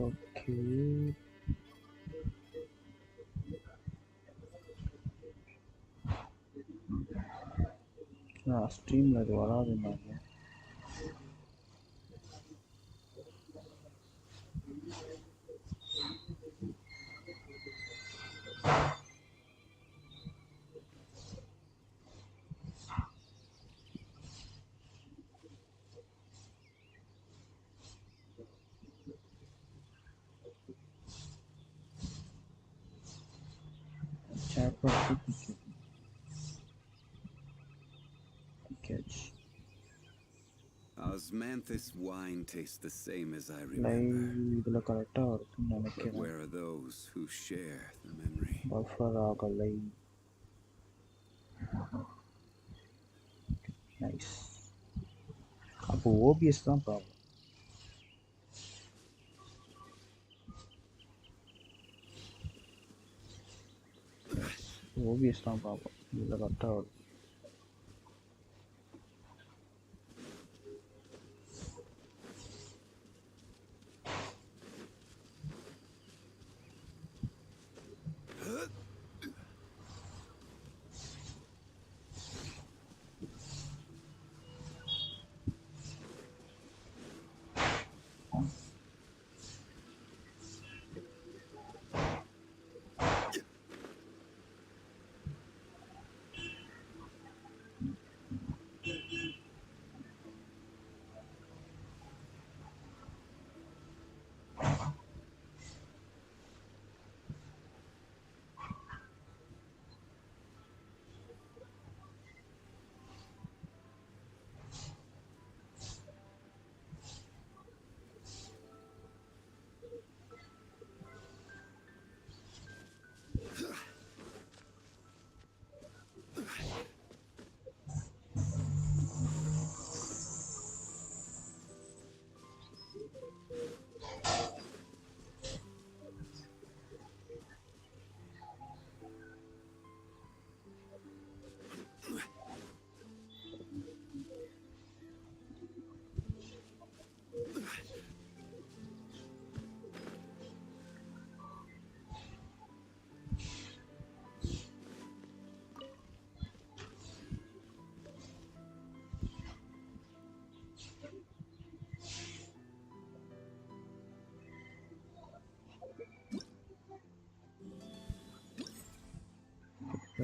Okay. ஸ்ட்ரீமில் அது வராதுன்னாங்க. Osmanthus wine tastes the same as I remember. But where are those who share the memory? Nice. அப்போ OBS தான் problem. OBS தான் problem. இதில் கரெக்டாக வருது.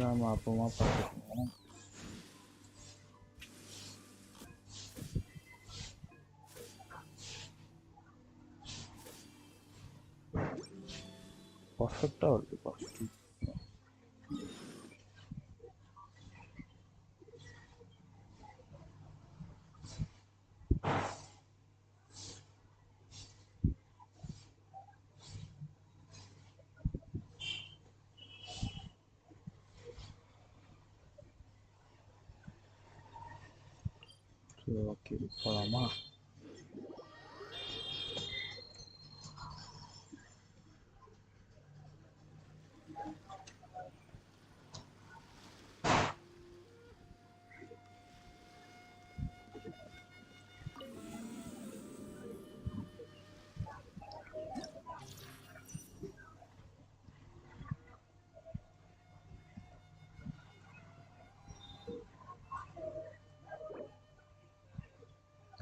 நாம் அப்பமா பார்த்துக்கணும். பர்ஃபெக்டாக வருது ஃபஸ்ட்டு. ஓகே போகலாமா?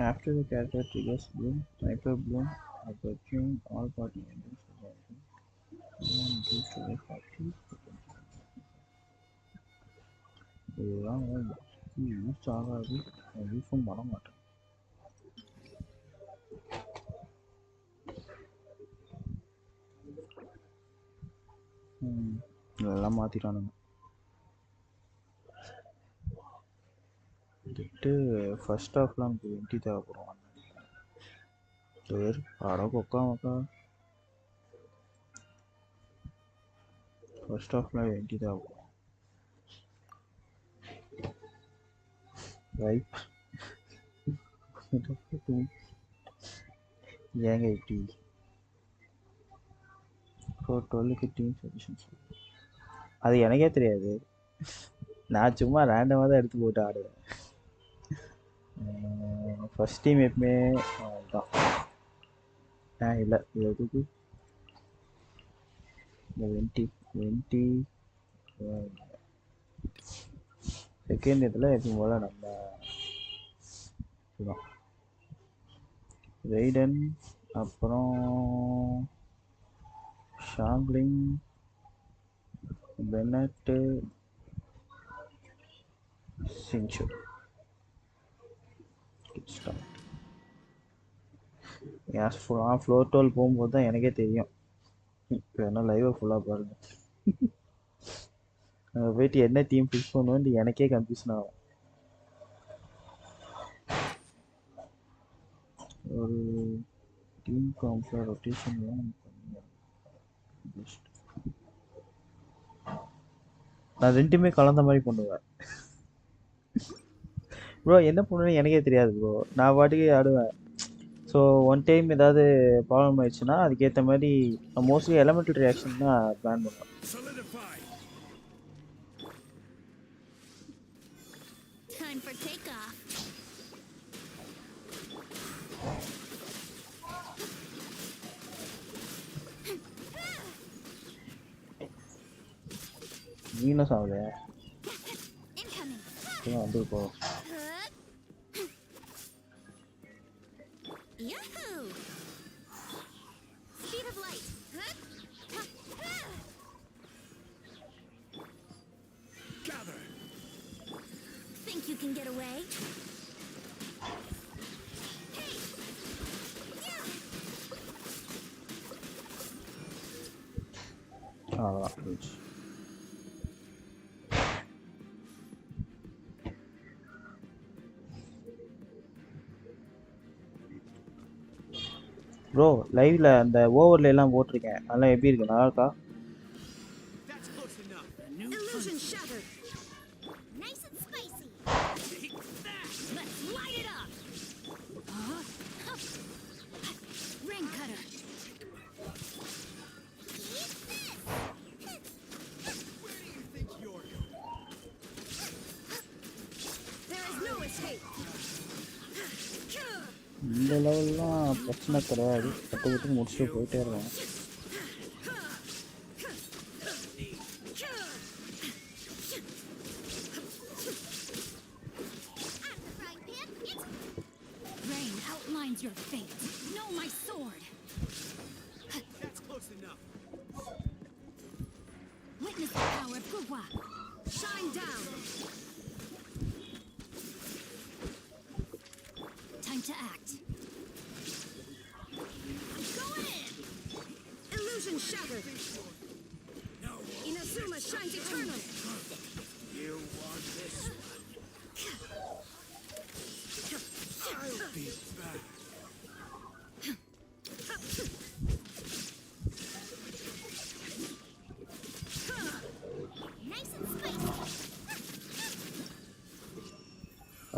After the character triggers bloom, sniper bloom, opportune all party members gives to the party. இதுதான் யூஸ் ஆகாது, யூஸும் பண்ண மாட்டேன். இதெல்லாம் மாற்றிட்டானுங்க. வந்துட்டு ஃபர்ஸ்ட் ஆஃப்லாம் நமக்கு 20 தேவைப்படும். சரி அட கொக்கா மக்கா, ஃபர்ஸ்ட் ஆஃப்லாம் 20 தேவைப்படும். ரைட் ஏங்க இப்படி 412க்கு டீம் சஜஷன்ஸ் அது எனக்கே தெரியாது. நான் சும்மா ரேண்டமாக தான் எடுத்து போட்டு ஆடுவேன். ஃபர்ஸ்ட் டீம் எப்பவுமே தான் இல்லை எதுக்கு இந்த வெண்டி செகண்ட் இதில் எப்பவும் போல் நம்ம ரெய்டன் அப்புறம் ஷாங்லிங் பெனட்டு சின்சு ஃப்ளோர் 12 போகும்போது தான் எனக்கே தெரியும். இப்போ என்ன லைவை ஃபுல்லாக பாருங்க. அங்கே போயிட்டு என்ன டீம் ஃபிக்ஸ் பண்ணுவோன்னு எனக்கே கன்ஃபியூஷன் ஆகும். ஒரு டீம் காம்ப்ல ரொட்டேஷன் நான் ரெண்டுமே கலந்த மாதிரி பண்ணுவேன். ப்ரோ என்ன பண்ணுவேன்னு எனக்கே தெரியாது ப்ரோ. நான் பாட்டுக்கு ஆடுவேன். ஸோ ஒன் டைம் ஏதாவது ப்ராப்ளம் ஆயிடுச்சுன்னா அதுக்கேற்ற மாதிரி மோஸ்ட்லி எலமெண்டல் ரியாக்ஷன் தான் பிளான் பண்ணுவேன். வீணஸ் ஆகுது வந்துருக்கோம். ப்ரோ லைவ்ல அந்த ஓவர்ல எல்லாம் போட்டிருக்கேன். அதெல்லாம் எப்படி இருக்கு? நல்லா இருக்கா? இந்த லெவல்லாம் பிரச்சனை கிடையாது. கட்டு விட்டு முடிச்சுட்டு போயிட்டே இருக்கோம்.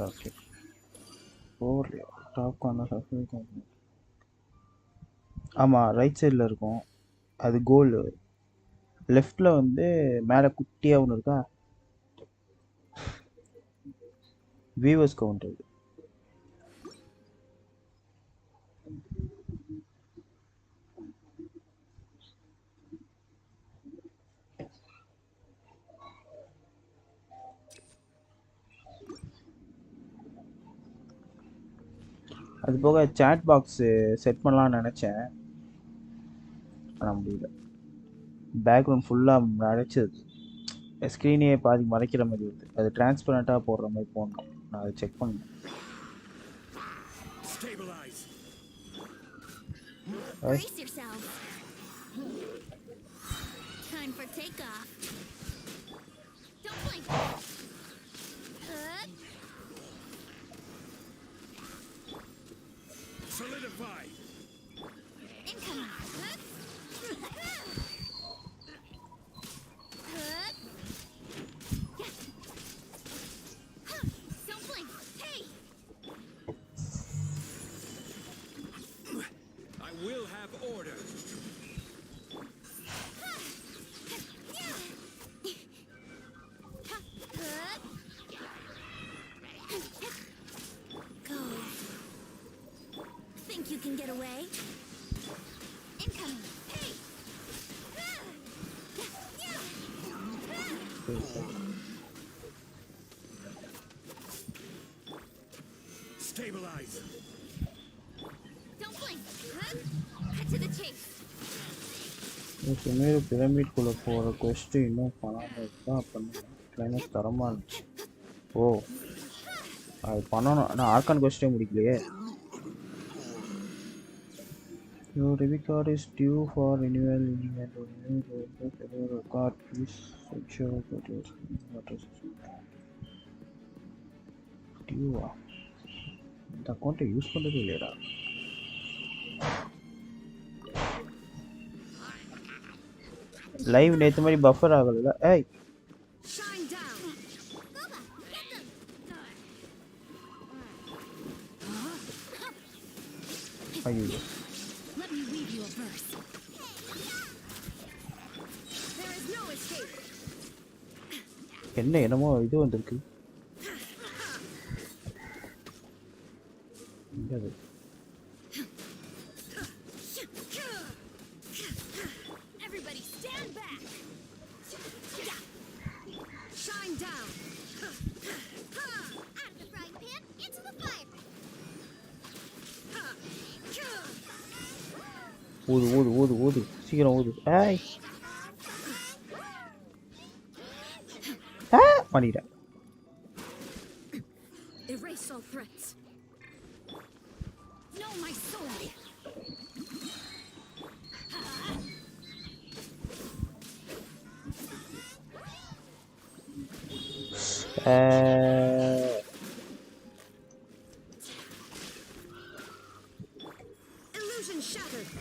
ஓகே ஓவர்லையா டாப் கார்னர் சப்ஸ்கிரைப் பண்ணு. ஆமாம் ரைட் சைடில் இருக்கும். அது கோல். லெஃப்டில் வந்து மேலே குட்டியாக ஒன்று இருக்கா, வியூவர்ஸ் கவுண்ட். அது போக சேட் பாக்ஸு செட் பண்ணலான்னு நினச்சேன், ஆனால் முடியல. பேக்ரவுண்ட் ஃபுல்லாக அடைச்சிது. ஸ்க்ரீனே பாதி மறைக்கிற மாதிரி வருது. அது டிரான்ஸ்பரண்ட்டாக போடுற மாதிரி போடணும். நான் அதை செக் பண்ணேன். Stabilize. Don't blink. Huh? Cut to the chase. Sumeru பிரமிட்குள்ளே போகிற கொஸ்ட் இன்னும் பண்ணாமல் தான் பண்ணுவேன். கிளைமேக்ஸ் தரமாக இருந்துச்சு. ஓ அது பண்ணணும். நான் argon கொஸ்டே முடிக்கலையே. Your debit card is due for renewal. Card, please ensure that your address is due. இந்த அக்கௌண்ட்டை யூஸ் பண்ணுறதே இல்லையடா. லைவ் நேற்று மாதிரி பஃபர் ஆகல. ஏய் ஐயோ என்ன என்னமோ இது வந்திருக்கு. அது ஊது ஊது ஊது ஊது சீக்கிரம் ஊது. ஏய் பண்ணிட்டேன். Erase all threats. Know my soul. Illusion shattered.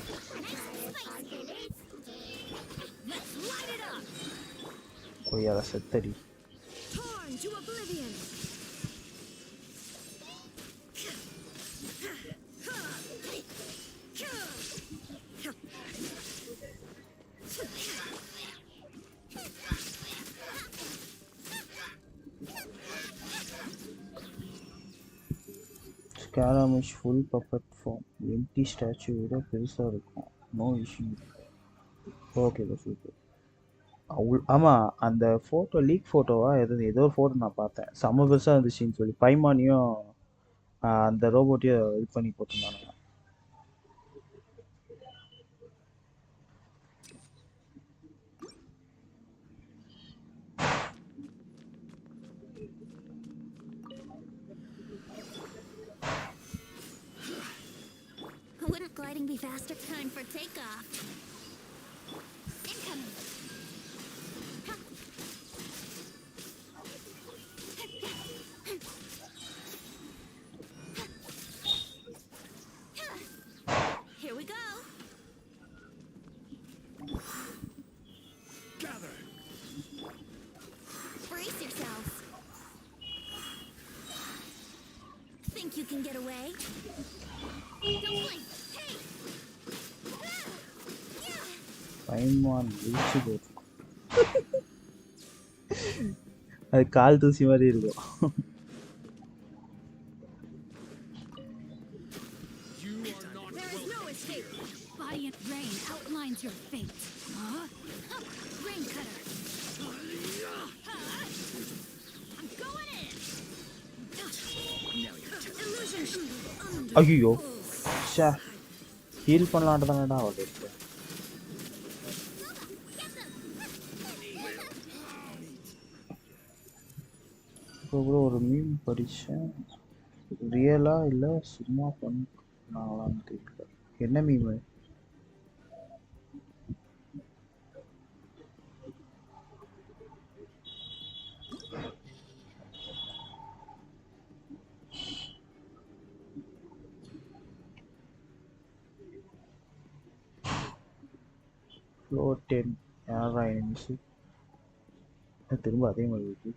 Let's light it up. கொய்யால செத்தடி. Torn to oblivion. Scaramouche full puppet form. Empty statue விட பெருசா இருக்கும். No issue. Okay super. ஆமாம் அந்த ஃபோட்டோ லீக் ஃபோட்டோவா ஏதோ ஒரு ஃபோட்டோ நான் பார்த்தேன். செம்ம பெருசாக இருந்துச்சுன்னு சொல்லி பைமானியும் அந்த ரோபோட்டையும் இது பண்ணி போட்டிருந்தானுங்க. Wouldn't gliding be faster? Time for takeoff. Incoming. Here we go. Gather. Brace yourselves. Think you can get away? Don't blink. Hey. பைமான் வீழ்ச்சி போயிருக்கும். அது கால் தூசி மாதிரி இருக்கும். There is no escape. Body and rain outlines your fate. Rain cutter. I'm going in. Illusion. ஐயோ Shah heel பண்ணலான்ட்டு தானடா அவள் இருக்கு. இப்போ கூட ஒரு மீம் படித்தேன். ரியலா இல்லை சும்மா பண்ணாங்களான்னு தெரியல. என்ன மீமு? ஃப்ளோர் 10 யாரா எனிமிஸு? திரும்ப அதே மாதிரி இருக்கு.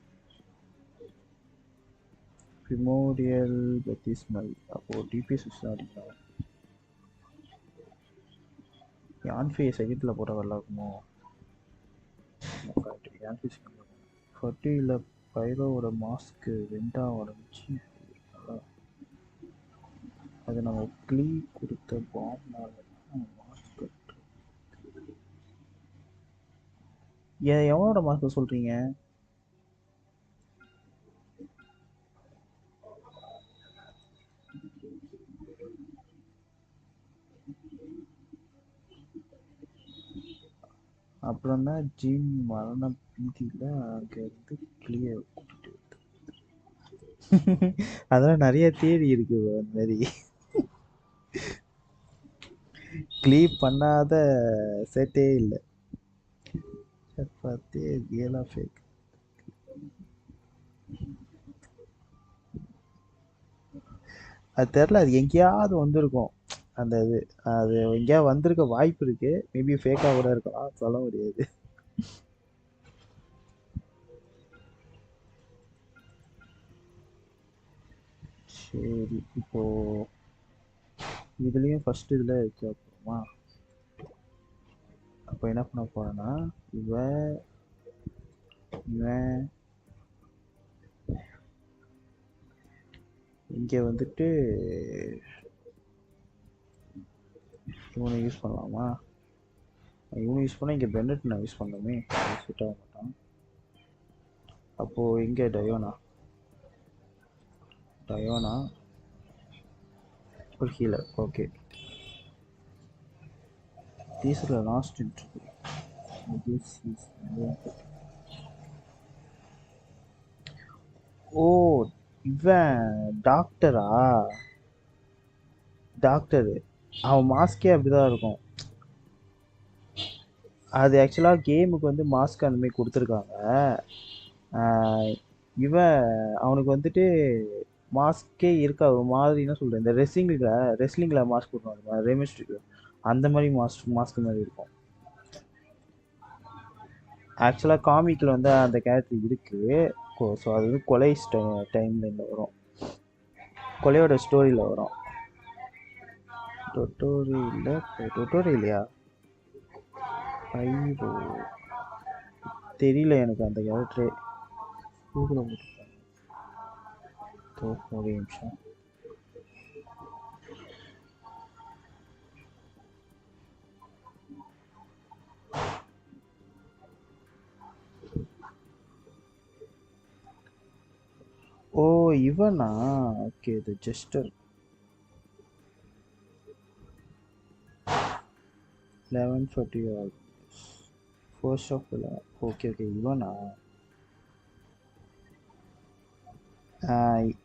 பிரிமோடியல் பெத்திஸ்மல். அப்போது டிபிஎஸ் வச்சு அடிக்கலாம். யான்ஃபே செகண்டில் போட நல்லா இருக்குமோ? யான்ஃபே செகண்டில் ஃபர்ட்டியில் பைரோவோட மாஸ்க்கு ரெண்டாக உடஞ்சி அது நம்ம க்ளீ கொடுத்த பாம்னால மாஸ்க். எவனோட மாஸ்க் சொல்கிறீங்க? அப்புறம் தான் ஜீன் மரண பீதியில் அங்கேருந்து கிளியர் கூட்டிட்டு அதெல்லாம் நிறைய தேடி இருக்கு அந்த மாதிரி க்ளீப் பண்ணாத செட்டே இல்லை பார்த்தே ரியலாக ஃபேக் அது தெரில அது எங்கேயாவது வந்திருக்கும் அந்த இது அது எங்கேயாவது வந்திருக்க வாய்ப்பு இருக்கு மேபி ஃபேக்காக கூட இருக்கலாம் சொல்ல முடியாது சரி இப்போ இதுலேயும் ஃபர்ஸ்ட் இதில் வைக்க போகிறோமா அப்போ என்ன பண்ண போகிறேன்னா இவன் இங்கே வந்துட்டு இவனை யூஸ் பண்ணலாமா இவனை யூஸ் பண்ணால் இங்கே பென்னட் நான் யூஸ் பண்ணோமே செட் ஆக மாட்டான் அப்போது இங்கே டயோனா ஒரு ஹீலர் ஓகே தீஸ்ல லாஸ்ட் ஓ இவன் டாக்டரா டாக்டரு அவன் மாஸ்கே அப்படிதான் இருக்கும் அது ஆக்சுவலாக கேமுக்கு வந்து மாஸ்க் அந்த மாதிரி கொடுத்துருக்காங்க இவன் அவனுக்கு வந்துட்டு மாஸ்கே இருக்கா ஒரு மாதிரி என்ன சொல்கிறேன் இந்த ரெஸ்லிங்கில் மாஸ்க் கொடுப்பாங்க ரெமிஸ்ட்ரிக்கு அந்த மாதிரி மாஸ்க் மாதிரி இருக்கும் ஆக்சுவலாக காமிக்கில் வந்து அந்த கேரக்டர் இருக்குது ஸோ அது வந்து கொலை டைமில் வரும் கொலையோட ஸ்டோரியில் வரும் டொட்டோரியலையா ஐயோ தெரியல எனக்கு அந்த கேரக்டரே கூகுளில் போட்டுருக்காங்க ஒரு நிமிஷம் ஓ இவனா ஓகே இது ஜெஸ்டர் 11:40 ஃபர்ஸ்ட் ஆஃப் ஓகே இவனா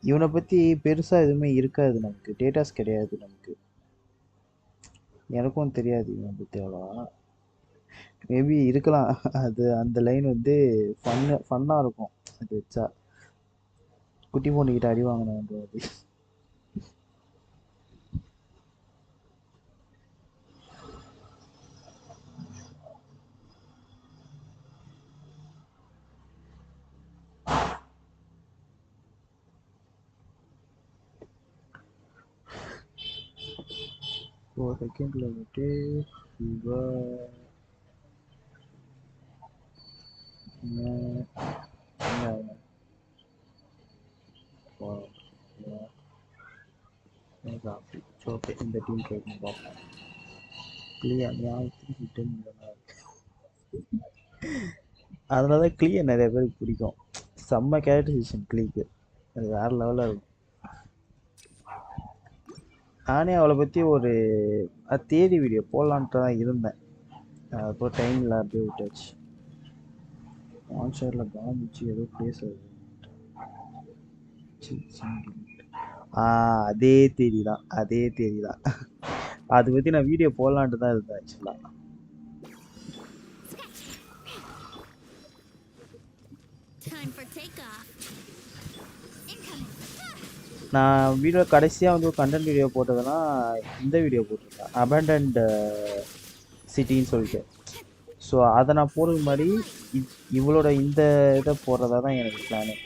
இவனை பற்றி பெருசாக எதுவுமே இருக்காது நமக்கு டேட்டாஸ் கிடையாது நமக்கு எனக்கும் தெரியாது இவனை பற்றி அவ்வளோவா மேபி இருக்கலாம் அது அந்த லைன் வந்து ஃபன்னாக இருக்கும் அது வச்சா குட்டி பொண்ணுக்கிட்ட அடி வாங்கினது ஒரு செகண்டில் வந்துட்டு ஓகே இந்த டீம் ட்ரை பண்ணி பார்ப்போம் கிளியர் அதனால தான் கிளியர் நிறைய பேருக்கு பிடிக்கும் செம்ம கேரக்டரைசேஷன் கிளிக்கு அது வேற லெவலில் இருக்கும் நானே அவளை பற்றி ஒரு தேதி வீடியோ போடலான்ட்டு தான் இருந்தேன் அப்போ டைமில் அப்படியே விட்டாச்சு ஆன் ஷேரில் காமிச்சு ஏதோ பேசுறது அதே தேதி தான் அதை பற்றி நான் வீடியோ போடலான்ட்டு தான் இருந்தேன் ஆக்சுவலாக நான் வீடியோ கடைசியாக வந்து ஒரு கண்டென்ட் வீடியோ போட்டதுன்னா இந்த வீடியோ போட்டிருக்கேன் அபேண்டன்ட் சிட்டின்னு சொல்லிட்டு ஸோ அதை நான் போடுறது மாதிரி இவளோட இந்த இதை போடுறதா தான் எனக்கு பிளானு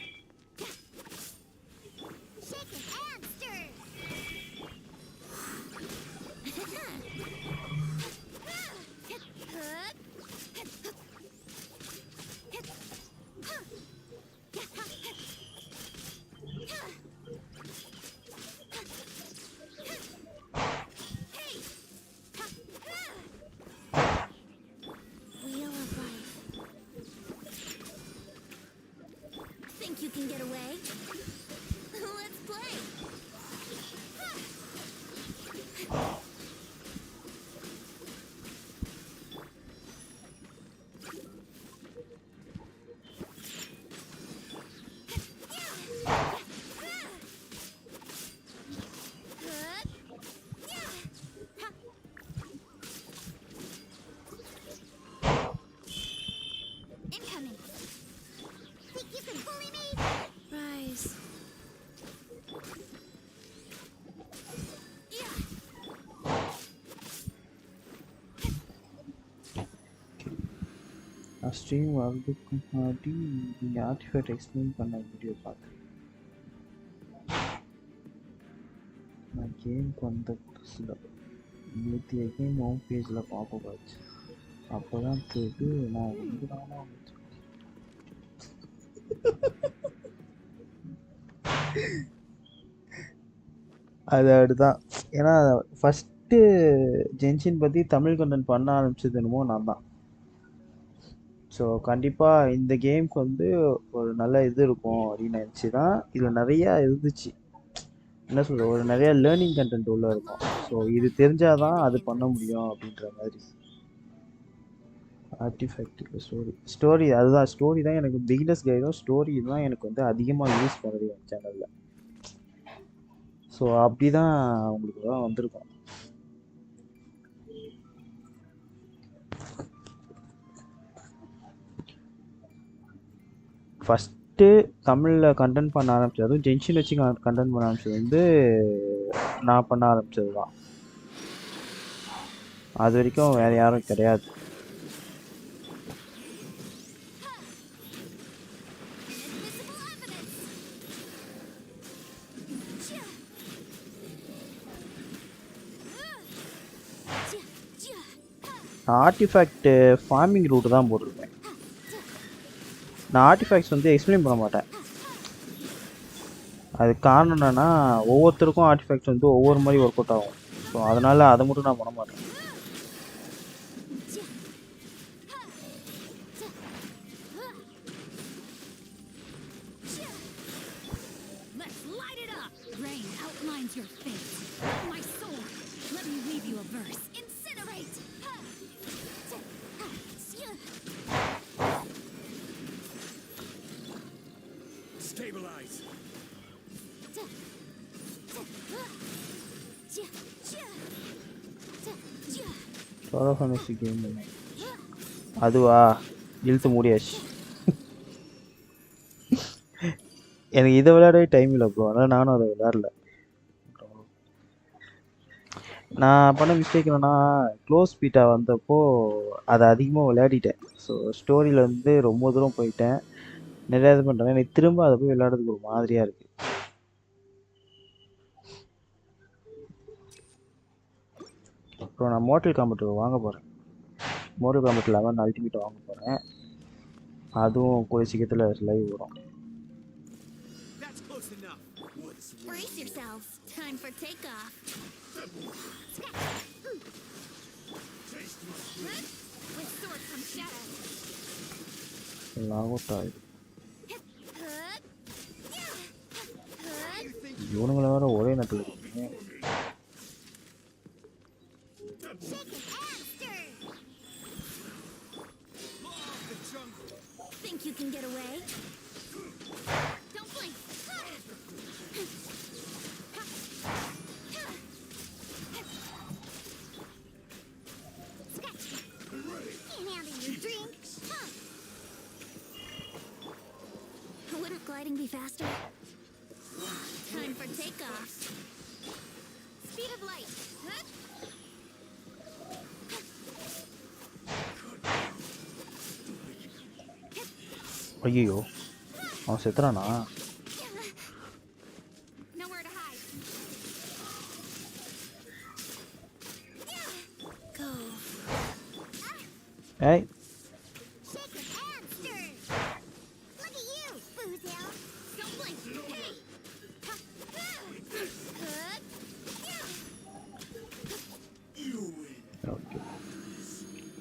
நான் ஸ்ட்ரீம் வரதுக்கு முன்னாடி நீங்கள் ஆர்டிஃபேக்ட் எக்ஸ்பிளைன் பண்ண வீடியோ பார்த்தேன். நான் கேமுக்கு வந்த புதுசில் நேற்று கேம் ஹோம் பேஜில் பார்க்க போச்சு. அப்போ தான் தெரியுது நான் எங்கே தானே அது அப்படிதான். ஏன்னா ஃபஸ்ட்டு ஜென்ஷின் பற்றி தமிழ் கண்டென்ட் பண்ண ஆரம்பிச்சது என்னமோ நான் தான். ஸோ கண்டிப்பாக இந்த கேமுக்கு வந்து ஒரு நல்ல இது இருக்கும் அப்படின்னு நினச்சி தான் இதில் நிறையா இருந்துச்சு. என்ன சொல்ற, ஒரு நிறைய லேர்னிங் கண்டென்ட் உள்ள இருக்கும். ஸோ இது தெரிஞ்சாதான் அது பண்ண முடியும் அப்படின்ற மாதிரி. ஆர்டிஃபேக்ட் ஸ்டோரி அதுதான். ஸ்டோரி தான் எனக்கு பிகினர்ஸ் கைடும் ஸ்டோரி தான் எனக்கு வந்து அதிகமாக யூஸ் பண்ணுறது என் சேனலில். ஸோ அப்படி தான் உங்களுக்கு தான் வந்திருக்கும். ஃபஸ்ட்டு தமிழில் கண்டென்ட் பண்ண ஆரம்பிச்சது, அதுவும் ஜென்ஷின் வச்சு கண்டென்ட் பண்ண ஆரம்பிச்சது வந்து நான் பண்ண ஆரம்பிச்சது தான். அது வரைக்கும் வேறு யாரும் கிடையாது. நான் ஆர்டிஃபேக்ட் ஃபார்மிங் ரூட்டு தான் போட்டிருப்பேன். நான் ஆர்டிஃபேக்ட்ஸ் வந்து எக்ஸ்பிளைன் பண்ண மாட்டேன். அது காரணம் என்னன்னா, ஒவ்வொருத்தருக்கும் ஆர்டிஃபேக்ட்ஸ் வந்து ஒவ்வொரு மாதிரி ஒர்க் அவுட் ஆகும். ஸோ அதனால அதை மட்டும் நான் பண்ண மாட்டேன். கேம் அதுவா இழுத்து மூடியாச்சு. எனக்கு இதை விளையாடவே டைம் இல்லை ப்ரோ, அதனால் நானும் அதை விளையாடல. நான் பண்ண மிஸ்டேக் என்னன்னா, க்ளோஸ் பீட்டா வந்தப்போ அதை அதிகமாக விளையாடிட்டேன். ஸோ ஸ்டோரியில் வந்து ரொம்ப தூரம் போயிட்டேன், நிறையா இது பண்ணுறேன். எனக்கு திரும்ப அதை போய் விளையாடுறதுக்கு ஒரு மாதிரியாக இருக்குது. அப்புறம் நான் மோட்டல் காம்பட் வாங்க போகிறேன். மோட்டல் காம்பட் 11 அல்டிமேட் வாங்க போகிறேன். அதுவும் கூட சீக்கிரத்தில் லைவ் வரும். இவனுங்களை வேற ஒரே நேரத்தில் இருக்குங்க. You can get away. Don't blink. Can't handle your drink. Wouldn't gliding be faster? Time for takeoff. Speed of light. ஐயோ, அவன் செத்துறானா? ஏய்,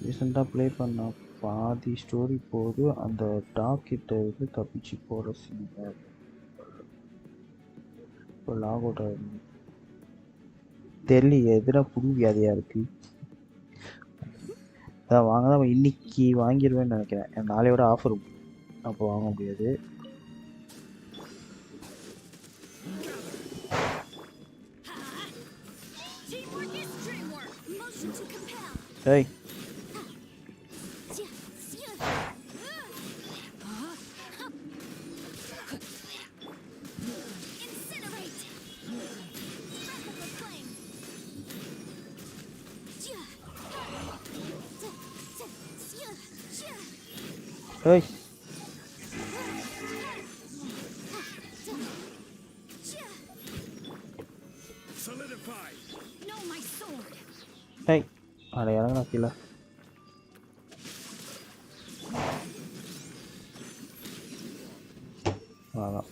ரீசெண்டாக ப்ளே பண்ண பாதி ஸ்டோரி போது அந்த டாக் கிட்ட இருந்து தப்பிச்சு போகிற சீன் இப்போ லாக் அவுட் ஆகிடும். தெரியலையே, எதுனா புது வியாதியாக இருக்குது. அதான் வாங்க தான் இன்னைக்கு வாங்கிடுவேன்னு நினைக்கிறேன். நாளையோட ஆஃபர் அப்போ வாங்க முடியாது. ஏய், ஏய் ஏய் அட இறங்கடா கீழே. அதான்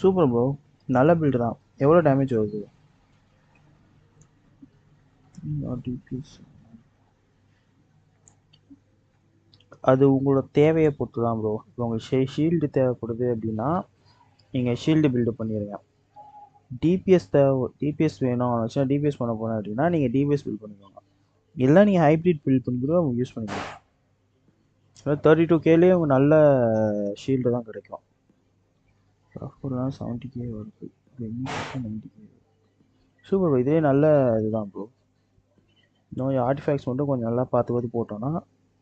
சூப்பர் ப்ரோ, நல்ல பில்டு தான். எவ்வளோ டேமேஜ் வருது? அது உங்களோட தேவையை பொறுத்து தான் ப்ரோ. இப்போ உங்களுக்கு ஷீல்டு தேவைப்படுது அப்படின்னா நீங்கள் ஷீல்டு பில்டு பண்ணிடுங்க. டிபிஎஸ் வேணும் வச்சுன்னா டிபிஎஸ் பண்ண போனேன் அப்படின்னா நீங்கள் டிபிஎஸ் பில்ட் பண்ணிக்கோங்க. இல்லை நீங்கள் ஹைப்ரிட் பில்ட் பண்ணி கூட யூஸ் பண்ணிக்கலாம். 32Kலேயே உங்களுக்கு நல்ல ஷீல்டு தான் கிடைக்கும். 70K வருது, 90K. சூப்பர் ப்ரோ, இதே நல்ல இதுதான் ப்ரோ. இன்னும் ஆர்டிஃபேக்ட்ஸ் மட்டும் கொஞ்சம் நல்லா பார்த்து போட்டோன்னா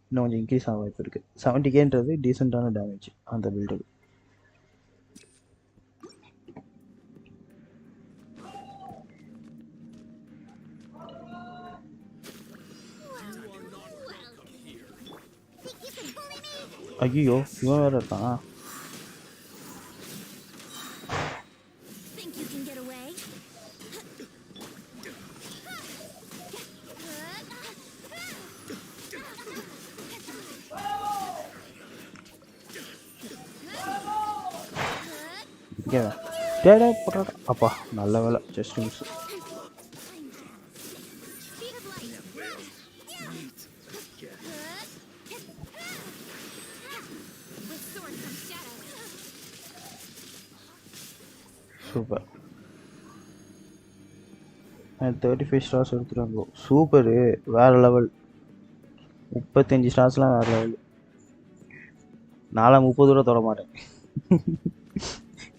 இன்னும் கொஞ்சம் இன்க்ரீஸ் ஆக வாய்ப்பு இருக்குது. 70Kன்றது டீசெண்டான டேமேஜ் அந்த பில்டு. ஐயோ இவன் வேற இருக்கான். அப்பா நல்ல வேலை, ஜஸ்ட் மிஸ். சூப்பர். 35 ஸ்டார்ஸ் எடுத்துட்டாங்க. சூப்பரு, வேற லெவல். 35 ஸ்டார்ஸ்லாம் வேற லெவல். நாலாம் 30 தூரம் தொட மாட்டேன்.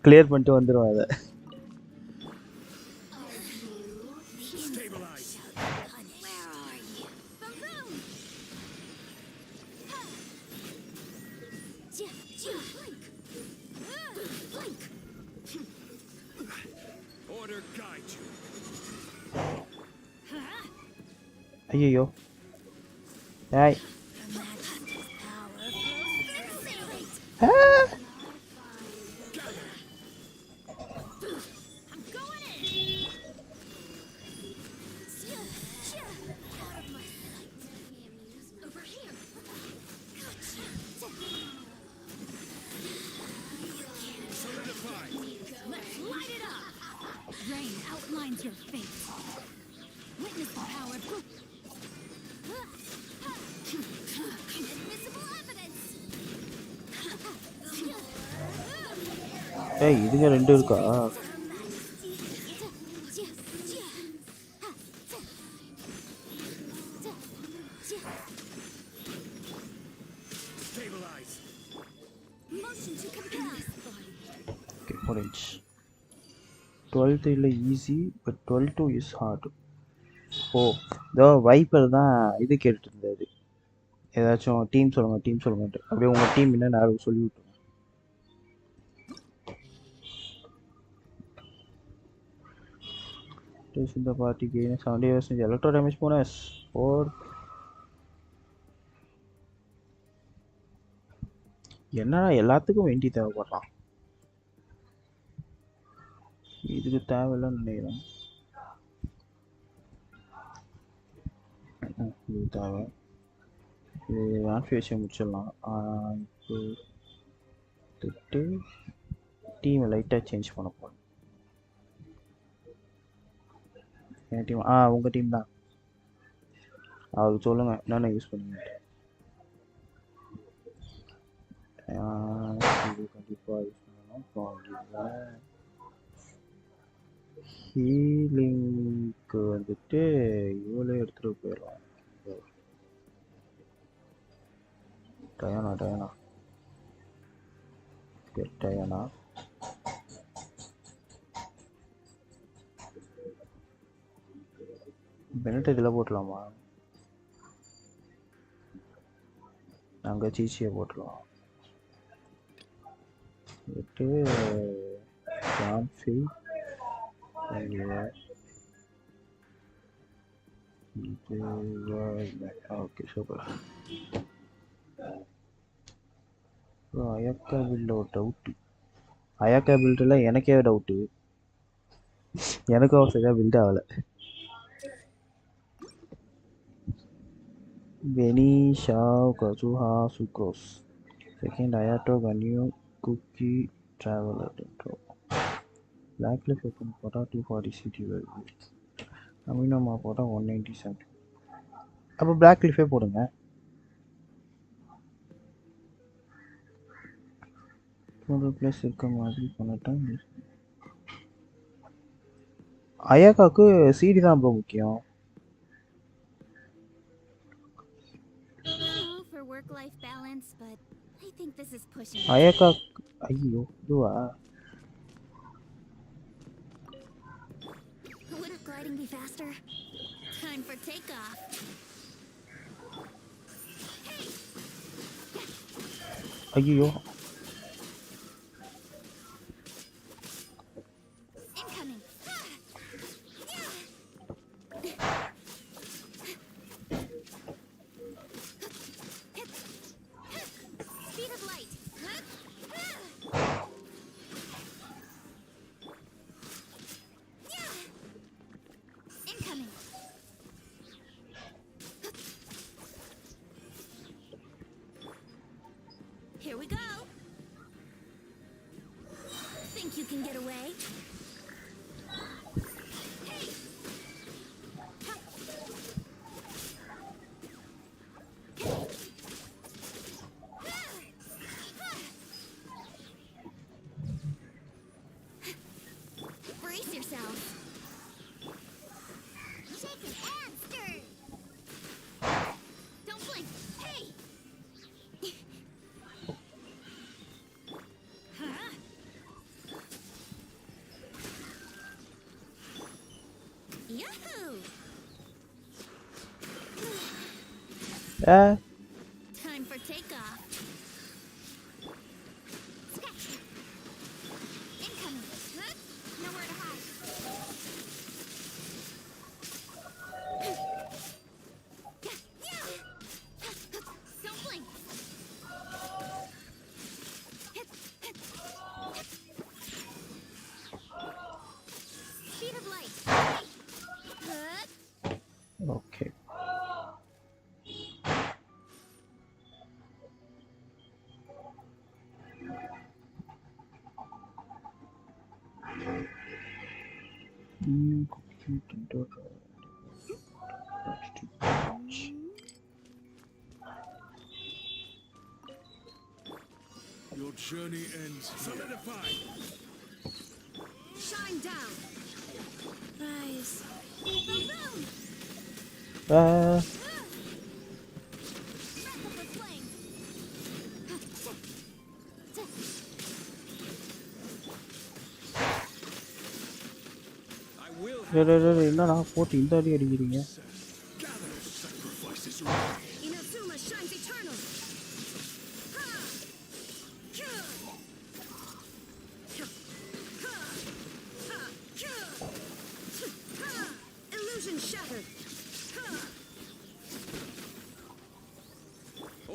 கிளியர் பண்ணிட்டு வந்துடுவேன் அதை. ஐயோ ஏய் ஏய் இதுங்க ரெண்டு இருக்கா? orange 12th இல்லை ஈஸி, பட் 12 இஸ் ஹார்ட். ஓ இதோ வைப்பர் தான் இது கேட்டுட்டு இருந்தது, ஏதாச்சும் டீம் சொல்லுங்கன்ட்டு. அப்படியே உங்கள் டீம் என்னன்னு யாரும் சொல்லி விட்டுருங்க. இந்த பார்ட்டிக்கு 70% எலக்ட்ரோ டேமேஜ் போனஸ் ஓர். என்னடா எல்லாத்துக்கும் வேண்டி தேவைப்படுறான், இதுக்கு தேவையில்லைன்னு நினைக்கிறேன். இது தேவை, இது ஆன்ஃபியேஷன் முடிச்சிடலாம். இப்போ டீமை லைட்டாக சேஞ்ச் பண்ண போகிறேன். என் டீம் உங்கள் டீம் தான், அவருக்கு சொல்லுங்கள் என்னென்ன யூஸ் பண்ணுங்க. இது கண்டிப்பாக யூஸ் பண்ணணும். ஹீலிங்க்கு வந்துட்டு இவ்வளோ எடுத்துகிட்டு போயிடலாம். டயானா பெனட் இதில் போட்டலாமா? அங்கே சீச்சியை போட்டுருவோம். விட்டு கான்ஃபி ஓகே சூப்பர். அயக்கா பில்ல ஒரு டவுட்டு. அயக்கா பில்டில் எனக்கே டவுட்டு. எனக்கும் சரியாக பில்ட் ஆகலை. பெனி Xiao Kazuha Sucrose second Ayato Ganyu Kuki traveller black cliff open போட்டால் 240 சிடி வருது. அமினோமா போட்டால் 197. அப்போ பிளாக் கிளிஃபே போடுங்க. ஒரு பிளேஸ் இருக்க மாதிரி பண்ணிட்டேன். அயாக்காவுக்கு சிடி தான் ரொம்ப முக்கியம். அயாக்கா ஐயோ இதுவா? Wouldn't gliding be faster? Time for takeoff. ஐயோ Incoming. Speed of light. Incoming. Here we go. Think you can get away? Hey. Brace yourself. Shaken and stirred. Don't blink. Hey. Huh? Yahoo! Time for takeoff. Incoming. Huh? Nowhere to hide. Don't blink. Speed of light. Okay. Your journey ends solidified. Shine down. Rise. Boom. Wrap up with flame. I will என்னடா போட்டு இந்த அடி அடிக்கிறீங்க? gather sacrifices ready. Inazuma shines eternal. Ha! Kyu! Ha! Ha! Kyu! Ha! Illusion shattered. Ha!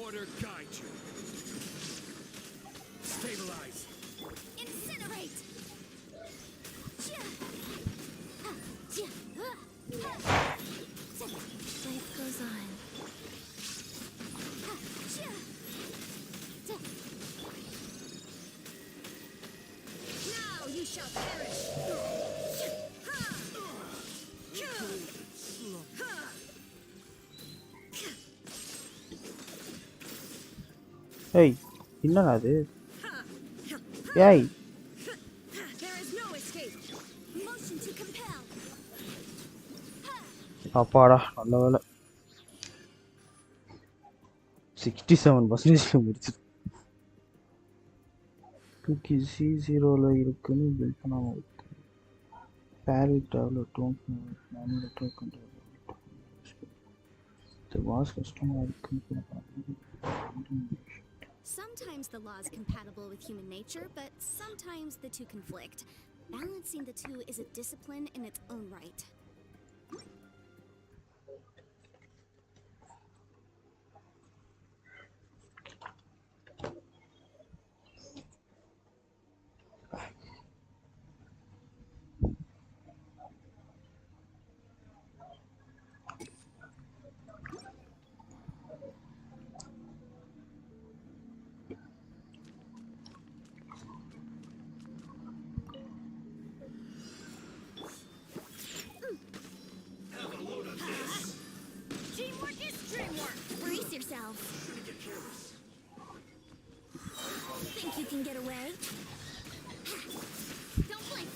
Order guide you. Stabilize. Incinerate. Chia! Ha! Chia! Ha! Life goes on. Ha! Chia! Now you shall perish. Ha! Kyu! Ha! ஏய் என்னடா அது? Ha! ஏய் There is no escape. Motion to compel. அப்பாடா நல்ல வேலை. 67% முடிச்சு. Cookie C0ல இருக்குன்னு build பண்ணாமல் இருக்கு. பேரிட் டெவலப் டோன் மேனுவல் கண்ட்ரோல். இது வாஸ் கஷ்டமாக இருக்குன்னு Sometimes the law is compatible with human nature, but sometimes the two conflict. Balancing the two is a discipline in its own right. Teamwork is dreamwork. Brace yourself. Think you can get away? Don't blink.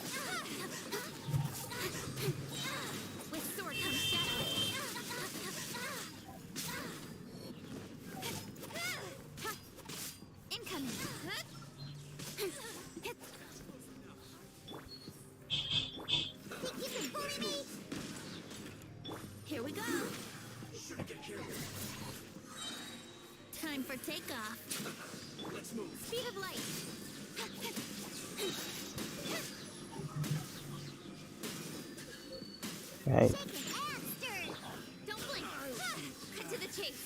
With sword comes shadow. Incoming. Think you can bully me? Here we go. Time for takeoff. Let's move. Speed of light. Hey. Shaken and stirred. Don't blink. Cut to the chase.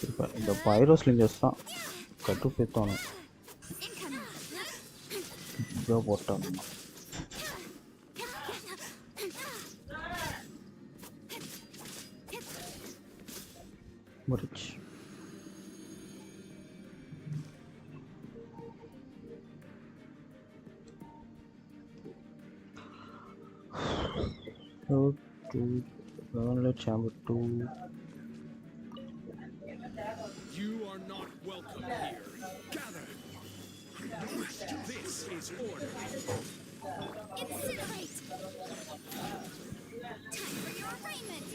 இப்போ இந்த பைரோ ஸ்லிங்கர்ஸ் தான் கட்டுப்பேத்தோணும். Incoming. இதோ போட்டோம். முடிச்சு. Chamber 2. You are not welcome here. Gather. This is order. Incinerate. Time for your arraignment.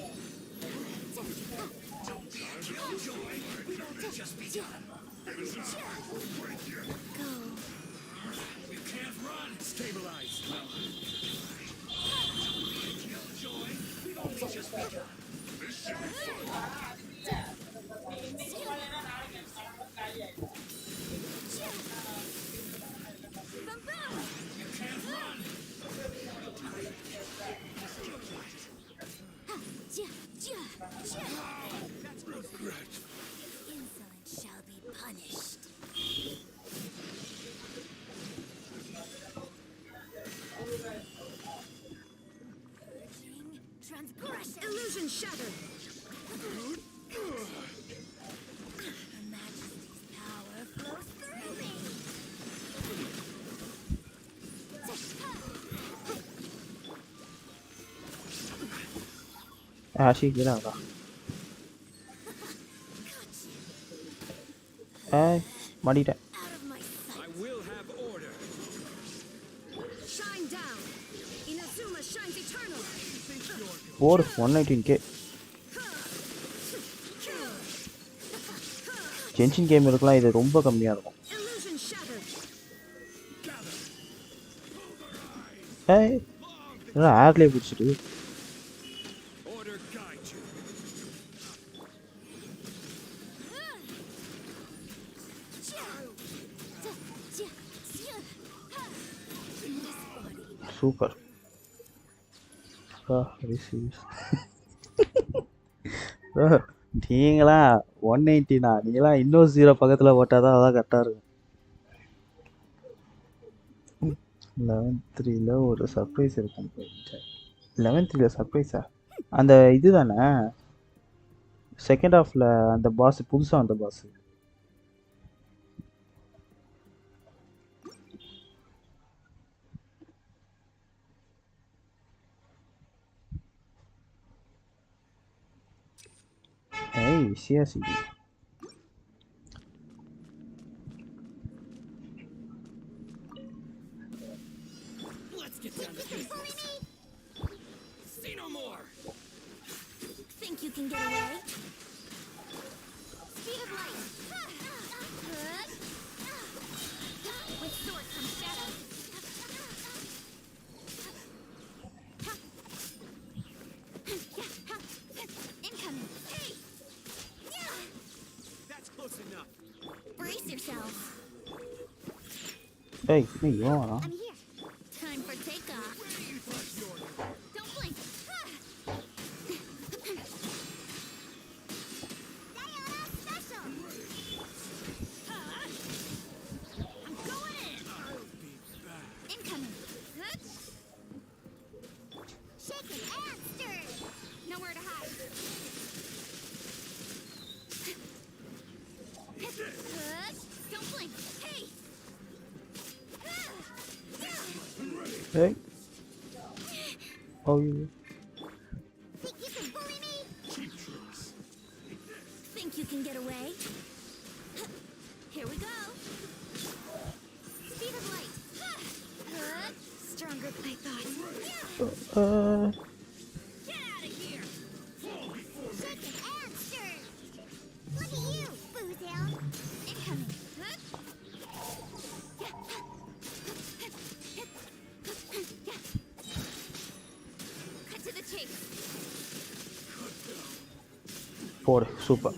Go. You can't run. Stabilize. Insolence shall be punished. Purging transgression. Illusion shattered. Her Majesty's power flows through me. Ashy, get out of Hey, மாட்டிட்டேன். Out of my sight. I will have order. Shine down. Inazuma shines eternal. போடு 119k. Genshin game இருக்கலாம், இது ரொம்ப கம்மியாக இருக்கும். Illusion shattered. ஏய் என்ன ஏர்லேயே பிடிச்சிட்டு. Order guide you. Super. நீங்களா 190னா நீங்களா இன்னும் 0 பக்கத்தில் போட்டால் தான் அதான் கரெக்டாக இருக்கும். 11-3ல ஒரு சர்ப்ரைஸ் இருக்கும். 11-3ல சர்ப்ரைஸா? அந்த இது தானே செகண்ட் ஹாஃபில் அந்த பாஸ், புதுசாக அந்த பாஸ். ஏய் சியாசி Let's get down to business. See no more. Think you can get away? Speed of light. With sword comes shadow. Incoming. Hey! Hey, me, you are. I'm here. Time for takeoff. Don't blink. Diana special. I'm going in. Incoming. Shaken and stirred. Nowhere to hide. Don't blink. Hey. Hey. Oh, you. Think you can bully me? Think you can get away? Here we go. Speed of light. Stronger than I thought. Get out of here. Shaken and stirred. Look at you, Boozound. Incoming. Cut to the chase. போடு super.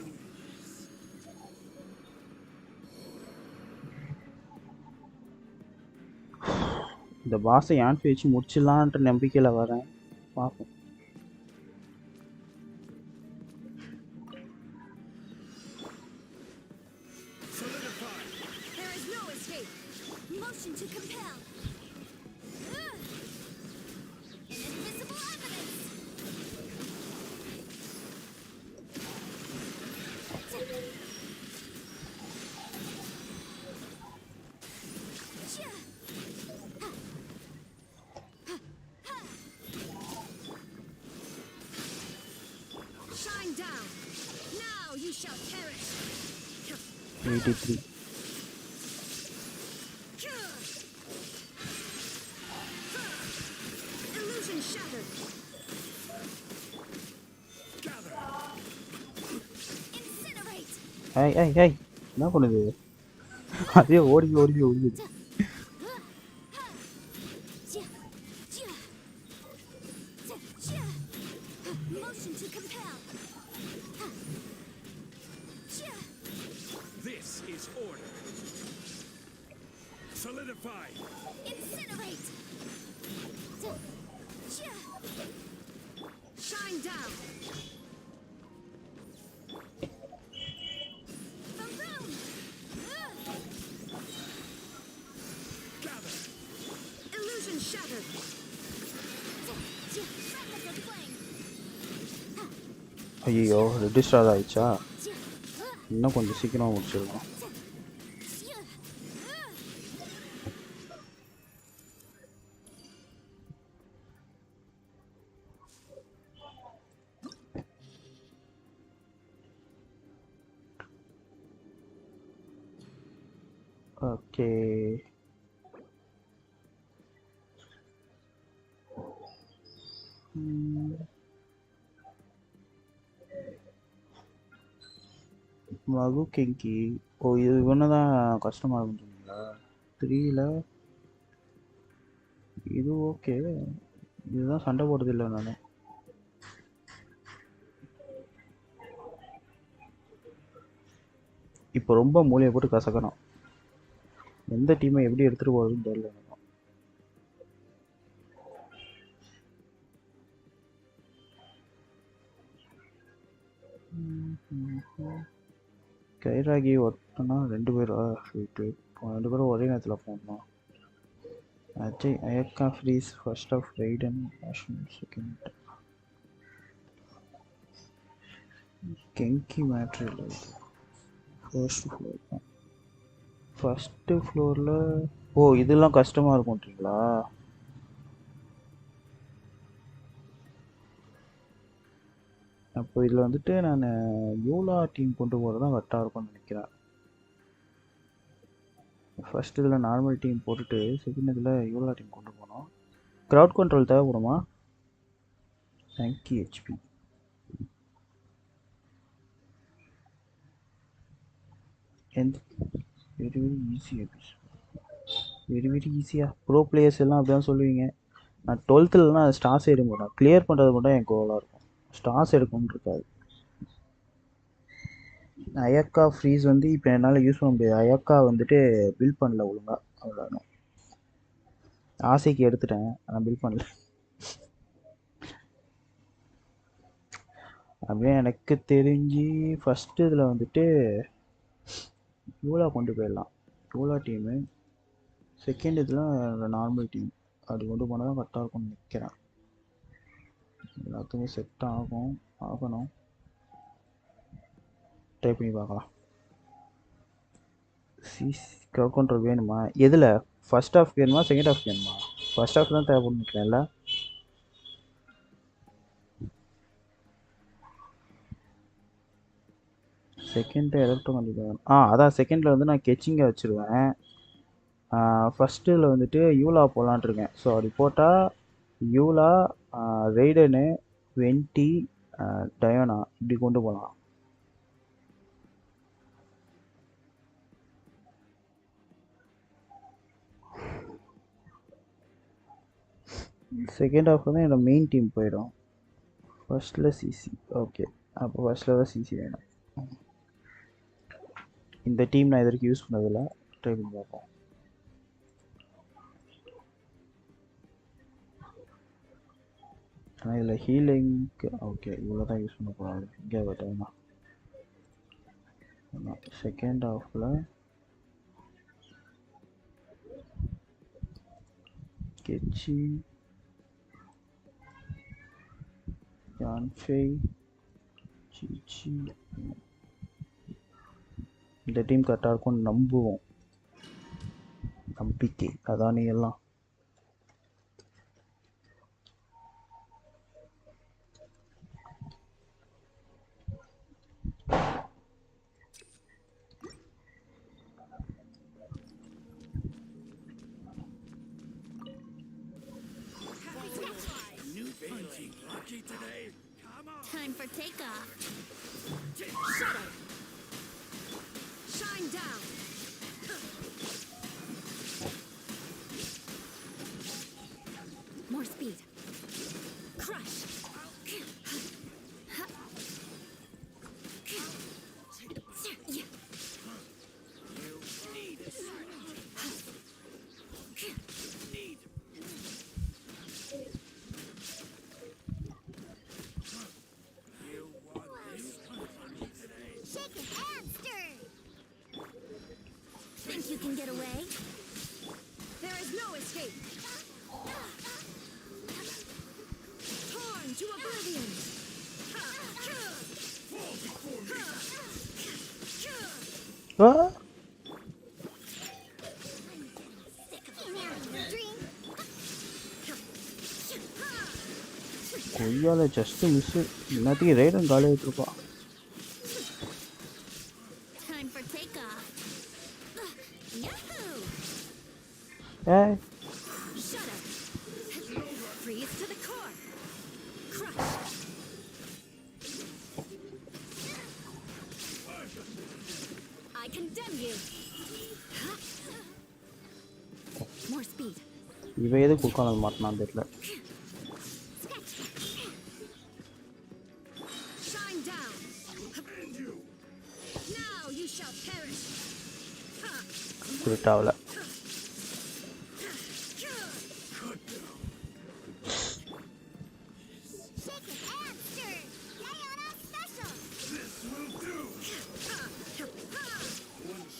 இந்த பாஸை யான் வச்சு முடிச்சிடலான்ற நம்பிக்கையில் வரேன். பார்ப்போம். There is no escape. Motion to compel. Invisible evidence. Shine down. Now you shall perish. 83. Illusion shattered. Incinerate. ஏய் ஏய் ஏய் என்ன பண்ணுது? அதே ஓடி ஓடி ஓடிது. Motion to compel. This is order. Solidify. Incinerate. Shine down. Baboom. Gather. Illusion shattered. Magnified flame. ஐயோ register ஆயிடுச்சா? இன்னும் கொஞ்சம் சீக்கிரமாக முடிச்சிருக்கோம். ஓகே மகு கெங்கி. ஓ இது இவனை தான் கஷ்டமாக இருக்குன்னு சொன்னீங்களா? 3ல இது ஓகே. இதுதான் சண்டை போடுறது இல்லை நான். இப்போ ரொம்ப மூளையை போட்டு கசக்கணும். எந்த டீமை எப்படி எடுத்துகிட்டு போகிறதுன்னு தெரியல எனக்கு. கைராகி ஒருத்தனா 2 பேரா? ரெண்டு பேரும் ஒரே நேரத்தில் போகணும். அஜய் Ayaka freeze first half Raiden second கெங்கி மேட்ரு இல்லை. ஃபர்ஸ்ட்டு ஃப்ளோரில் ஓ இதெல்லாம் கஷ்டமாக இருக்கும்ன்றீங்களா? அப்போ இதில் வந்துட்டு நான் யூலா டீம் கொண்டு போகிறது தான் கரெக்டாக இருக்கும்னு நினைக்கிறேன். ஃபர்ஸ்ட் இதில் நார்மல் டீம் போட்டுட்டு செகண்ட் இதில் யூலா டீம் கொண்டு போனோம். க்ரௌட் கண்ட்ரோல் தேவைப்படுமா? Thank you HP. எந்த வெரி வெரி ஈஸியாக வெரி ஈஸியாக ப்ரோ பிளேயர்ஸ் எல்லாம் அப்படி தான் சொல்லுவீங்க. நான் 12th ஸ்டார்ஸ் எடுக்க மாட்டேன். கிளியர் பண்ணுறது மட்டும் என் கோலாக இருக்கும். ஸ்டார்ஸ் எடுக்கணும்னு இருக்காது. அயக்கா ஃப்ரீஸ் வந்து இப்போ என்னால் யூஸ் பண்ண முடியாது. அயக்கா வந்துட்டு பில்ட் பண்ணல ஒழுங்காக. அவ்வளோதான். ஆசைக்கு எடுத்துட்டேன், ஆனால் பில் பண்ணல. அப்படியே எனக்கு தெரிஞ்சு ஃபஸ்ட்டு இதில் வந்துட்டு யூலா கொண்டு போயிடலாம். யூலா டீமு. செகண்ட் இதில் நார்மல் டீம் அப்படி கொண்டு போனால் தான் கரெக்டாக இருக்கும்னு நினைக்கிறேன். எல்லாத்துக்கும் செட் ஆகணும். ட்ரை பண்ணி பார்க்கலாம். க்ரௌட் கண்ட்ரோல் வேணுமா? எதில்? ஃபர்ஸ்ட் ஹாஃப் வேணுமா செகண்ட் ஹாஃப் வேணுமா? ஃபர்ஸ்ட் ஹாஃப் தான் தேவைப்படும் நினைக்கிறேன்ல. செகண்ட் எலக்ட்ரோ கண்டிப்பாக அதான் செகண்டில் வந்து நான் கெச்சிங்கை வச்சுருவேன். ஃபஸ்ட்டில் வந்துட்டு யூலா போகலான் இருக்கேன். ஸோ அப்படி போட்டால் யூலா, ரெய்டனு, வென்டி, டயோனா இப்படி கொண்டு போகலாம். செகண்ட் ஹாஃப் தான் என்னோட மெயின் டீம் போயிடும். ஃபர்ஸ்ட்டில் சிசி. ஓகே, அப்போ ஃபர்ஸ்ட்டில் தான் சிசி வேணும். இந்த டீம் நான் இது வரைக்கும் யூஸ் பண்ணதில்லை, ட்ரை பண்ணி பார்ப்போம். ஆனால் இதில் ஹீலிங்க்கு ஓகே இவ்வளோ தான் யூஸ் பண்ண போகிறாங்க. இங்கே டைமா செகண்ட் ஹாஃபில் கெச்சி, யான்ஃபை, சிச்சி இந்த டீம் கரெக்டாக இருக்கும்னு நம்புவோம். நம்பிக்கை அதான் நீ எல்லாம். Time for takeoff. Shut it. Shine down. More speed. Crush. Think you can get away? There is no escape. Torn to oblivion. கொய்யால ஜஸ்ட் மிஸ். எல்லாத்தையும் ரைடன் காலி ஆகிட்டுருப்பா. Time for takeoff. Yahoo! Hey. Shut up. Freeze to the core. Crush. I condemn you. More speed. இவ எது குக்கானது மாட்டினான்னு தெரியல. Shine down. Now you shall perish. குறிட்டாவில்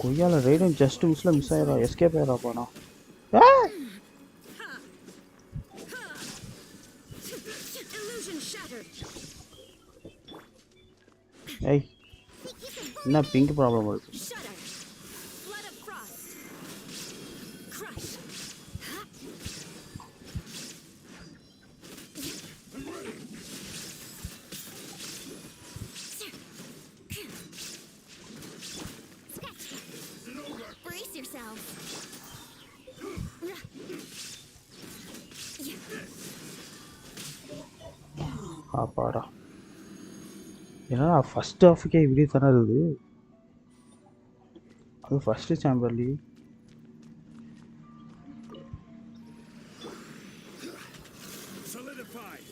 கொய்யால Raiden just மிஸ்ல miss ஆயிரா. எஸ்கேப் ஆயிரா போனா. Illusion shattered. ஏய் என்ன பிங்க் ப்ராப்ளம் வருது? Shudder. Flood of frost. Crush. Brace yourself. ஆப்பாடா. ஏன்னா ஃபர்ஸ்ட் ஹாஃபுக்கே இப்படி தானே இருக்குது. அது ஃபர்ஸ்ட் சாம்பர்லி. Solidified.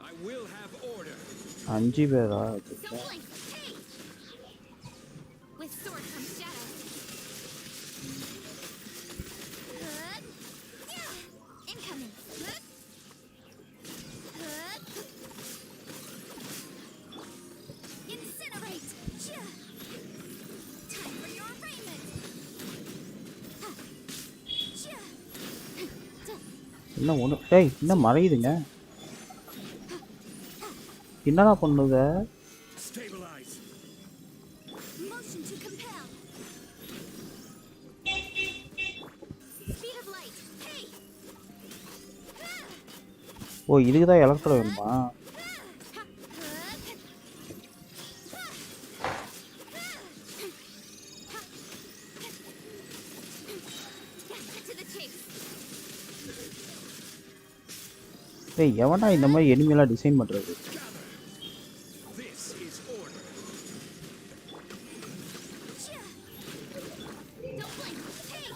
I will have order. 5 பேரா? With sword comes shadow. என்ன ஒன்று டேய் என்ன மறையுதுங்க என்னடா பண்ணுங்க Stabilize. Motion to compel. Speed of light. Hey. ஓ இதுக்கு தான் எலக்ட்ரோ வேணுமா To the chase. டேய் எவன்டா இந்த மாதிரி எனிமியெல்லாம் டிசைன் பண்ணுறது This is order. Don't blink. Hey.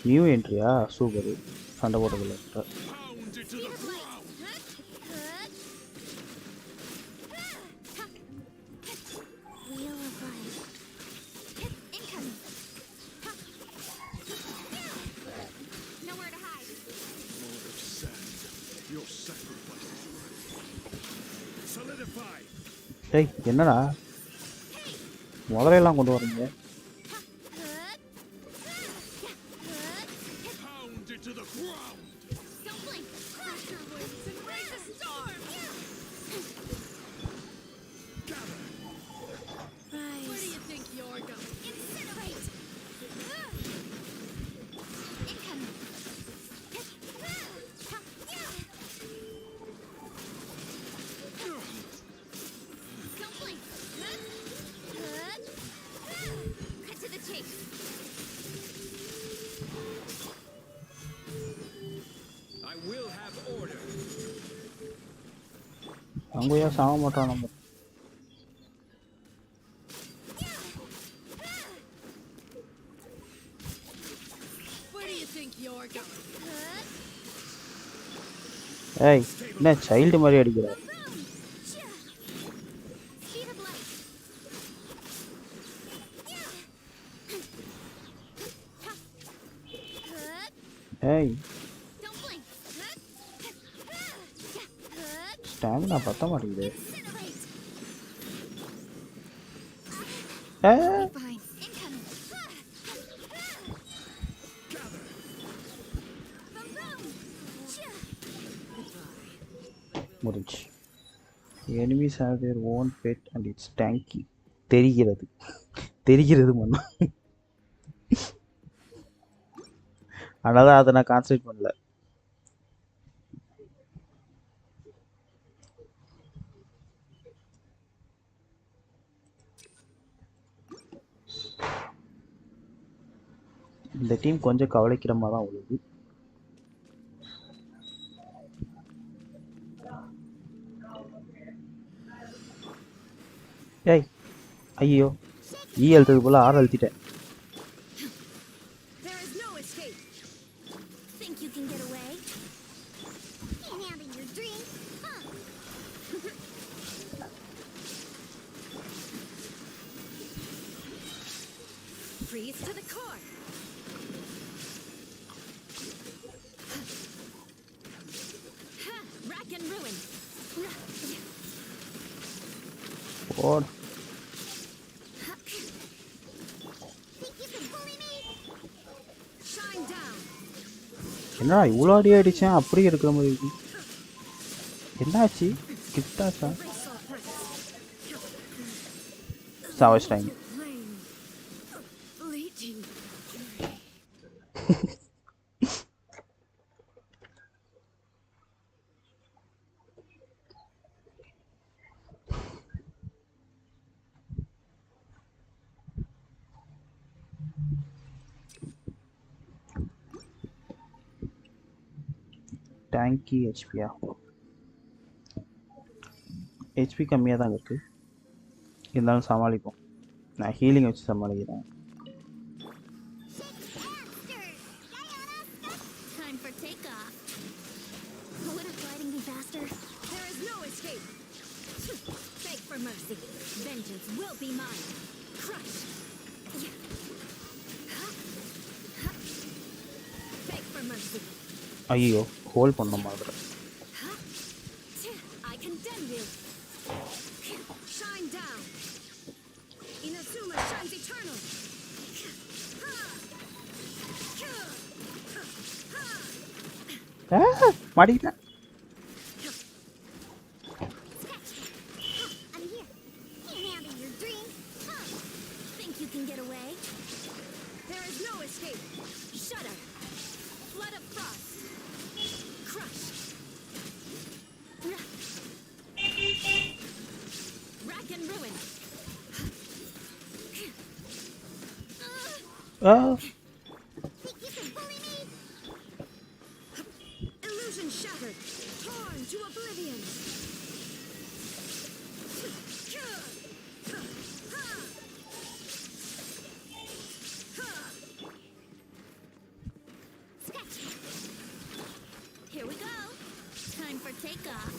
New என்ட்ரியா சூப்பர் சண்டை போட்டதில்ல Pound into the ground. Wheel of life. Incoming. Nowhere to hide. Lord of sand, your sacrifice is ready. Solidify. டேய் என்னடா முதலையெல்லாம் கொண்டு வரீங்க Pound into the ground. Don't blink. Pressure winds and raise a storm. Gather. Rise. Where do you think you're going? Incinerate. Incoming. Don't blink. Cut to the chase. I will have order. அங்கே ஏன் சாக மாட்டான் நம்ம Where do you think you're going? ஏய் என்ன child மாதிரி அடிக்கிற Speed of light. ஏய் Don't blink. ஸ்டாமினா பத்த மாட்டேங்குது Incinerate. ஏ Fine. Incoming. Gather. முடிஞ்சு enemies have their own pet and it's tanky தெரிகிறது தெரிகிறது மண்ணா ஆனால் அதை நான் கான்சன்ட்ரேட் பண்ணல இந்த டீம் கொஞ்சம் கவலைக்கிடமாக தான் உள்ளது ஏய் ஐயோ அழுத்தது போல் ஆறு அழுத்திட்டேன் There is no escape. Think you can get away? Can't handle your dream, huh? Freeze to the core. Rack and ruin. ஓட் Think you can bully me? Shine down. என்னடா இவ்வளோ அடி அடித்தேன் அப்படியே இருக்கிற மாதிரி இருக்கு என்னாச்சு கிட்டாச்சா Race all threats. சாவச்சிட்டாங்க Flame. Bleeding. டேங்கி ஹெச்பியா ஹெச்பி கம்மியாக தான் இருக்குது இருந்தாலும் சமாளிப்போம் நான் ஹீலிங் வச்சு சமாளிக்கிறேன் Time for takeoff. Would have gliding be faster? There is no escape. Beg for mercy. Vengeance will be mine. Crush. Beg for mercy. ஐயோ ஹோல்ட் பண்ண மாதிரி I condemn you. Shine down. Consuma shines eternal. மாட்டிக்கிட்டேன். I'm here. Can't handle your dream. Think you can get away? There is no escape. Shudder. Flood of frost. Crush. Rack and ruin. Think you can bully me? Illusion shattered. Torn to oblivion. Here we go. Time for takeoff.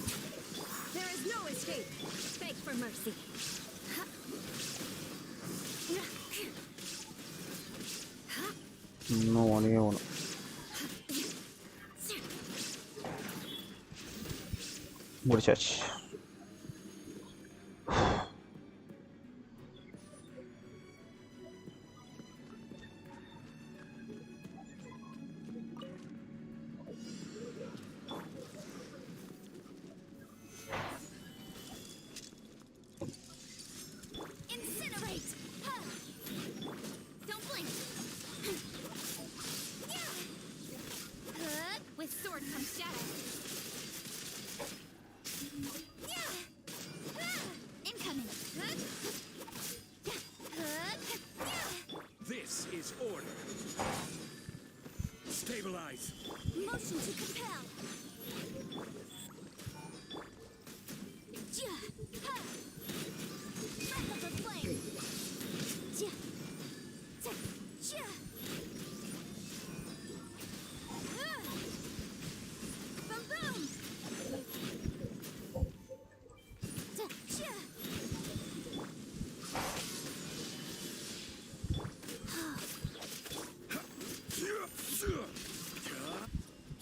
There is no escape. Beg for mercy. இன்னும் ஒன்னே ஒன்று. முடிச்சாச்சு. Incinerate! Don't blink! With sword comes shadow. Incoming! This is order. Stabilize. Motion to compel. Breath of the flame. Boom boom.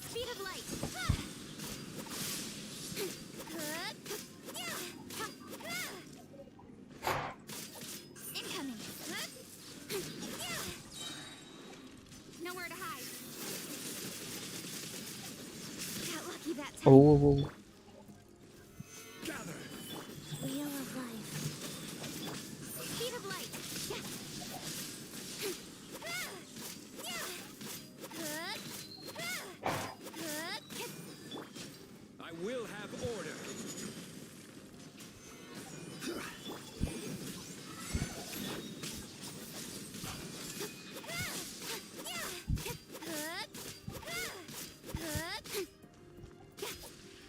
Speed of light. Incoming. Nowhere to hide. Got lucky that time. Oh. Gather. Wheel of life. Speed of light. I will have order.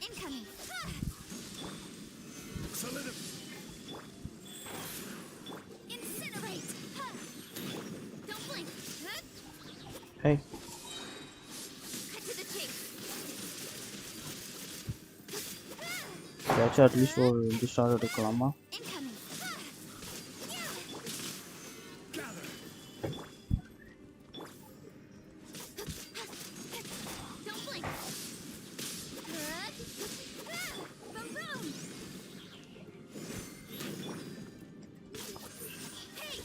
Incoming. Incinerate. Don't blink. Hey. Cut to the chase. ஏதாச்சும் at least ஒரு 2 star எடுக்கலாமா? Incoming. Gather. Don't blink. Boom boom. Hey.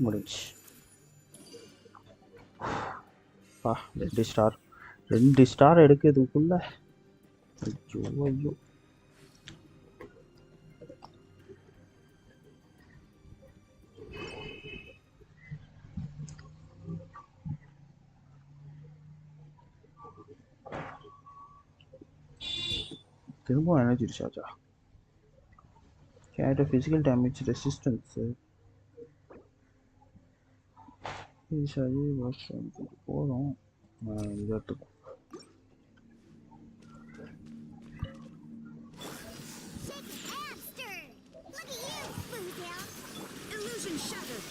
முடிஞ்சு. பா 2 star எடுக்கிறதுக்குள்ள ஐயோ. திரும்ப energy ரிசார்ஜா? Get physical damage resistance சரி வருஷம் போதும். இது எடுத்துக்கும். Illusion shattered.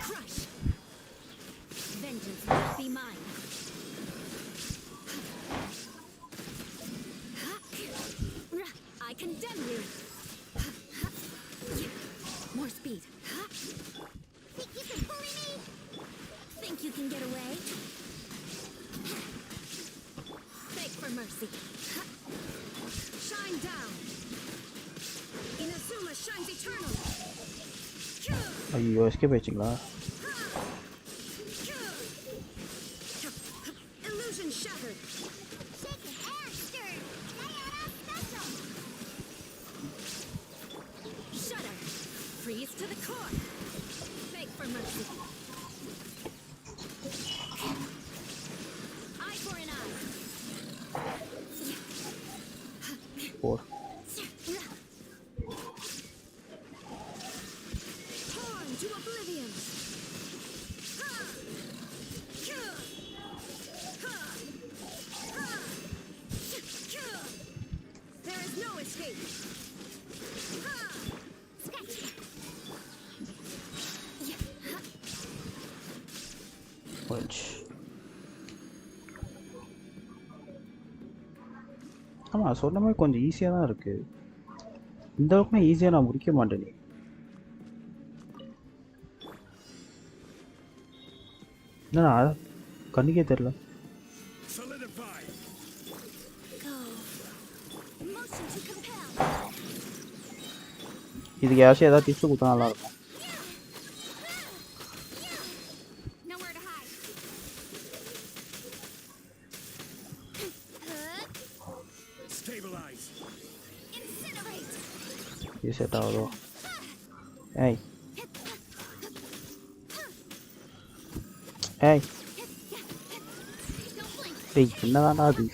Crush. Vengeance will be mine. I condemn you. More speed. Think you can bully me? Think you can get away? Beg for mercy. ஐயோ escape ஆயிடுச்சிங்களா? Illusion shattered. Shaken and stirred. Special. Shudder. Freeze to the core. Beg for mercy. Eye for an eye. 4. Torn to oblivion. There is no escape. Punch. ஆமாம் சொன்ன மாதிரி கொஞ்சம் ஈஸியாக தான் இருக்குது. இந்த அளவுக்குனா ஈஸியாக நான் முடிக்க மாட்டேன். என்னடா கண்ணுக்கே தெரில. இதுக்கு யாராச்சும் ஏதாவது டிப்ஸ் கொடுத்தா நல்லாயிருக்கும். இது செட் ஆகுதோ? ஏய் ஏய் டேய் என்னதான்டா அது?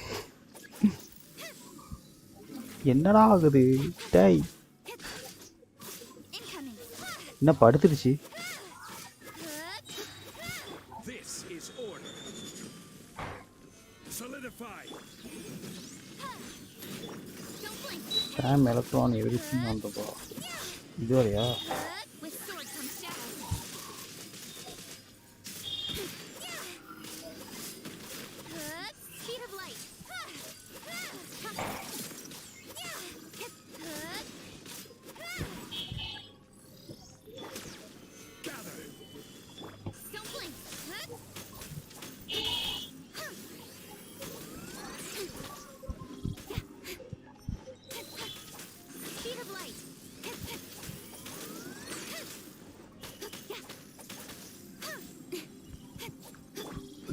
என்னடா ஆகுது? டேய் என்ன படுத்துருச்சு? Sam electron everything on the ball. இது வரையா?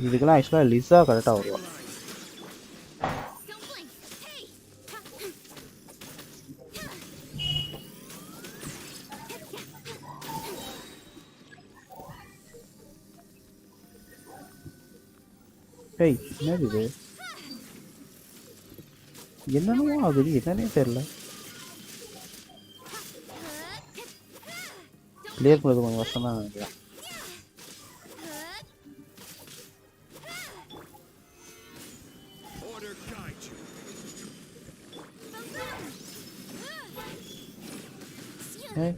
இதுக்கெல்லாம் ஆக்சுவலாக லிஸா கரெக்டாக வருவா. ஏய் என்னது இது? என்னென்னமோ ஆகுது, என்னன்னே தெரியல. கிளியர் பண்ணுறது கொஞ்சம் கஷ்டம் தான் நினைக்கிறேன். Hey.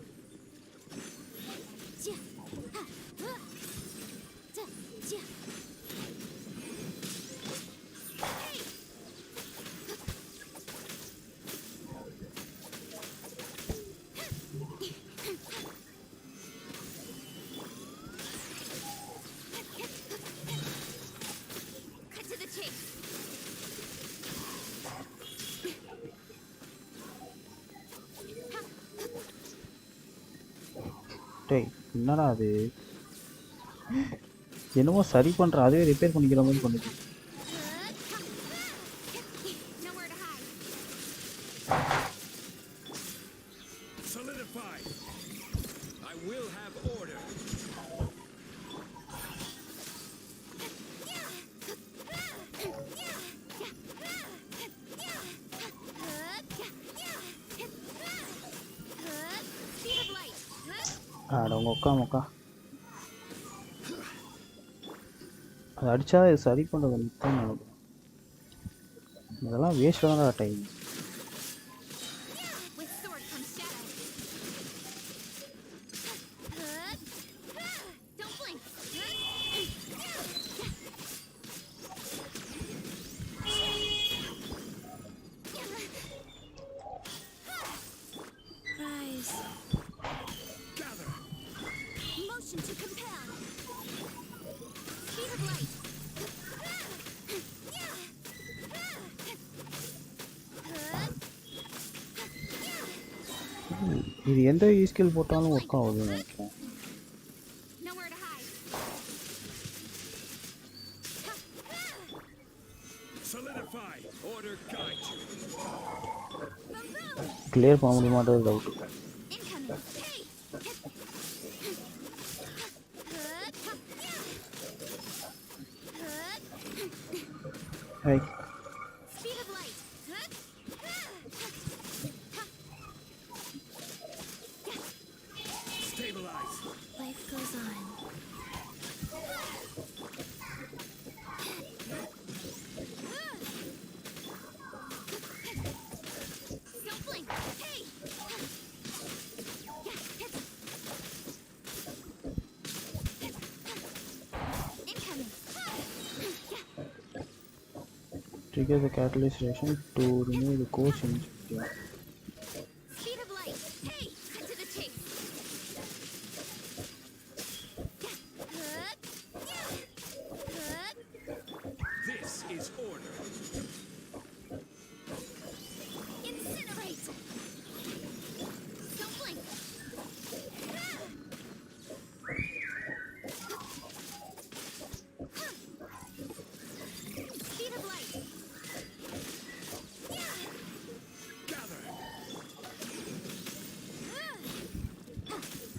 டேய் என்னடா அது? என்னமோ சரி பண்ணுற, அதுவே ரிப்பேர் பண்ணிக்கிற மாதிரி பண்ணுது. அடங்க உக்கா முக்கா அது அடித்தா இது சரி பண்ணுறது மட்டும் நடக்கும். இதெல்லாம் வேஸ்ட் தானடா டைம். இது எந்த ஸ்கில் போட்டாலும் ஒர்க் ஆகுதுன்னு நினைக்கிறேன். கிளியர் பண்ண முடியுமான்றது doubt. Incoming. Hey. Hey. Speed of light. Stabilize. Life goes on. Don't blink. Hey. Incoming. Trigger the catalyst reaction to remove the core change. Speed of light. Hey. Cut to the chase. This is order. Incinerate. Don't blink. Speed of light. Gather.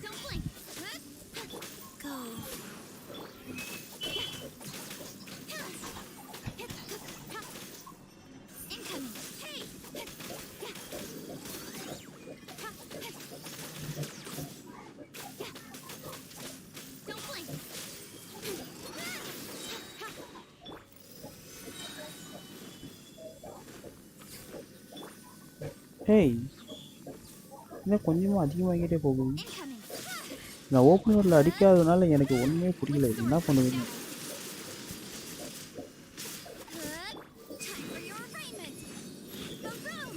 Don't blink. Go. Incoming. Hey. Don't blink. Hey. என்ன கொஞ்சமா அதிகமாகிட்டே போகுது. Incoming. நான் ஓப்பனர்ல அடிக்காததுனால எனக்கு ஒண்ணுமே புரியல. என்ன பண்ணுவீங்க? Time for your arraignment. The room.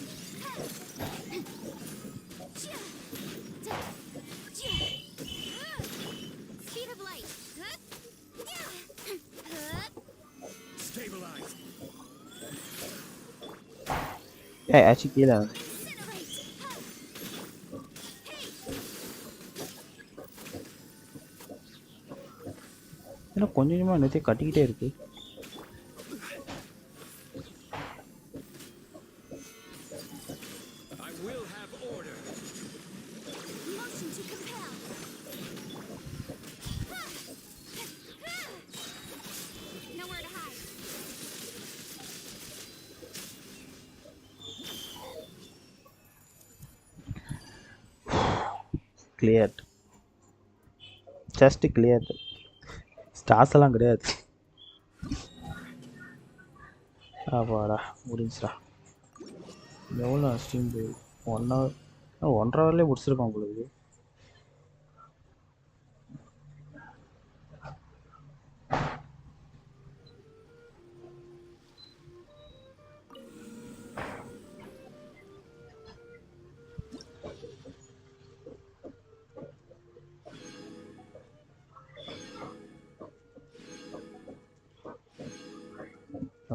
Speed of light. Stabilize. ஏய் ஆச்சி கீழ. Incinerate. Hey. என்ன கொஞ்சமா என்னத்தையும் கட்டிக்கிட்டே இருக்கு. I will have order. Motion to compel. Nowhere to hide. Cleared. Just cleared. Stars எல்லாம் கிடையாது. ஆப்பாடா முடிஞ்சுடா. எவ்வளோ ஸ்ட்ரீம் போய் 1 hour 1.5 hourலேயே முடிச்சிருப்பான் உங்களுக்கு.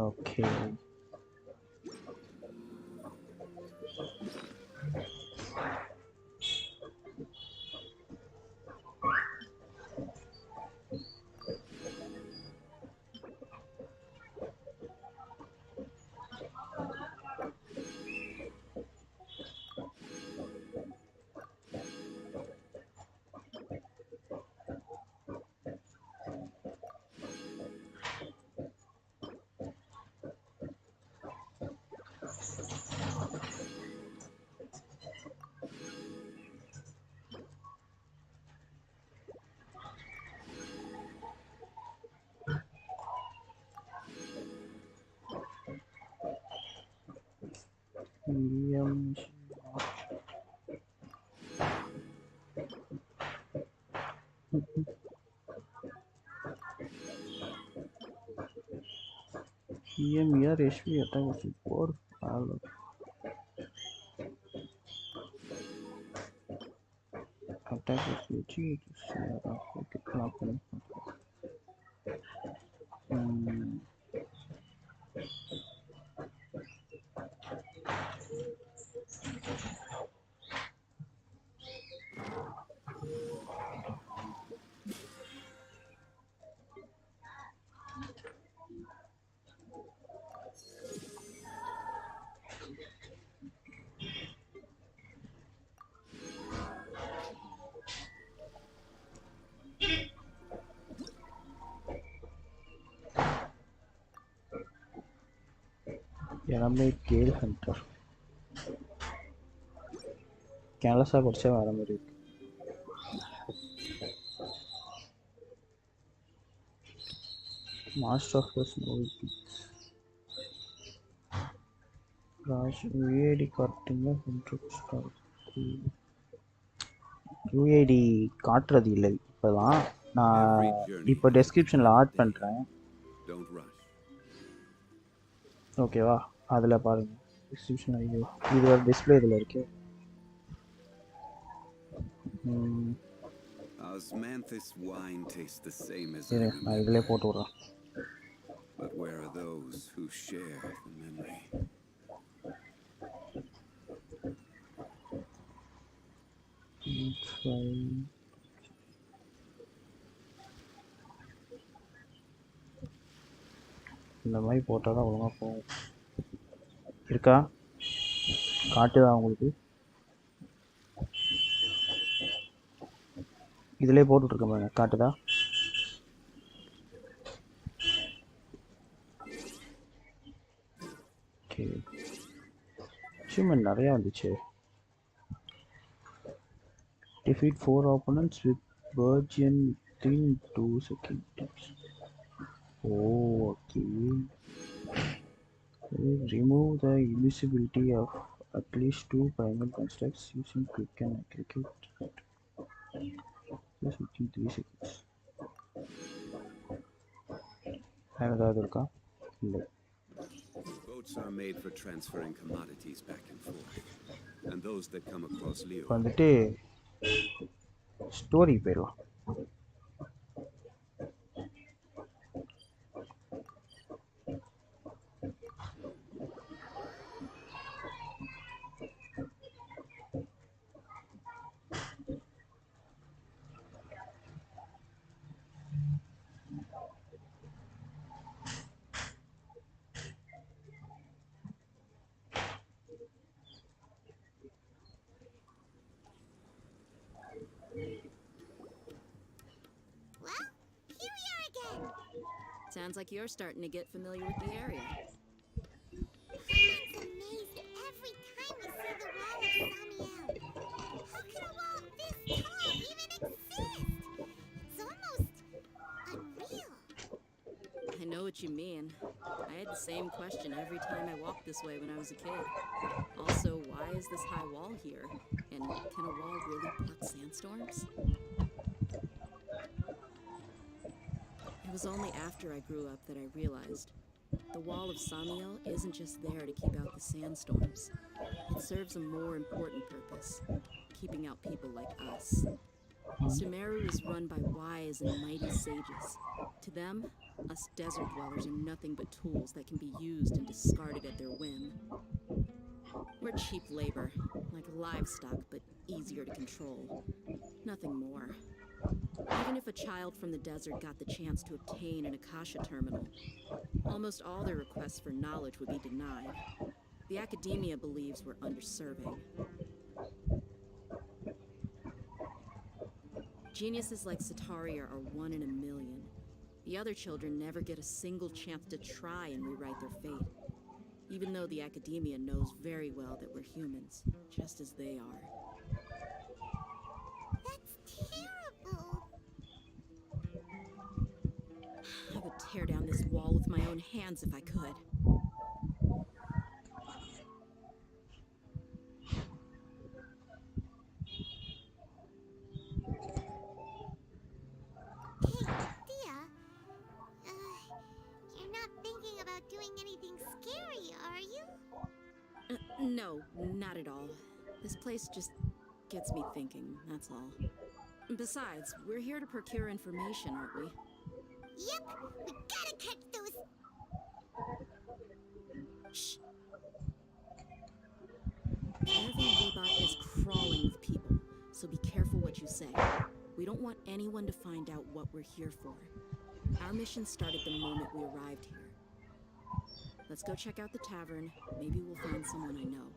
Okay EMER HP attack support attack with Mermaid Gale Hunter. கேலஸாக குடிச்சா வர மாதிரி இருக்கு. Master of the snow UAD காட்டுங்க. யூஏடி காட்டுறது இல்லை இப்போதான். நான் இப்போ டெஸ்கிரிப்ஷனில் ஆட் பண்ணுறேன், ஓகேவா? அதில் பாருங்கள் டிஸ்கிரிப்ஷன். ஐயோ இது ஒரு டிஸ்பிளே இதில் இருக்கு. Osmanthus wine tastes the same as I நான் remember. இதிலே போட்டு விட்றேன். But where are those who share the memory? இந்த மாதிரி போட்டால் தான் ஒழுங்காக போகும். இருக்கா? காட்டுதா உங்களுக்கு? இதிலே போட்டுட்ருக்க பாருங்க, காட்டுதா? ஓகே, அச்சீவ்மெண்ட் நிறையா வந்துச்சு. Defeat 4 opponents with Virgin within 2 seconds. Oh, okay. Remove the invisibility of at least 2 primary constructs using quick and aggregate. Just within 3 seconds. ஏதாவது இருக்கா? இல்லை. Boats are made for transferring commodities back and forth, and those that come across Leo. வந்துட்டு story போயிடலாம். Sounds like you're starting to get familiar with the area. Everyone's amazed every time we see the wall of Samiel. How can a wall this tall even exist? It's almost unreal. I know what you mean. I had the same question every time I walked this way when I was a kid. Also, why is this high wall here? And can a wall really block sandstorms? It was only after I grew up that I realized the wall of Samiel isn't just there to keep out the sandstorms. It serves a more important purpose, keeping out people like us. Sumeru is run by wise and mighty sages. To them, us desert dwellers are nothing but tools that can be used and discarded at their whim. We're cheap labor, like livestock, but easier to control. Nothing more. Even if a child from the desert got the chance to obtain an Akasha terminal, almost all their requests for knowledge would be denied. The academia believes we're underserving. Geniuses like Sataria are 1 in a million. The other children never get a single chance to try and rewrite their fate, even though the academia knows very well that we're humans, just as they are. That's terrible. I would tear down this wall with my own hands if I could. Hey, Dia. You're not thinking about doing anything scary, are you? No, not at all. This place just gets me thinking, that's all. Besides, we're here to procure information, aren't we? Yep, we gotta catch those. Shh. Caravan Robot is crawling with people, so be careful what you say. We don't want anyone to find out what we're here for. Our mission started the moment we arrived here. Let's go check out the tavern. Maybe we'll find someone I know.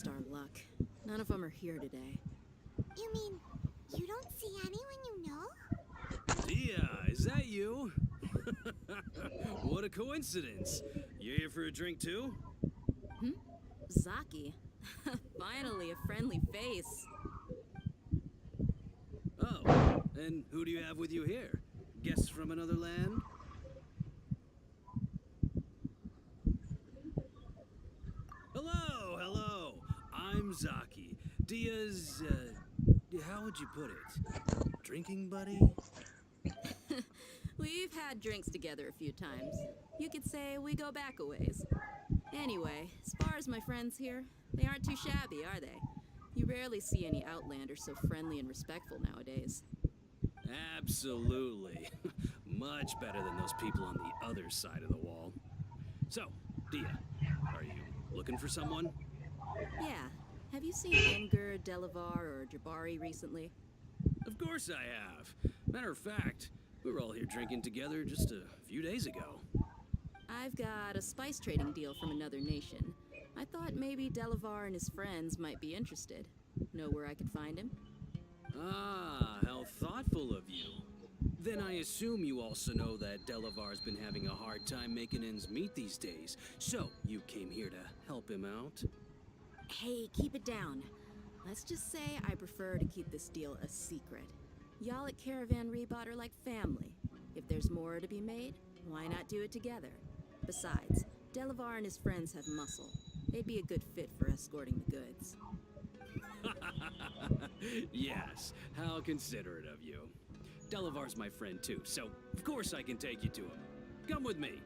just our luck. None of them are here today. You mean you don't see anyone you know? Dia, is that you? What a coincidence. You here for a drink too? Zaki. Finally, a friendly face. Oh, and who do you have with you here? Guests from another land? Hello, hello. I'm Zaki. Dia's, how would you put it? Drinking buddy? We've had drinks together a few times. You could say we go back a ways. Anyway, as far as my friends here, they aren't too shabby, are they? You rarely see any Outlanders so friendly and respectful nowadays. Absolutely. Much better than those people on the other side of the wall. So, Dia, are you looking for someone? Yeah. Have you seen Enger, Delavar, or Jabari recently? Of course I have. Matter of fact, we were all here drinking together just a few days ago. I've got a spice trading deal from another nation. I thought maybe Delavar and his friends might be interested. Know where I could find him? Ah, how thoughtful of you. Then I assume you also know that Delavar's been having a hard time making ends meet these days. So, you came here to help him out? Hey, keep it down. Let's just say I prefer to keep this deal a secret. Y'all at Caravan Rebot are like family. If there's more to be made, why not do it together? Besides, Delavar and his friends have muscle. They'd be a good fit for escorting the goods. Yes, how considerate of you. Delavar's my friend too, so of course I can take you to him. Come with me.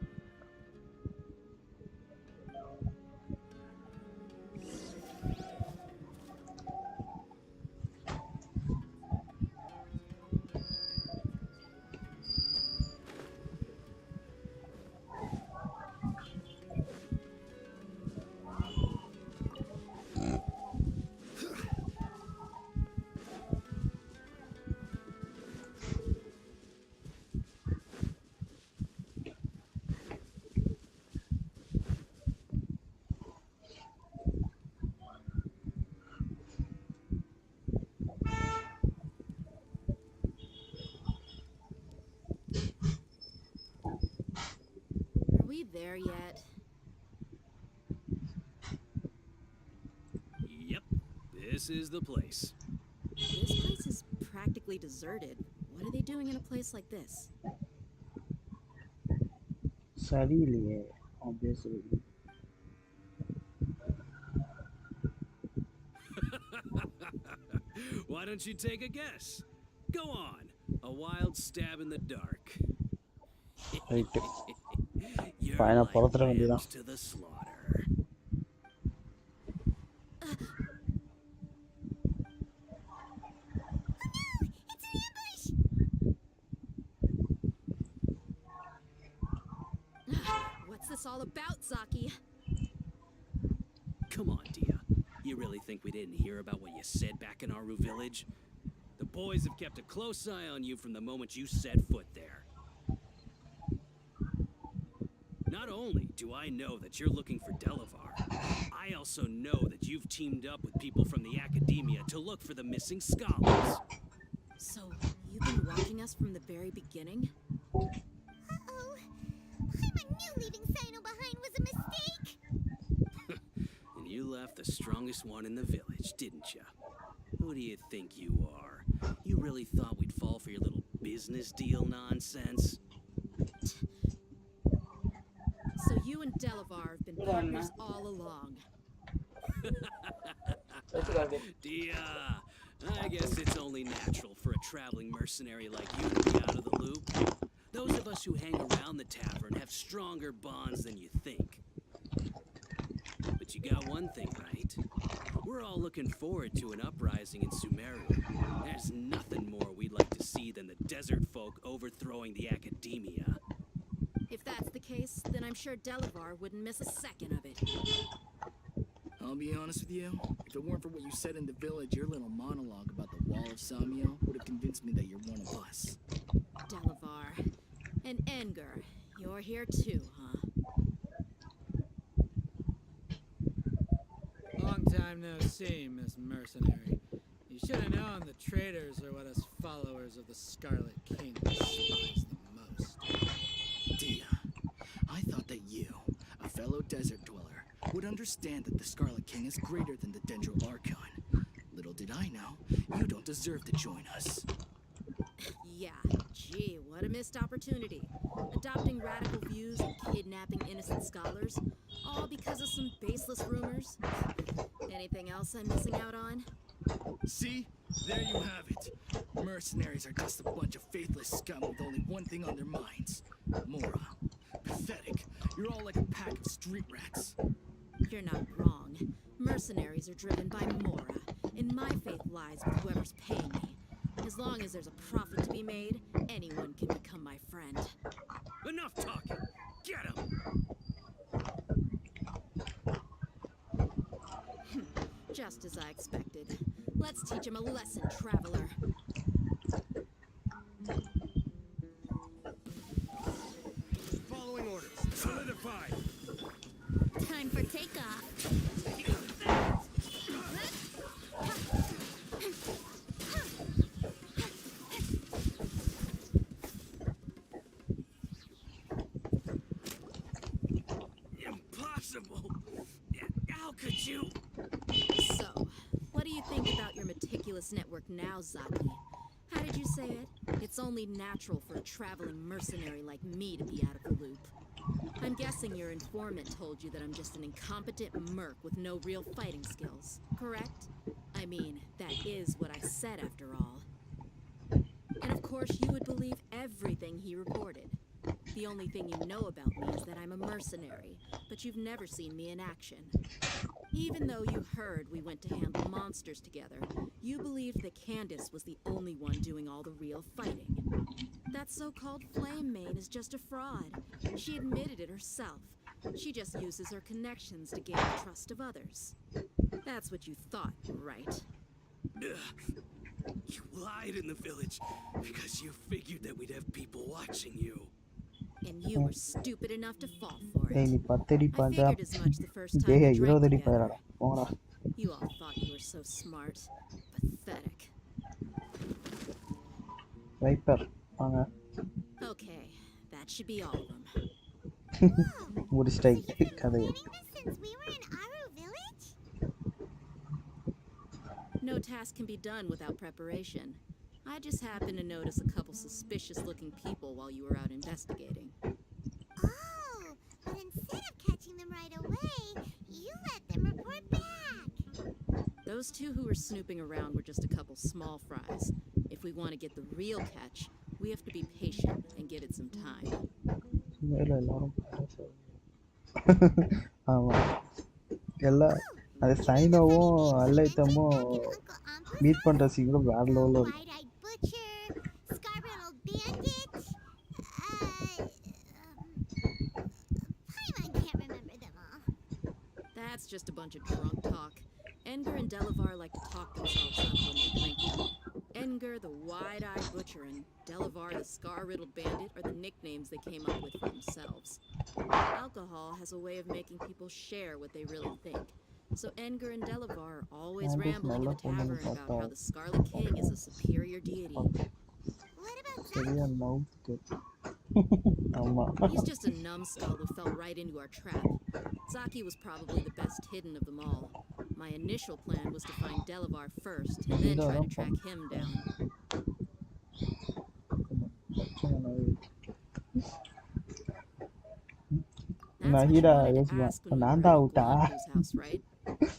Are we there yet? Yep, this is the place. This place is practically deserted. What are they doing in a place like this? சரியில்லையே obviously. Why don't you take a guess? Go on, a wild stab in the dark. Right. You're Fine, like பொறுத்துற வேண்டியதான். lambs to the slaughter. What's this all about, Zaki? Come on, Dia. You really think we didn't hear about what you said back in Aru village? The boys have kept a close eye on you from the moment you set foot there. Not only do I know that you're looking for Delavar, I also know that you've teamed up with people from the academia to look for the missing scholars. So, you've been watching us from the very beginning? Uh-oh. I knew leaving Sino behind was a mistake. And you left the strongest one in the village, didn't you? Who do you think you are? You really thought we'd fall for your little business deal nonsense? So you and Delavar have been partners all along. Dia, I guess it's only natural for a traveling mercenary like you to be out of the loop. Those of us who hang around the tavern have stronger bonds than you think. But you got one thing right. We're all looking forward to an uprising in Sumeru. There's nothing more we'd like to see than the desert folk overthrowing the academia. If that's the case, then I'm sure Delavar wouldn't miss a second of it. I'll be honest with you, if it weren't for what you said in the village, your little monologue about the Wall of Samiel would have convinced me that you're one of us. Delavar. And Enger. You're here too, huh? Long time no see, Miss Mercenary. You should have known the traitors are what us followers of the Scarlet King despise the most. Dia, I thought that you, a fellow desert dweller, would understand that the Scarlet King is greater than the Dendro Archon. Little did I know, you don't deserve to join us. Yeah, gee, what a missed opportunity. Adopting radical views and kidnapping innocent scholars, all because of some baseless rumors. Anything else I'm missing out on? See? There you have it. Mercenaries are just a bunch of faithless scum with only one thing on their minds. Mora. Pathetic. You're all like a pack of street rats. You're not wrong. Mercenaries are driven by Mora, and my faith lies with whoever's paying me. As long as there's a profit to be made, anyone can become my friend. Enough talking. Get him. Just as I expected. Let's teach him a lesson, traveler. Following orders. Solidified. Time for takeoff. Impossible. How could you? So, what do you think about your meticulous network now, Zaki? How did you say it? It's only natural for a traveling mercenary like me to be out of the loop. I'm guessing your informant told you that I'm just an incompetent merc with no real fighting skills, correct? I mean, that is what I said after all. And of course you would believe everything he reported. The only thing you know about me is that I'm a mercenary, but you've never seen me in action. Even though you heard we went to handle monsters together, you believed that Candace was the only one doing all the real fighting. That so-called Flame Main is just a fraud. She admitted it herself. She just uses her connections to gain the trust of others. That's what you thought, right? You lied in the village because you figured that we'd have people watching you. And you were stupid enough to fall for Hey, it. நீ 10 அடி I Pada figured as much the first time ஏய் we 20 drank அடி together. பாதடா போடா You all thought you were so smart. Pathetic. Viper வாங்க Okay, that should be all of them. முடிச்சிட்டாய் You've been கதையை planning this since we were in Aru village? No task can be done without preparation. I just happened to notice a couple suspicious-looking people while you were out investigating. Oh, but instead of catching them right away, you let them report back. Those two who were snooping around were just a couple small fries. If we want to get the real catch, we have to be patient and give it some time. மேல எல்லாரும் ஆமா எல்லாம் அது சைனோவும் அல்லைத்தமும் meet பண்ற சீக்கிரம் வேற லெவலில் இருக்கும் Wide-eyed butcher, scar-riddled bandit. Paimon can't remember them all. That's just a bunch of drunk talk. Edgar and Delavar like to talk themselves up when they're drinking. Edgar, the wide-eyed butcher, and Delavar, the scar-riddled bandit, are the nicknames they came up with for themselves. Alcohol has a way of making people share what they really think. So Edgar and Delavar are always rambling in the tavern about how the Scarlet King is a superior deity. What about சரியா நவுத்து ஆமா He's just a numbskull who fell right into our trap. Zaki was probably the best hidden of them all. My initial plan was to find Delavar first, and then try to track him down. That's what you Nahida, wanted yes, to ask when we were Nanda at Uta. Gulabu's house, right?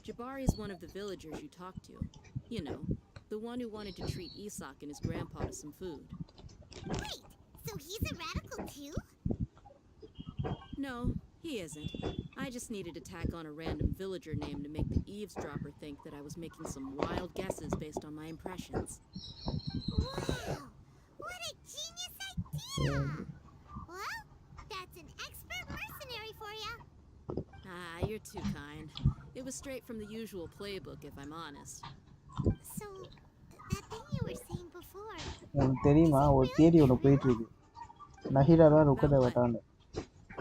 Jabari is one of the villagers you talked to. You know, the one who wanted to treat Isak and his grandpa to some food. Wait, so he's a radical too? No, he isn't. I just needed to tack on a random villager name to make the eavesdropper think that I was making some wild guesses based on my impressions. Wow, what a genius idea! Well, that's an expert mercenary for ya. Ah, you're too kind. It was straight from the usual playbook, if I'm honest. So, that thing you were saying before, எனக்கு தெரியுமா ஒரு theory ஒன்று போயிட்டு இருக்கு நஹிரா தான் ருக்கதை வட்டான்னு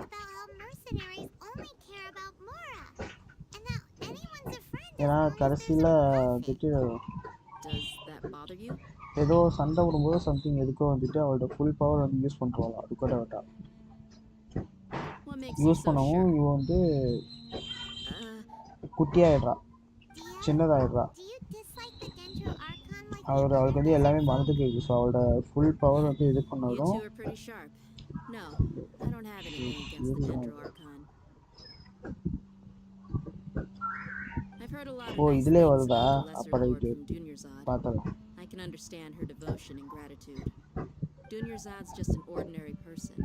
about how mercenaries only care about Mora, and that anyone's a friend ஏன்னா கடைசியில் வந்துட்டு Does that bother you? ஏதோ சண்டை விடும்போது சம்திங் எதுக்கோ வந்துட்டு அவளோட ஃபுல் பவர் வந்து யூஸ் பண்ணுறாள். அது கூட வேட்டா What makes you use so பண்ணவும் sure? இவன் வந்து Uh, குட்டியாயிடுறா, Dia, சின்னதாயிடுறா. do you dislike the Dendro Archon like அவளுக்கு வந்து எல்லாமே மறந்து போயிடுது. ஸோ அவளோட ஃபுல் பவர் வந்து இது you பண்ணதும் two are pretty sharp. No, I don't have anything against the Dendro Archon. I've heard a lot of oh nice இதுலேயே things வருதா? about the lesser அப்போ lord ரைட்டு from Dunyarzad. பார்த்தலாம். I can understand her devotion and gratitude. Dunyarzad's just an ordinary person.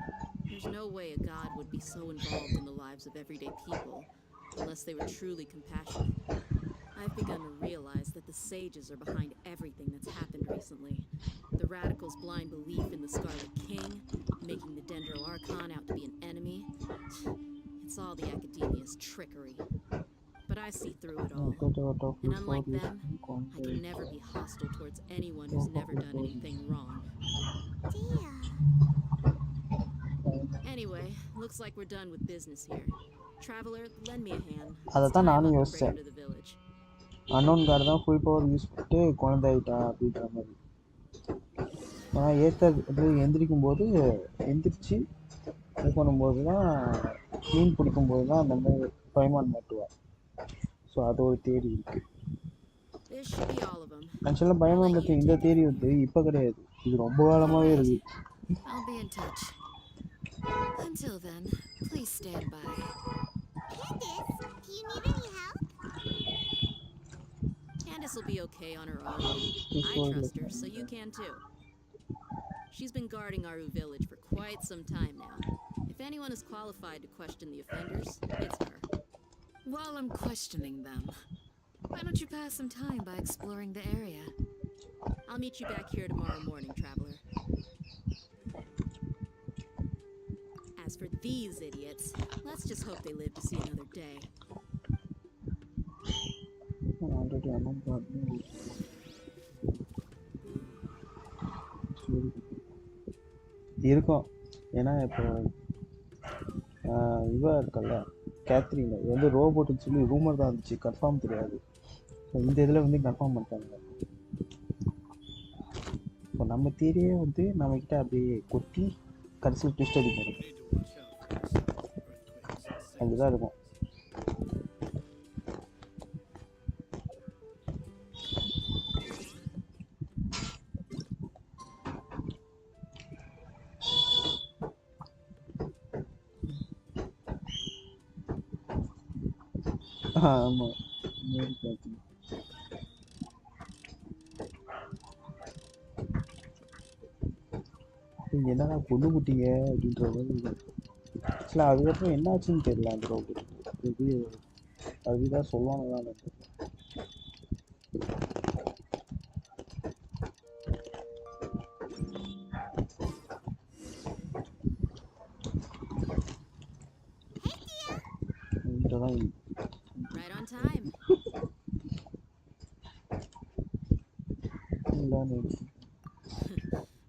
There's no way a god would be so involved in the lives of everyday people unless they were truly compassionate. I've begun to realize that the sages are behind everything that's happened recently. The radicals' blind belief in the Scarlet King, making the Dendro Archon out to be an enemy. It's all the academia's trickery. But I see through it all. And unlike them, I can never be hostile towards anyone who's never done anything wrong. Dia. Anyway, looks like we're done with business here. Traveler, lend me a hand. அதை Let's தான் tie him நானும் up and bring யோசித்தேன். her to the village. Unknown card தான் full power use பண்ணிட்டு குழந்தாயிட்டா அப்படின்ற மாதிரி. ஏன்னா எந்திரிக்கும் போது எந்திரிச்சு இது பண்ணும்போது தான் மீன் பிடிக்கும்போது தான் அந்த மாதிரி பைமான் மாட்டுவாள். ஸோ அது ஒரு தேடி இருக்குது. This should be all of them. ஆக்சுவலாக பைமான் பற்றி இந்த தேடி வந்து இப்போ கிடையாது, இது ரொம்ப காலமாகவே இருக்குது. I'll be in touch. Until then, please stand by. Candace, do you need any help? Candace will be okay on her own. I trust her, so you can too. She's been guarding Aru village for quite some time now. If anyone is qualified to question the offenders, it's her. While I'm questioning them, why don't you pass some time by exploring the area? I'll meet you back here tomorrow morning, Traveler. As for these idiots, let's just hope they live to see another day. இருக்கும். ஏன்னா இப்போ இவ இருக்கல்ல Catherine, இது வந்து ரோபோட்டுன்னு சொல்லி rumour தான் இருந்துச்சு, கன்ஃபார்ம் தெரியாது. ஸோ இந்த இதில் வந்து கன்ஃபார்ம் பண்ணிட்டாங்க. இப்போ நம்ம தேரியே வந்து நம்மக்கிட்ட அப்படியே கொட்டி கடைசியில் ட்விஸ்ட் அடிக்கணும். அப்படிதான் இருக்கும். ஆமாம், நீங்கள் என்னடா பொண்ணு குட்டிங்க அப்படின்ற மாதிரி. ஆக்சுவலாக அதுக்கப்புறம் என்ன ஆச்சுன்னு தெரியல. அந்த ரோபோட் இது அதுதான் சொல்லுவாங்க தான் எனக்கு. Right on time.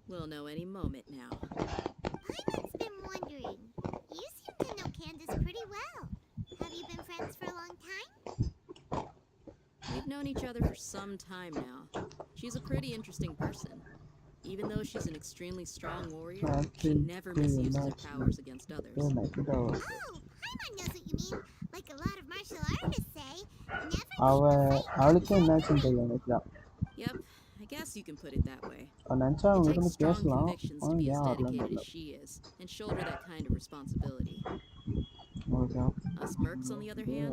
We'll know any moment now. Paimon's been wondering. You seem to know Candace pretty well. Have you been friends for a long time? We've known each other for some time now. She's a pretty interesting person. Even though she's an extremely strong warrior, she never misuses her powers against others. Oh, Paimon knows what you mean. Like a lot of martial artists say, never take the fight. Yep, I guess you can put it that way. நினச்சா அவங்க It கிட்ட takes strong பேசலாம். convictions to be as dedicated as she is, and shoulder that kind of responsibility. Us mercs, on the other hand,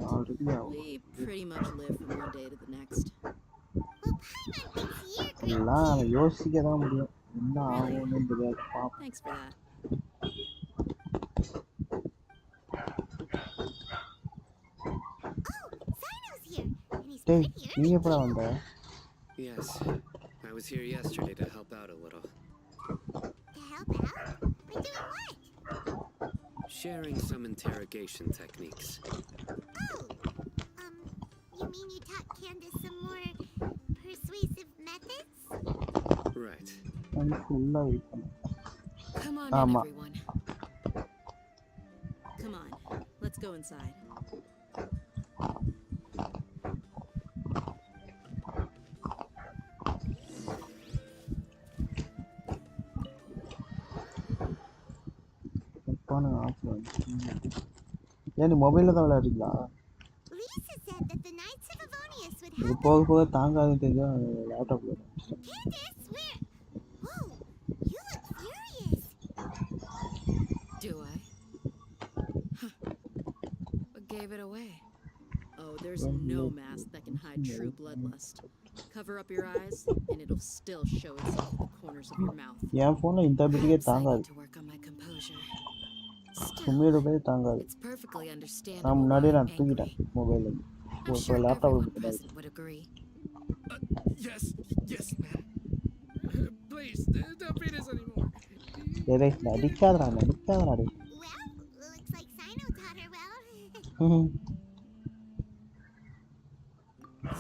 we pretty much live from one day to the next. Well, Paimon thinks you're great எல்லாம் too. யோசிக்க தான் முடியும். என்ன ஆகும்னு தெரியாது. பாப்போம். Thanks for that. Oh, Zino's here, and he's டேய், prettier நீ than எப்படா you. வந்த? Yes, I was here yesterday to help out a little. To help out? By doing what? Sharing some interrogation techniques. Oh, you mean you taught Candace some more persuasive methods? Right. நான் ஃபுல்லாக wait பண்ணேன். Come on in, ஆமா. everyone. Come on, let's go inside. Fan off ஏன் நீ மொபைலில் தான் விளையாடுறீங்களா? Lisa said that the Knights of Avonius would இது help போக them. போக தாங்காதுன்னு தெரிஞ்சா லேப்டாப்பில். Candace, where? Whoa, you look furious. Do I? Huh. What gave it away? Oh, there's no mask that can hide true bloodlust. Cover up your eyes, and it'll still show itself in the corners of your mouth. என் ஃபோனில் இந்த பிடிக்கே Perhaps I தாங்காது. need to work on my composure. Still, சும்மியோட தாங்காது. it's perfectly நான் understandable why முன்னாடியே I'm நான் தூக்கிட்டேன் angry. மொபைலில். I'm இப்போ sure லேப்டாப்பில் everyone போட்டு present would agree. Yes, yes, ma'am. Please, don't beat us anymore. டேய் நடிக்காதடா டேய். Well, looks like Sino taught her well.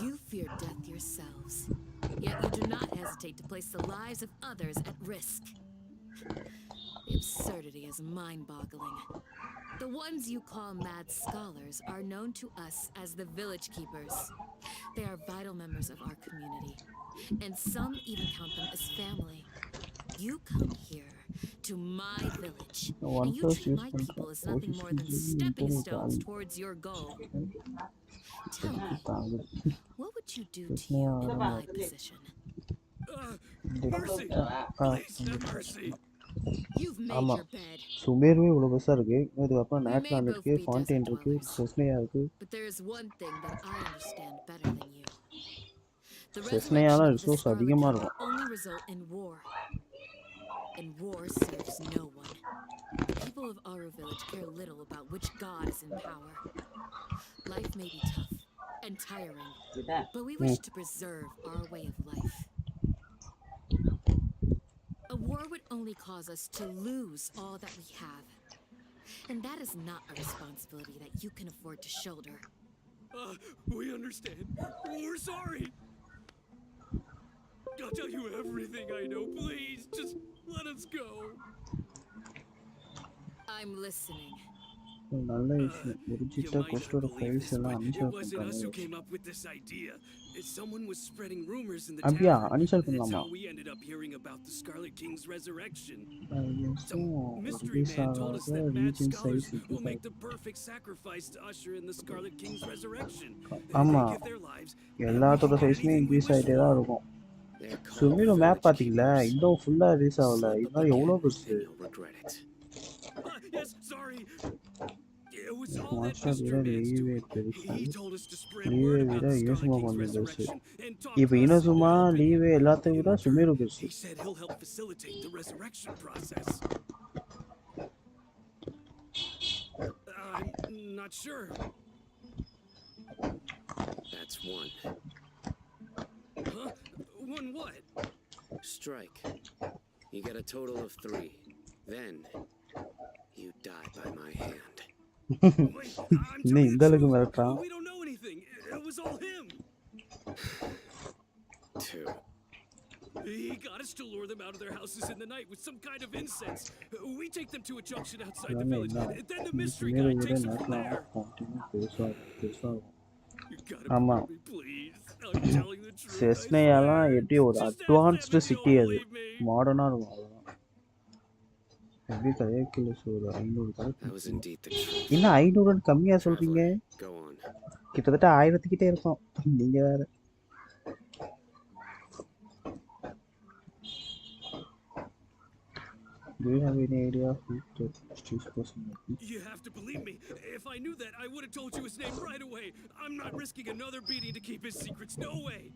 You fear death yourselves, yet you do not hesitate to place the lives of others at risk. The absurdity is mind-boggling. The ones you call mad scholars are known to us as the Village Keepers. They are vital members of our community, and some even count them as family. You come here to my village, and you treat my people as nothing more than stepping stones towards your goal. Tell me, what would you do to you in my position? Mercy! Please, have mercy! You've made ஆமாம் your bed. சுமேருமே இவ்வளோ பெருசாக இருக்குது. இதுக்கப்புறம் We may நேட்லாண்ட் both இருக்குது, be ஃபாண்டெயின் desert இருக்குது, dwellers, செஸ்னையா இருக்குது. but there is one thing that I understand better than you. The செஸ்னையால resurrection of the resource Scarlet அதிகமாக King இருக்கும். will only result in war. And war serves no one. The people of our village care little about which god is in power. Life may be tough and tiring, but we wish to preserve our way of life. A war would only cause us to lose all that we have. And that is not a responsibility that you can afford to shoulder. We understand. We're sorry. I'll tell you everything I know. Please, just let us go. I'm listening. ஒரு நல்ல விஷயம். You ஒரிஜிட்ட might not கொஸ்டோட believe files this, எல்லாம் but it uninstall wasn't us who பண்ணுறாங்க. came up with this idea. Someone was spreading rumors in the அப்படியா? town. Uninstall That's பண்ணலாமா? how we ended up hearing about the Scarlet King's resurrection. Some Mystery man told us that mad scholars will make the perfect sacrifice to usher in the Scarlet King's resurrection. ஆமா. They give their lives. எல்லாத்தோட சைஸுமே increase ஆகிட்டே தான் இருக்கும். சுமீரோ map பார்த்தீங்களா? இன்னும் ஃபுல்லாக release ஆகல. இதனால எவ்வளோ பெருசு. Yes, sorry. It was all that master Mr. விட Man லீவே doing. பெருசு. He told us to spread லீவே word about விட the இனசுமா Scarlet King's கொஞ்சம் பெருசு. resurrection and talk இப்போ to us இனசுமா about helping லீவே him. எல்லாத்தையும் விட சுமீரோ பெருசு. He said he'll help facilitate the resurrection process. I'm not sure. That's one. Huh? One what? Strike. You get a total of 3. Then, you die by my hand. Wait, I'm இன்னும் telling இந்த the அளவுக்கு truth. மிரட்டுறான். We don't know anything. It was all him. 2. He got us to lure them out of their houses in the night with some kind of incense. We take them to a junction outside the village. Then the mystery சுமீரோ guy விட takes them from நேட்லாம் there. Continue பெருசாக இருக்கும். You gotta ஆமா. believe me, please. I'm telling the truth. I செஸ்னையாலாம் swear. எப்படி ஒரு Just ask them advanced if city they'll அது. believe me. மாடர்னாக இருக்கும் அவ்வளோதான். எப்படி கதையே கிலோ ஒரு 500 That கதை. was indeed the truth. இன்னும் 500 கம்மியாக சொல்கிறீங்க. Traveler, go on. கிட்டத்தட்ட 1000 கிட்டே இருக்கும். நீங்கள் வேறு. Do you have any idea who the mysterious person might be? You have to believe me. If I knew that, I would have told you his name right away. I'm not risking another beating to keep his secrets. No way.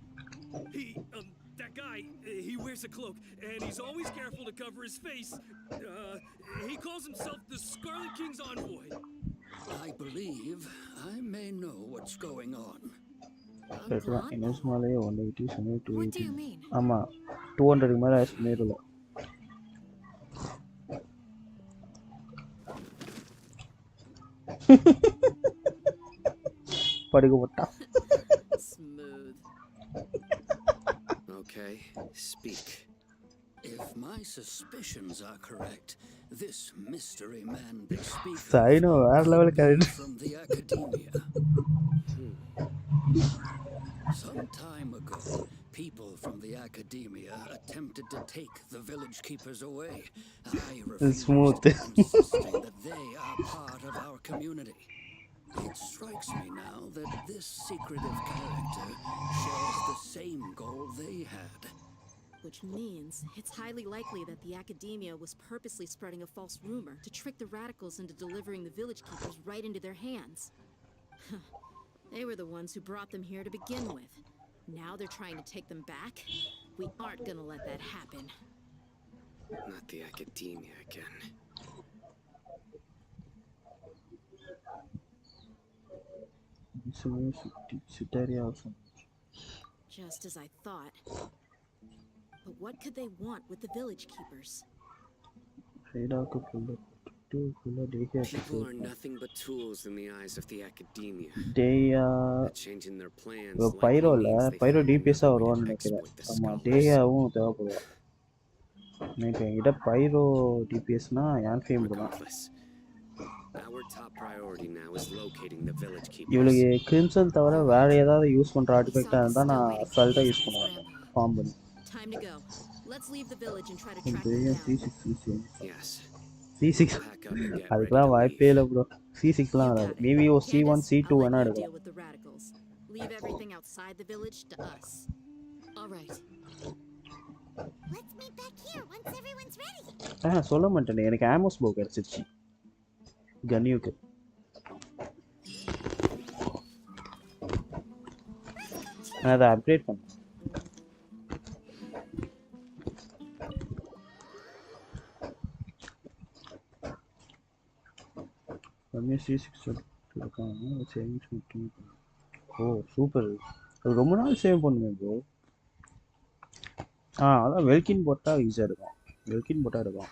That guy, he wears a cloak, and he's always careful to cover his face. He calls himself the Scarlet King's envoy. I believe I may know what's going on. Right, இனசுமாலே 180 Sameer What do 280. you mean? ஆமாம் 200 மேலே சுமீரில். படுக்க போட்டா. Smooth. Okay, speak. If my suspicions are correct, this mystery man they speak of Saino வேற level could be correct. from the academia. Some time ago, people from the academia attempted to take the village keepers away. I Smooth. refused, insisting that they are part of our community. It strikes me now that this secretive character shares the same goal they had. Which means it's highly likely that the academia was purposely spreading a false rumor to trick the radicals into delivering the village keepers right into their hands. They were the ones who brought them here to begin with. Now they're trying to take them back? We aren't gonna let that happen. Not the academia again. Just as I thought. But what could they want with the village keepers? People are nothing but tools in the eyes of the academia. Changing their plans Pyro likely means they find DPS another way வருவான்னு to நினைக்கிறேன். exploit the ஆமா scholars. டேயாவும் தேவைப்படுவா. எனக்கு என்கிட்ட பைரோ டிபிஎஸ்னா யான் fame தான். Regardless, our top priority now is locating the village keepers. இவளுக்கு crimson தவிர வேற ஏதாவது யூஸ் பண்ற ஆர்டிஃபெக்ட்டா இருந்தா நான் அசால்ட்டா யூஸ் பண்ணுவேன். ஃபார்ம் பண்ணி. Time to go. Let's leave the village and try to track them down. Yes. C6 அதுக்கெல்லாம் வாய்ப்பே இல்லை ப்ரோ. C6லாம் வராது. மேபி ஓ C1 C2 வேணா எடுக்கலாம். Leave everything outside the village to us. All right. Let's meet back here once everyone's ready. சொல்ல மாட்டேனே எனக்கு Amos போ கிடைச்சிருச்சு. கன்யூக்கு. நான் அதை அப்டேட் பண்ணேன். ஓ சூப்பர். ரொம்ப நாள் சேவ் பண்ணுவேன் ப்ரோ. அதான் வெல்கின் போட்டால் ஈஸியாக இருக்கும். வெல்கின் போட்டால் இருக்கும்.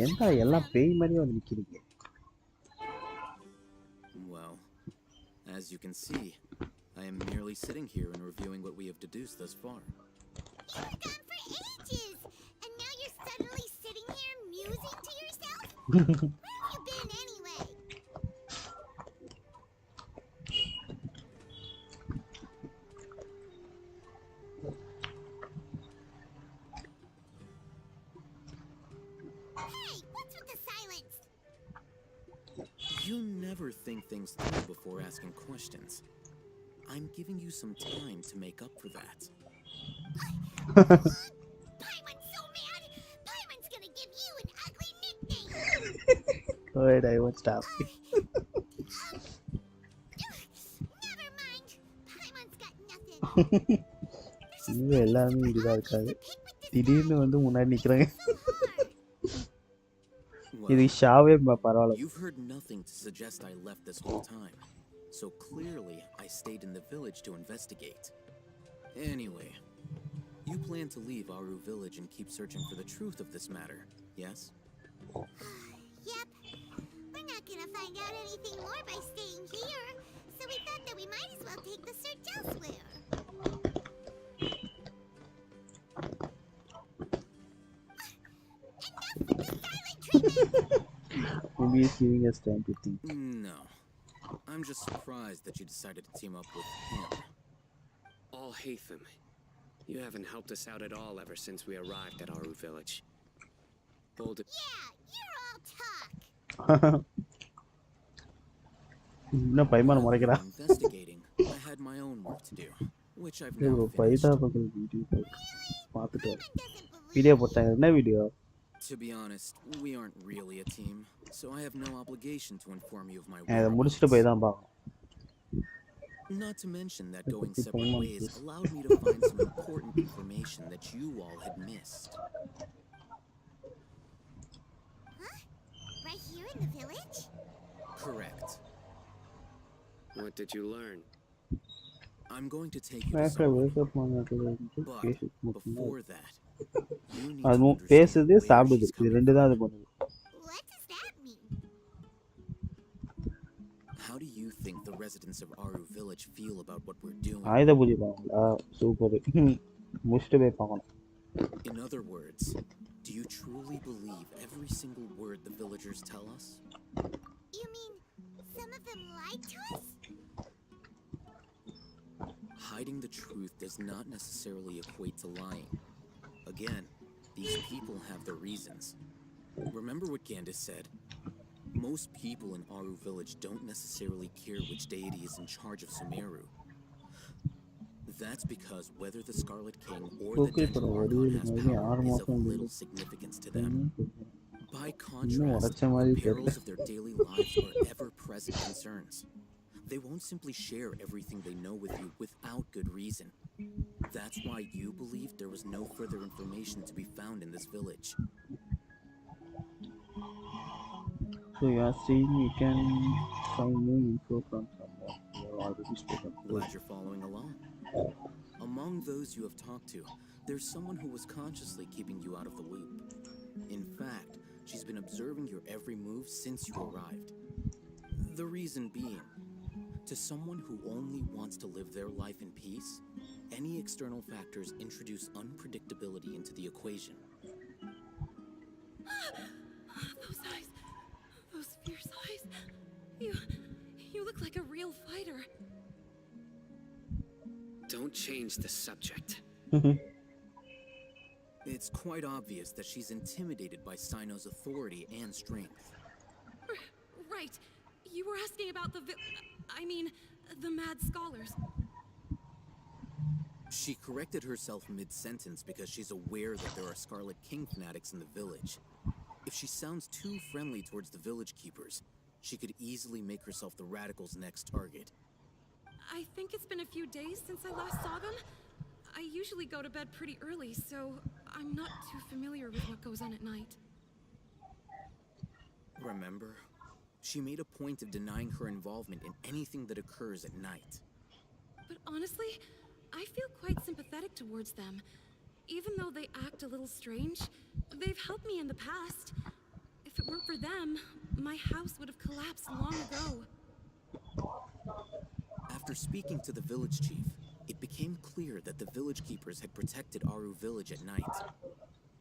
என்ன எல்லாம் பேய் மாதிரியே வந்து நிற்கிறீங்க. Well, as you can see, I am merely sitting here and reviewing what we have deduced thus far. You've gone for ages, and now you're suddenly sitting here musing to yourself? Where have you been anyway? Hey, what's with the silence? You never think things through before asking questions. I'm giving you some time to make up for that. Paimon's so mad! Paimon's gonna give you an ugly nickname! Alright, I won't stop. Never mind. Paimon's got nothing. இவங்க எல்லாருமே இதுதான் இருக்காங்க. திடீர்னு வந்து முன்னாடி நிற்கிறாங்க. இது ஷாவே பரவாயில்ல. You've heard nothing to suggest I left this whole time. So clearly, I stayed in the village to investigate. Anyway, you plan to leave Aru village and keep searching for the truth of this matter, yes? Yep. We're not gonna find out anything more by staying here, so we thought that we might as well take the search elsewhere. Enough with the silent treatment! Maybe he's giving us time to think. No. I'm just surprised that you decided to team up with him. All Hatham, you haven't helped us out at all ever since we arrived at Aru village. Bold. Yeah, you're all talk. இன்னும் பைமான முறைக்கிறா. Investigating, I had my own work to do, which I've now finished. பைதா பக்கல் video பார்த்துட்டு video போட்டாங்க. என்ன video? To be honest, we aren't really a team, so I have no obligation to inform you of my அதை முடிச்சிட்டு போய் தான் பார்க்கணும். Not to mention that going separate ways allowed me to find some important information that you all had missed. Huh? Right here in the village? Correct. What did you learn? I'm going to take you to somewhere. But before that, you need to understand பேசுது where சாப்பிடுது. she's இது coming ரெண்டு தான் அது from. பண்ணுது. What does that mean? How do you think the residents of Aru village feel about what we're doing? ஆயுத பூஜை பாங்களா? Super. முடிச்சிட்டு போய் பார்க்கணும். In other words, do you truly believe every single word the villagers tell us? You mean some of them lied to us? Hiding the truth does not necessarily equate to lying. Again, these people have their reasons. Remember what Gandis said? Most people in Aru village don't necessarily care which deity is in charge of Sumeru. That's because whether the Scarlet King or the Dendral Archon has power is of little significance to them. By contrast, the perils of their daily lives are ever-present concerns. They won't simply share everything they know with you without good reason. That's why you believed there was no further information to be found in this village. So you are saying you can find new info from someone you have already spoken to. Glad you're following along. Among those you have talked to, there's someone who was consciously keeping you out of the loop. In fact, she's been observing your every move since you arrived. The reason being, to someone who only wants to live their life in peace, any external factors introduce unpredictability into the equation. Those eyes. Those fierce eyes. You look like a real fighter. Don't change the subject. It's quite obvious that she's intimidated by Sino's authority and strength. Right. You were asking about the mad scholars. She corrected herself mid-sentence because she's aware that there are Scarlet King fanatics in the village. If she sounds too friendly towards the village keepers, she could easily make herself the Radicals' next target. I think it's been a few days since I last saw them. I usually go to bed pretty early, so I'm not too familiar with what goes on at night. Remember? She made a point of denying her involvement in anything that occurs at night. But honestly, I feel quite sympathetic towards them. Even though they act a little strange, they've helped me in the past. If it weren't for them, my house would have collapsed long ago. After speaking to the village chief, it became clear that the village keepers had protected Aru village at night.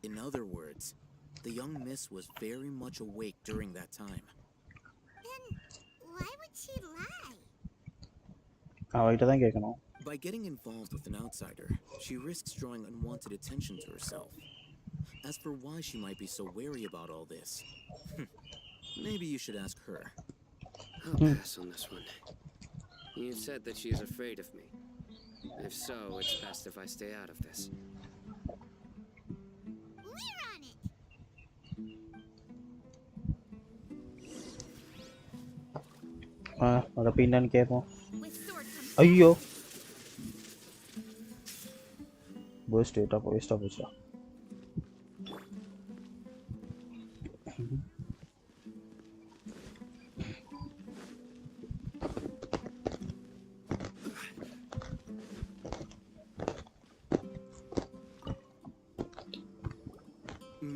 In other words, the young miss was very much awake during that time. Then why would she lie? அவகிட்ட தான் கேட்கணும். By getting involved with an outsider, she risks drawing unwanted attention to herself. As for why she might be so wary about all this, maybe you should ask her. I'll pass on this one. You said that she is afraid of me. If so, it's best if I stay out of this. We're on it. அதை பின்னான்னு கேட்போம். With sword comes ஐயோ வேஸ்ட்டாக போச்சா.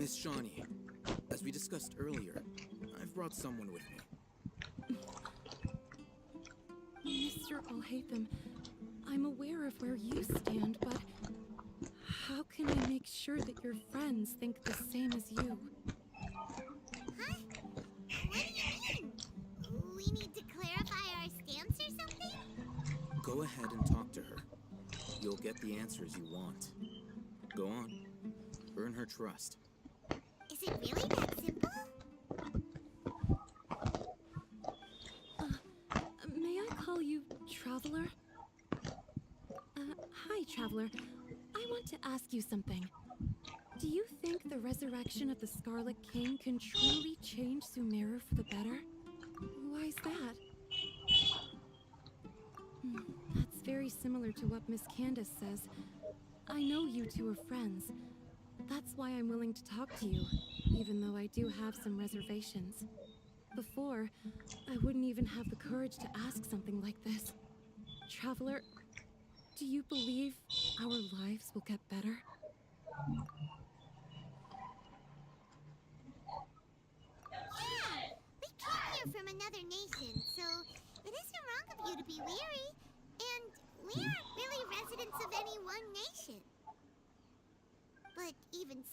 Miss Shawnee, as we discussed earlier, I've brought someone with me. Mr. Alhaitham, I'm aware of where you stand, but how can I make sure that your friends think the same as you? Huh? What do you mean? We need to clarify our stance or something? Go ahead and talk to her. You'll get the answers you want. Go on. Earn her trust. Is it really that simple? May I call you Traveler? Hi, Traveler. I want to ask you something. Do you think the resurrection of the Scarlet King can truly change Sumeru for the better? Why's that? That's very similar to what Miss Candace says. I know you two are friends. That's why I'm willing to talk to you, even though I do have some reservations. Before, I wouldn't even have the courage to ask something like this. Traveler, do you believe our lives will get better? Yeah! We came here from another nation, so it isn't wrong of you to be weary. And we aren't really residents of any one nation. But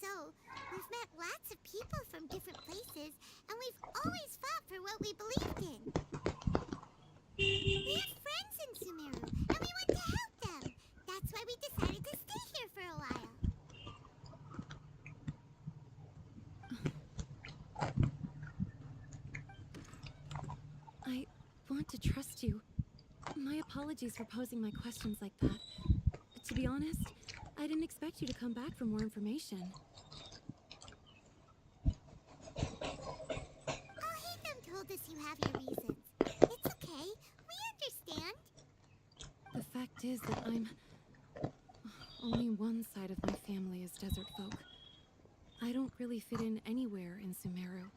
so. We've met lots of people from different places, and we've always fought for what we believed in. We have friends in Sumeru, and we want to help them. That's why we decided to stay here for a while. I want to trust you. My apologies for posing my questions like that. To be honest, I didn't expect you to come back for more information. Al-Haytham told us you have your reasons. It's okay. We understand. The fact is that only one side of my family is desert folk. I don't really fit in anywhere in Sumeru.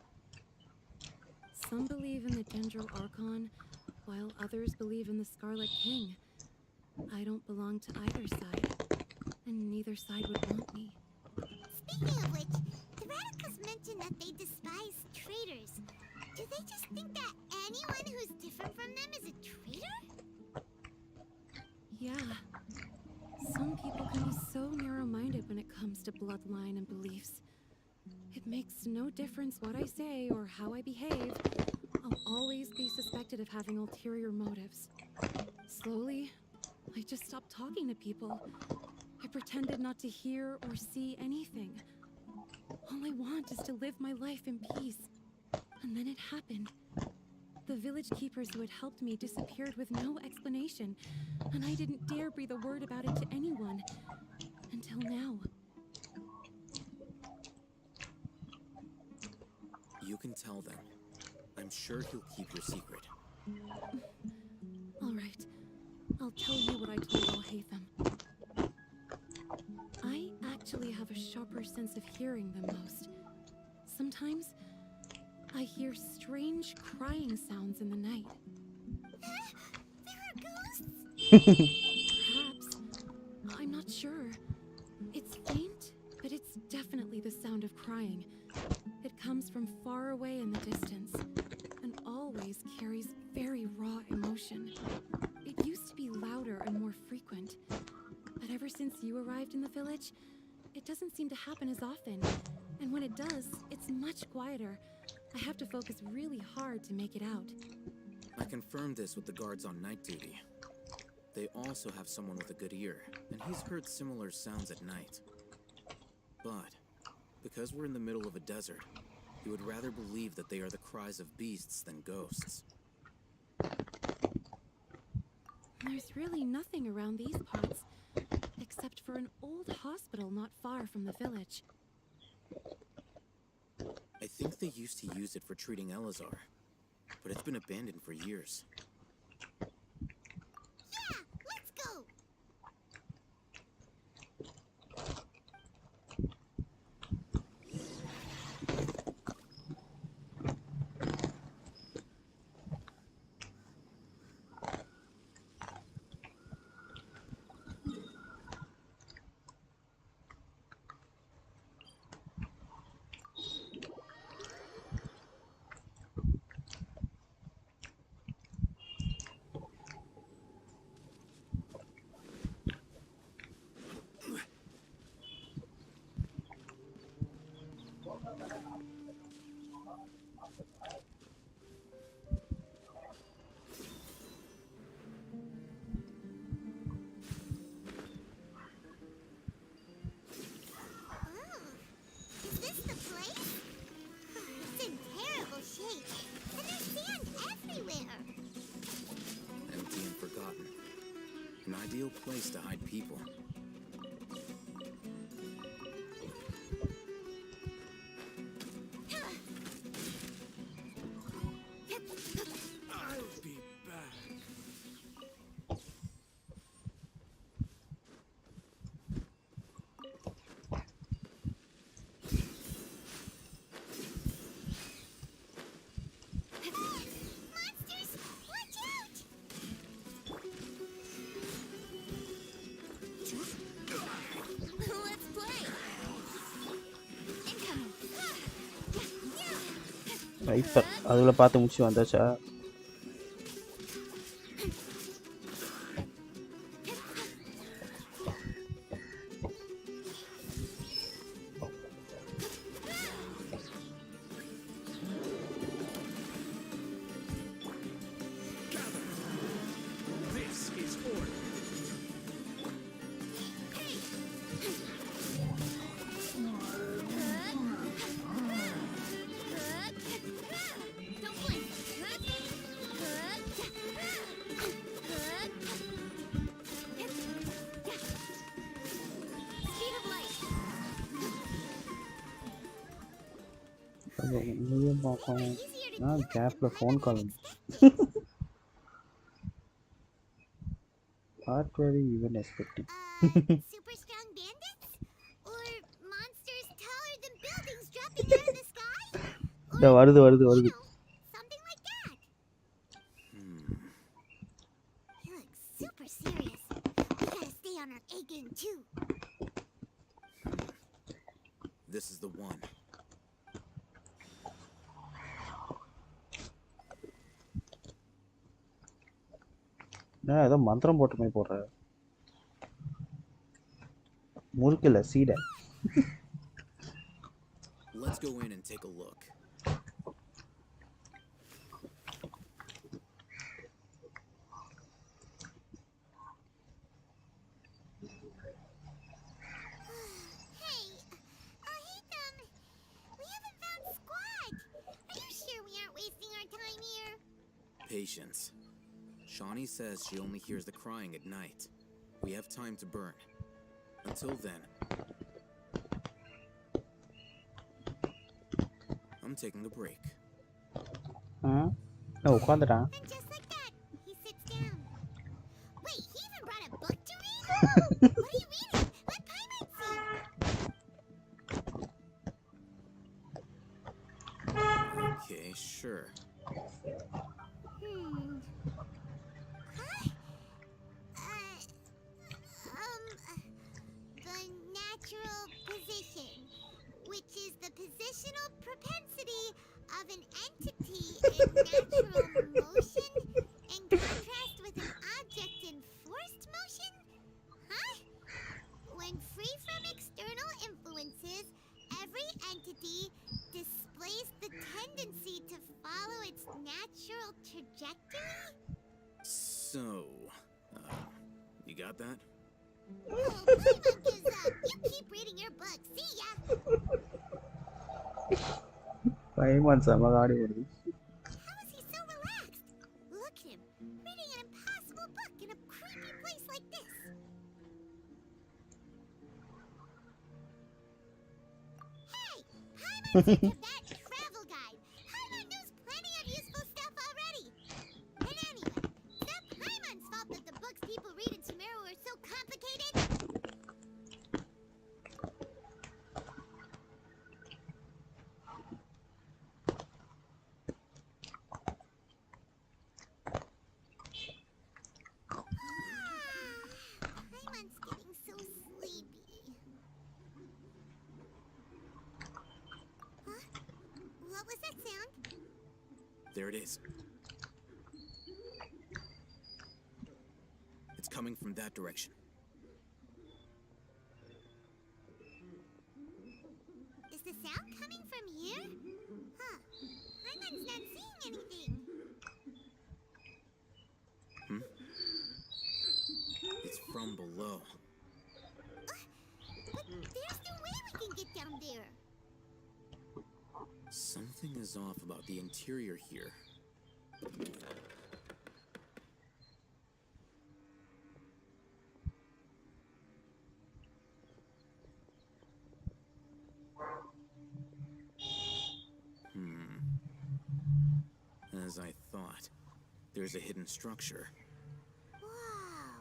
Some believe in the Dendral Archon, while others believe in the Scarlet King. I don't belong to either side, and neither side would want me. Speaking of which, the radicals mentioned that they despise traitors. Do they just think that anyone who's different from them is a traitor? Yeah. Some people can be so narrow-minded when it comes to bloodline and beliefs. It makes no difference what I say or how I behave. I'll always be suspected of having ulterior motives. Slowly, I just stopped talking to people. I pretended not to hear or see anything. All I want is to live my life in peace. And then it happened. The village keepers who had helped me disappeared with no explanation, and I didn't dare breathe a word about it to anyone. Until now. You can tell them. I'm sure he'll keep your secret. All right. I'll tell you what I told Al-Haytham. I actually have a sharper sense of hearing than most. Sometimes, I hear strange crying sounds in the night. There are ghosts? Perhaps. I'm not sure. It's faint, but it's definitely the sound of crying. It comes from far away in the distance, and always carries very raw emotion. It used to be louder and more frequent, but ever since you arrived in the village, it doesn't seem to happen as often, and when it does, it's much quieter. I have to focus really hard to make it out. I confirmed this with the guards on night duty. They also have someone with a good ear, and he's heard similar sounds at night. But, because we're in the middle of a desert, he would rather believe that they are the cries of beasts than ghosts. There's really nothing around these parts, except for an old hospital not far from the village. I think they used to use it for treating Elazar, but it's been abandoned for years. Yeah, let's go! Is this the place? It's in terrible shape, and there's sand everywhere. Empty and forgotten. An ideal place to hide people. I'll be back. Monsters, watch out! Let's play! Incoming! ரைப்பர் அதுக்குள்ள பார்த்து முடிச்சு வந்தாச்சா? மூவியை பார்க்கணும். நான் கேப்பில் phone call not very even expecting. Super strong bandits? Or monsters taller than buildings dropping out of the sky? இந்த வருது வருது வருது. Something like that. He looks super serious. We gotta stay on our A game too. This is the one. நான் ஏதோ மந்திரம் போட்ட மாதிரி போடுறேன். முறுக்கில்ல சீடை. Let's go in and take a look. Hey, Ethan, we haven't found squat. Are you sure we aren't wasting our time here? Patience. Shawnee says she only hears the crying at night. We have time to burn. Until then, I'm taking a break. உட்காந்துட்டான். And just like that, he sits down. Wait, he even brought a book to read? What are you reading? Let Paimon see. Okay, sure. The natural position, which is the positional propensity of an entity in natural motion in contrast with an object in forced motion? Huh? When free from external influences, every entity displays the tendency to follow its natural trajectory? So, you got that? Oh, Paimon gives up. You keep reading your book. See ya. பைமான் சமகாடி வருது. How is he so relaxed? Look at him, reading an impossible book in a creepy place like this. Hey, Paimon's your Tibet travel guide. Paimon knows plenty of useful stuff already. And anyway, it's not Paimon's fault that the books people read in Sumeru are so complicated. Paimon's getting so sleepy. Huh? What was that sound? There it is. It's coming from that direction. Is the sound coming from here? Huh. Paimon's not seeing anything. It's from below. But there's no way we can get down there. Something is off about the interior here. As I thought, there's a hidden structure. Wow.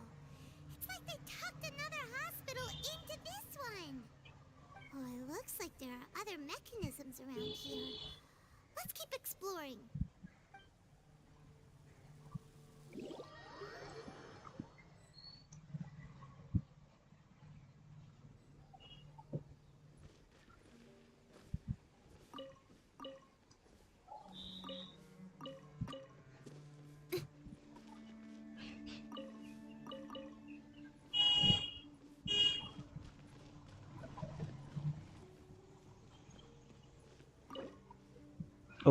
It's like they tucked another hospital into this one. Oh, it looks like there are other mechanisms around here. Let's keep exploring.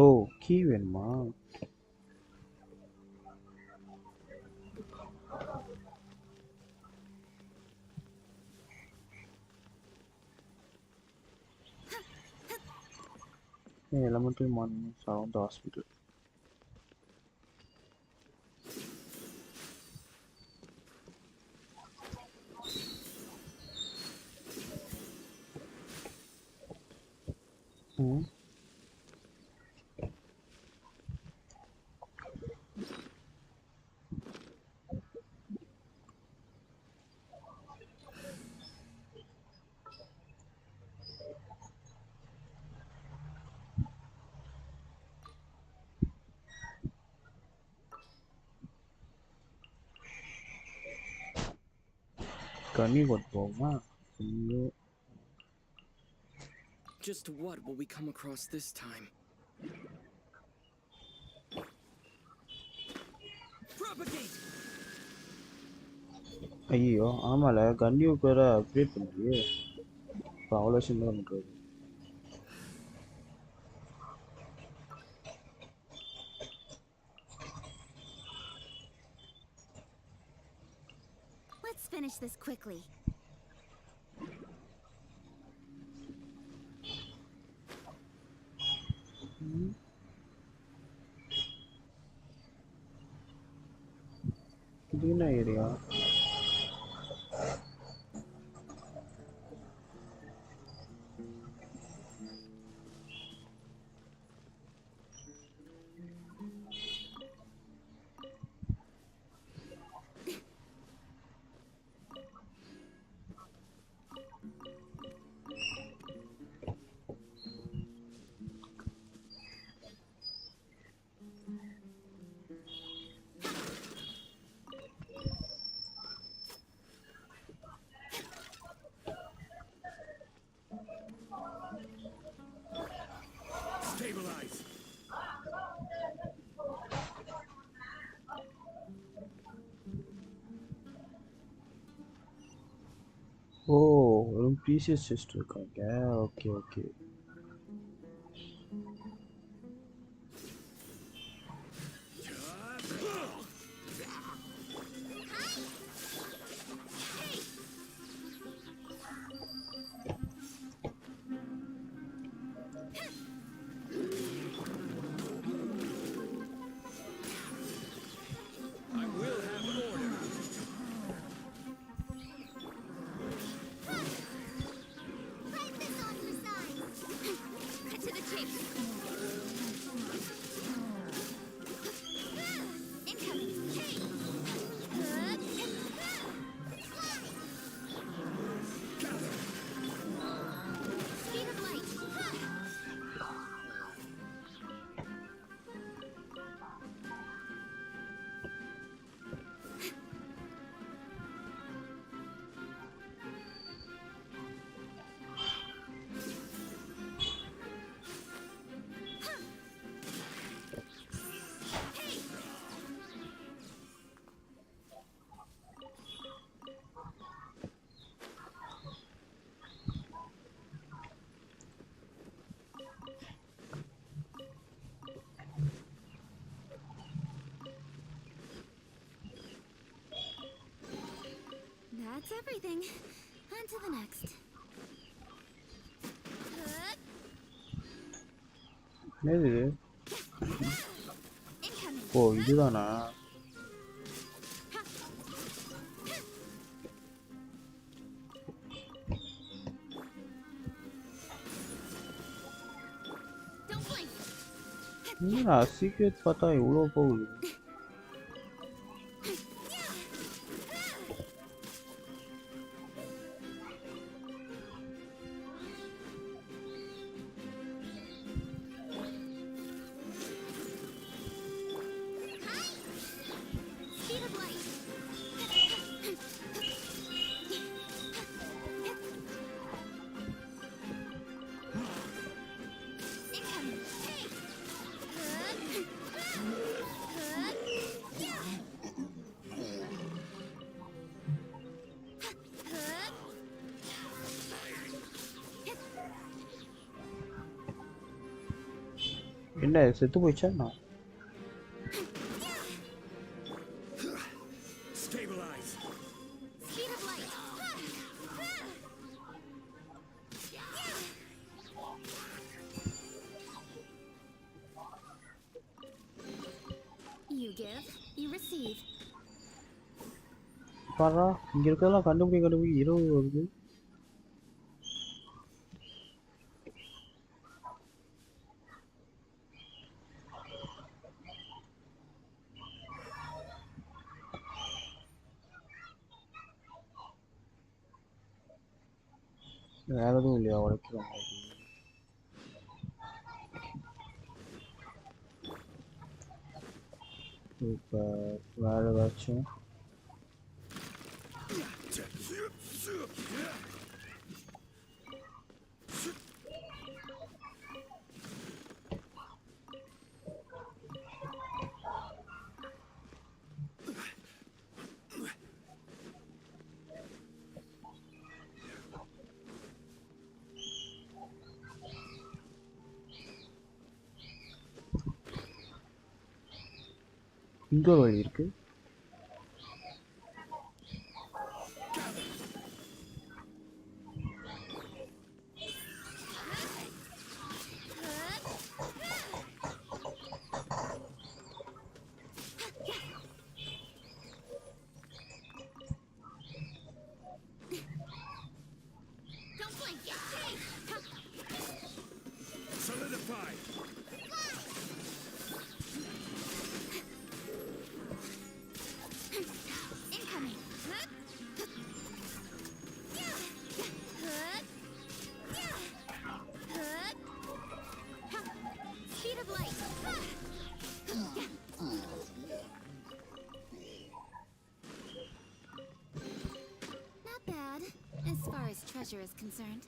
Oh key வேணுமா? elementary monuments around the hospital. கண்ணி கொண்டு போகுமா? ஐயோ. Just what will we come across this time? Propagate! ஐயோ ஆமால கன்னியூக்கு வேற update பண்ணலையே. இப்போ அவ்வளோ சின்ன பண்ணுறது. Let's finish this quickly. இது என்ன ஏரியா? Stabilize! ஓ ஒரு பீசஸ் செஸ்ட் இருக்காங்க. Okay okay. I will have order. Fight this on your side. Cut to the chase. Incoming. Hey. Speed of light. That's everything. On to the next. என்னது இது? Incoming. ஓ இதுதானா? Don't blink. என்னடா secret பார்த்தா இவ்வளோ போகுது. Speed of light. Incoming. Hey. என்ன செத்து போயிச்சா? Stabilize! Speed of light. You give, you receive. பாரா இங்க இருக்கதெல்லாம் கண்டுபிடி 20 வருது. வேற எதுவும் இல்லையா உடைக்கிறோம்? இப்போ வேற ஏதாச்சும் இங்க ஒரு வழி இருக்கு. Don't blink. Solidify. Incoming. Speed of light. Not bad, as far as treasure is concerned.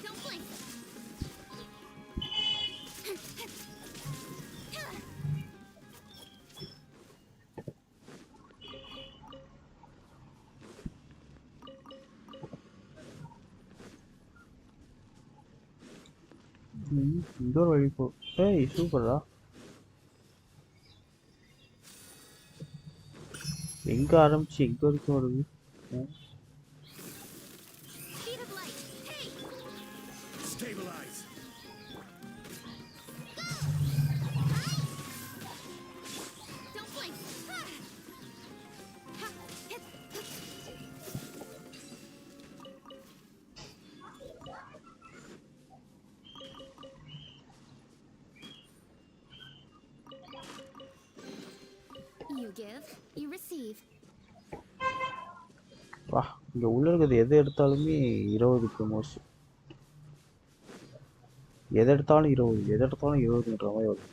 Don't blink. இங்க ஒரு வழி போ. ஏய் சூப்பரா. எங்க ஆரம்பிச்சு எங்க வரைக்கும் வருது? Speed of light. Hey! Stabilize. Don't blink. You give, you receive. வா, இங்க உள்ள இருக்கிறது எதை எடுத்தாலுமே 20 ப்ரமோஷன். எதை எடுத்தாலும் 20ன்ற மாதிரி வரும்.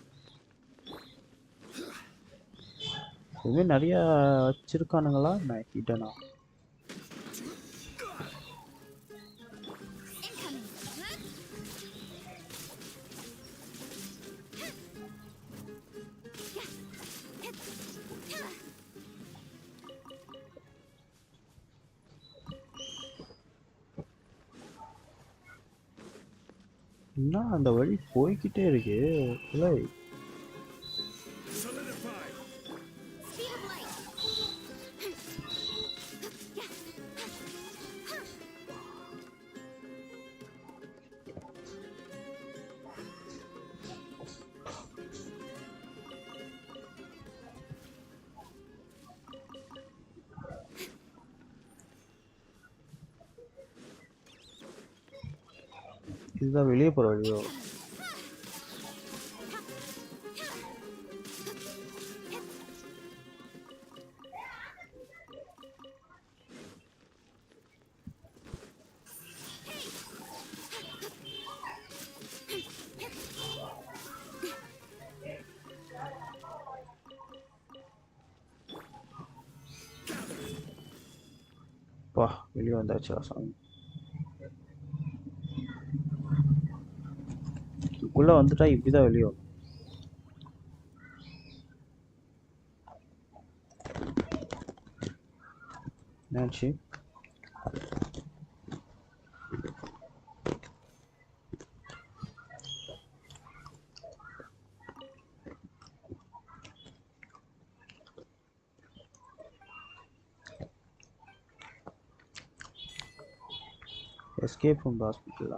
இதுவே நிறைய வச்சிருக்கானுங்களா நான் ஹிட்டனா? Incoming. என்ன அந்த வழி போய்கிட்டே இருக்கு. இல்லை Solidify. Speed of light. இதுதான் வெளியே போற வழியோ? பா, வெளியே வந்தாச்சு சாமி. உள்ள வந்துட்டா இப்படிதான் வெளியே வரும். என்னாச்சு? Escape from the hospital.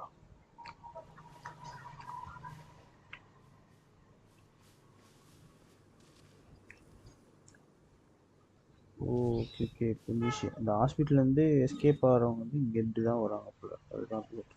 Okay okay புரிஞ்சிச்சு. அந்த ஹாஸ்பிட்டல்லேருந்து எஸ்கேப் ஆகிறவங்க வந்து இங்கேருந்து தான் வராங்க போல. அதுதான் போட்டு.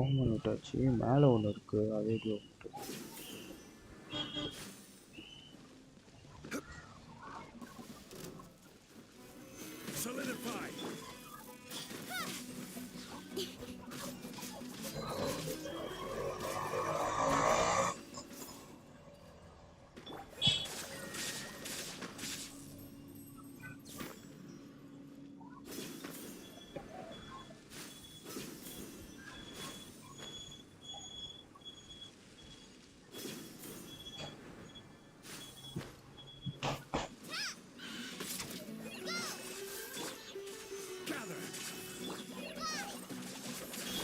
ஓமன் விட்டாச்சு. மேலே ஒன்று இருக்கு, அதே Solidify.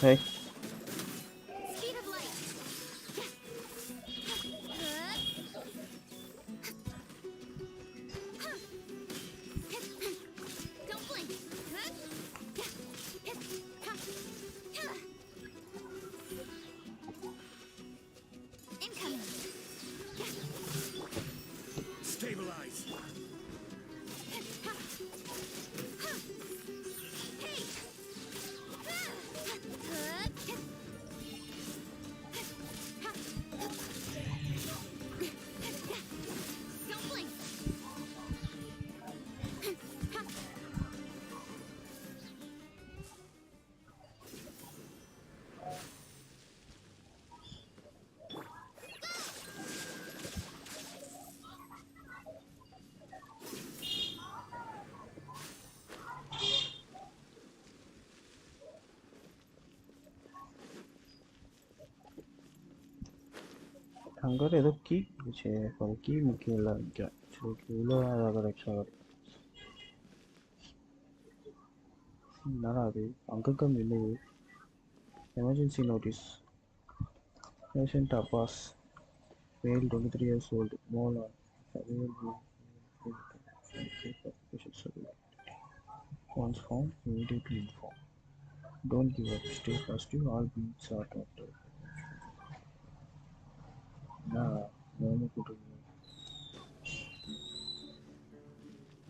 Hey. Speed of light. Don't blink. Incoming. Stabilize. Don't blink. அங்கே ஏதோ கீ இருந்துச்சு, அது கீ முக்கியம் இல்லை நினைக்கிறேன். சரி ஓகே, இவ்வளோ அதாக எக்ஸ்ட்ரா வருது. என்னடா அது அங்கங்கே இல்லையே. Emergency notice. பேஷண்ட் அப்பாஸ், மேல் 23 years old, மோலா once found, immediately inform. Don't give up, stay positive, all beats are doctor.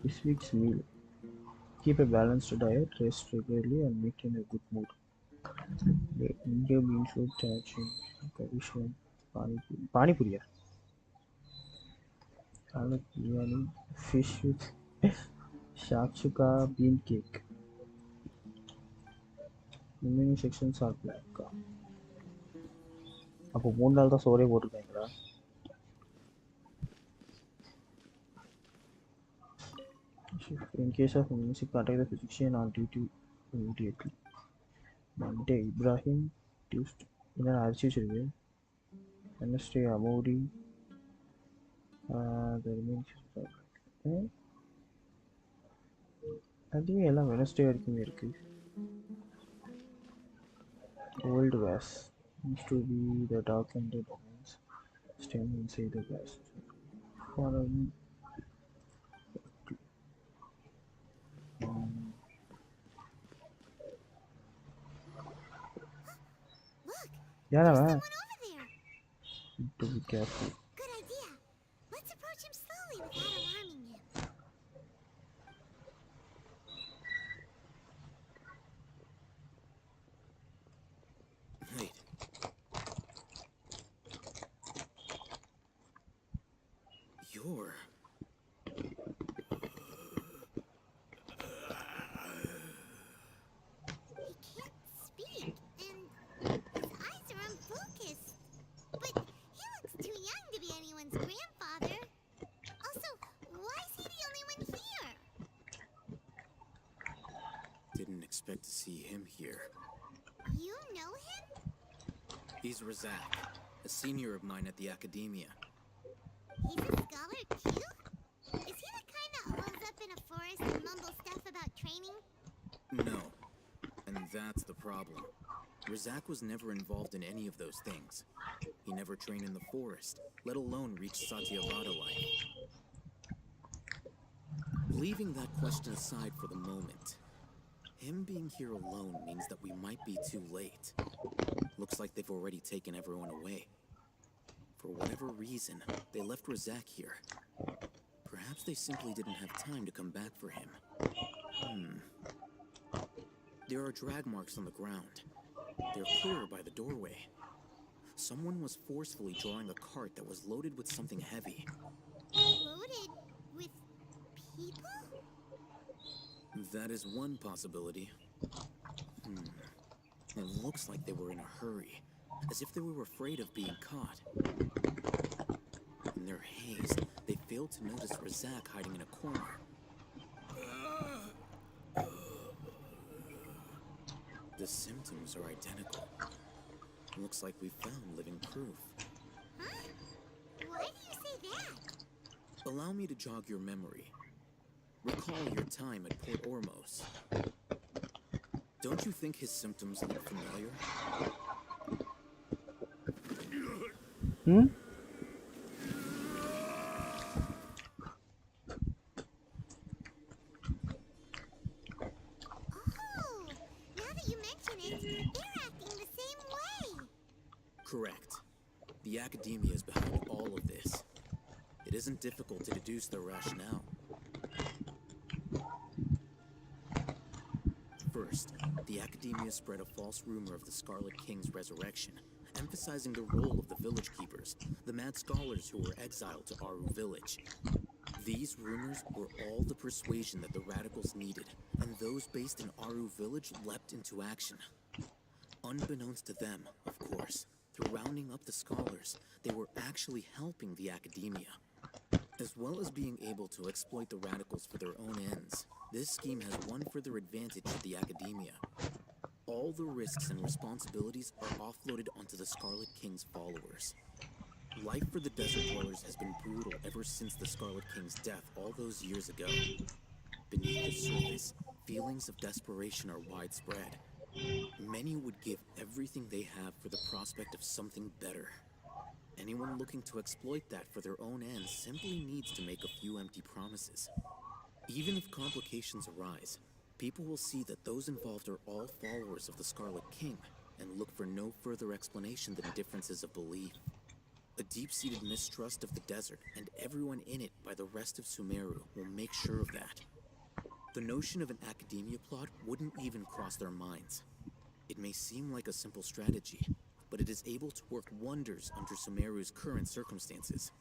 This week's meal. Keep a balanced diet, rest regularly, and maintain a good mood. The India bean soup, chachi, curry shrimp, pani puri, aloo biryani, fish with shakshuka, bean cake. The menu sections are black. அப்போ 3 நாள் தான் சோறே போட்டுருக்காங்களா? In case of emergency, contact the physician on duty immediately. Monday, Ibrahim. Tuesday, இன்னும் அரிசி வச்சிருக்கு. Wednesday, Amori. The remaining அதுவே எல்லாம் Wednesday வரைக்குமே இருக்கு. Old vase used to be the dark ended domains stand inside the vase. Following Look, yeah, there's someone over there. need to be careful. Good idea. Let's approach him slowly without alarming him. Wait. You're... He can't speak, and his eyes are unfocused. But he looks too young to be anyone's grandfather. Also, why is he the only one here? Didn't expect to see him here. You know him? He's Razak, a senior of mine at the academia. He's a scholar too? Is he the kind that holds up in a forest and mumbles stuff about training? No. And that's the problem. Razak was never involved in any of those things. He never trained in the forest, let alone reach Satyavada life. Leaving that question aside for the moment, him being here alone means that we might be too late. Looks like they've already taken everyone away. For whatever reason, they left Razak here. Perhaps they simply didn't have time to come back for him. There are drag marks on the ground. they're clearer by the doorway. Someone was forcefully drawing a cart that was loaded with something heavy. Loaded with people? That is one possibility. It looks like they were in a hurry, as if they were afraid of being caught. In their haze, they failed to notice Razak hiding in a corner. The symptoms are identical. Looks like we found living proof. Huh? Why do you say that? Allow me to jog your memory. Recall your time at Port Ormos. Don't you think his symptoms look familiar? Hmm? Oh, now that you mention it, they're acting the same way. Correct. The academia is behind all of this. It isn't difficult to deduce their rationale. First, the academia spread a false rumor of the Scarlet King's resurrection, emphasizing the role of the village keepers, the mad scholars who were exiled to Aru village. These rumors were all the persuasion that the radicals needed, and those based in Aru village leapt into action. Unbeknownst to them, of course, through rounding up the scholars, they were actually helping the academia. As well as being able to exploit the radicals for their own ends, this scheme has one further advantage to the academia. All the risks and responsibilities are offloaded onto the Scarlet King's followers. Life for the desert dwellers has been brutal ever since the Scarlet King's death all those years ago. Beneath the surface, feelings of desperation are widespread. Many would give everything they have for the prospect of something better. Anyone looking to exploit that for their own ends simply needs to make a few empty promises. Even if complications arise, people will see that those involved are all followers of the Scarlet King and look for no further explanation than differences of belief. A deep-seated mistrust of the desert and everyone in it by the rest of Sumeru will make sure of that. The notion of an academia plot wouldn't even cross their minds. It may seem like a simple strategy, but it is able to work wonders under Sumeru's current circumstances.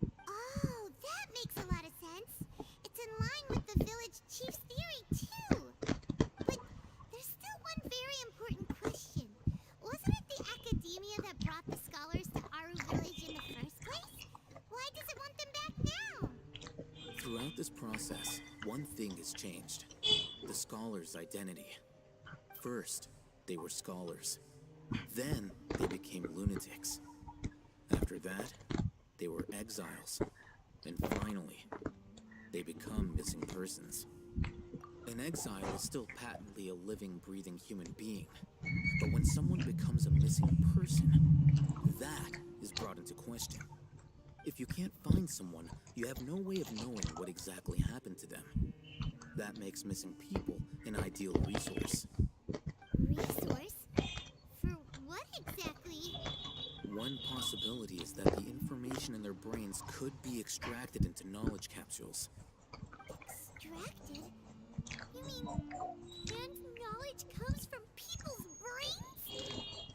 Oh, that makes a lot of sense. It's in line with the village chief's theory, too. But there's still one very important question. Wasn't it the academia that brought the scholars to Aru village in the first place? Why does it want them back now? Throughout this process, one thing has changed. The scholars' identity. First, they were scholars. Then, they became lunatics. After that, they were exiles. And finally, they become missing persons. An exile is still patently a living, breathing human being. But when someone becomes a missing person, that is brought into question. If you can't find someone, you have no way of knowing what exactly happened to them. That makes missing people an ideal resource. Resource? For what exactly? One possibility is that the information in their brains could be extracted into knowledge capsules. Extracted? You mean, and knowledge comes from people's brains?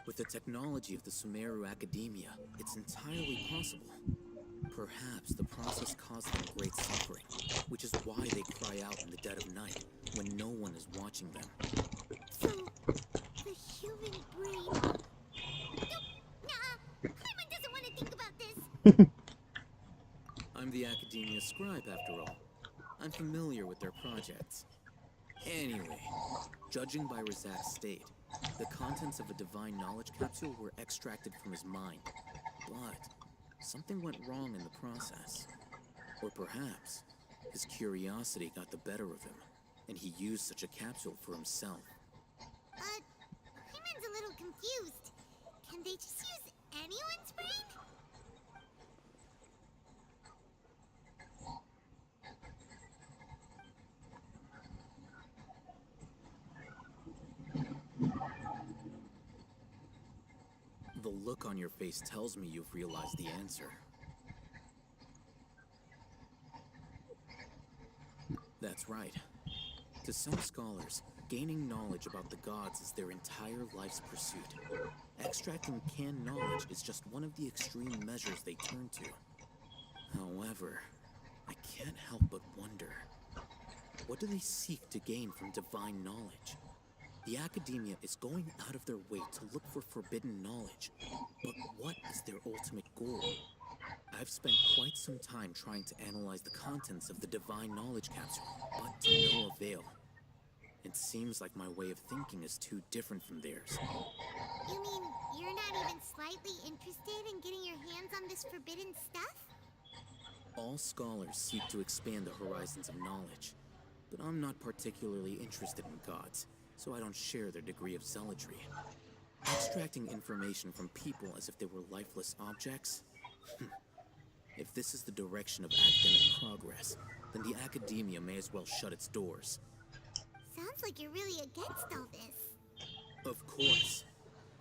With the technology of the Sumeru Academia, it's entirely possible. Perhaps the process caused them great suffering, which is why they cry out in the dead of night, when no one is watching them. So, the human brain... Nope, nah, Paimon doesn't want to think about this. I'm the Academia scribe, after all. I'm familiar with their projects. Anyway, judging by Razak's state, the contents of a divine knowledge capsule were extracted from his mind. But something went wrong in the process. Or perhaps his curiosity got the better of him, and he used such a capsule for himself. Paimon's a little confused. Can they just use anyone's brain? The look on your face tells me you've realized the answer. That's right. To some scholars, Gaining knowledge about the gods is their entire life's pursuit. Extracting canned knowledge is just one of the extreme measures they turn to. However, I can't help but wonder, what do they seek to gain from divine knowledge? The academia is going out of their way to look for forbidden knowledge, but what is their ultimate goal? I've spent quite some time trying to analyze the contents of the divine knowledge capsule, but to no avail. It seems like my way of thinking is too different from theirs. You mean you're not even slightly interested in getting your hands on this forbidden stuff? All scholars seek to expand the horizons of knowledge, but I'm not particularly interested in gods, so I don't share their degree of zealotry. Extracting information from people as if they were lifeless objects? If this is the direction of academic progress, then the academia may as well shut its doors. Sounds like you're really against all this. Of course.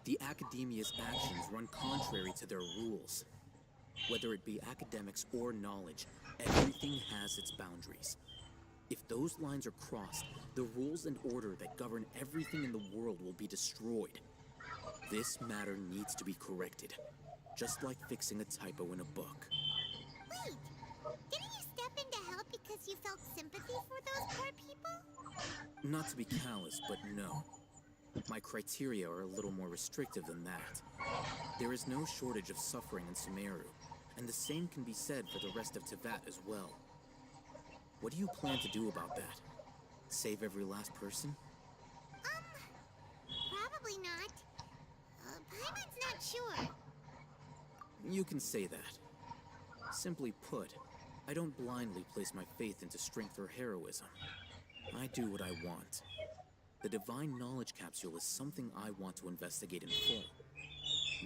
The academia's actions run contrary to their rules. Whether it be academics or knowledge, everything has its boundaries. If those lines are crossed, the rules and order that govern everything in the world will be destroyed. This matter needs to be corrected, just like fixing a typo in a book. Wait, didn't you step in to help because you felt sympathy for those poor people? Not to be callous, but no. My criteria are a little more restrictive than that. There is no shortage of suffering in Sumeru, and the same can be said for the rest of Teyvat as well. What do you plan to do about that? Save every last person? Probably not. Paimon's not sure. You can say that. Simply put, I don't blindly place my faith into strength or heroism. I do what I want. The divine knowledge capsule is something I want to investigate in full.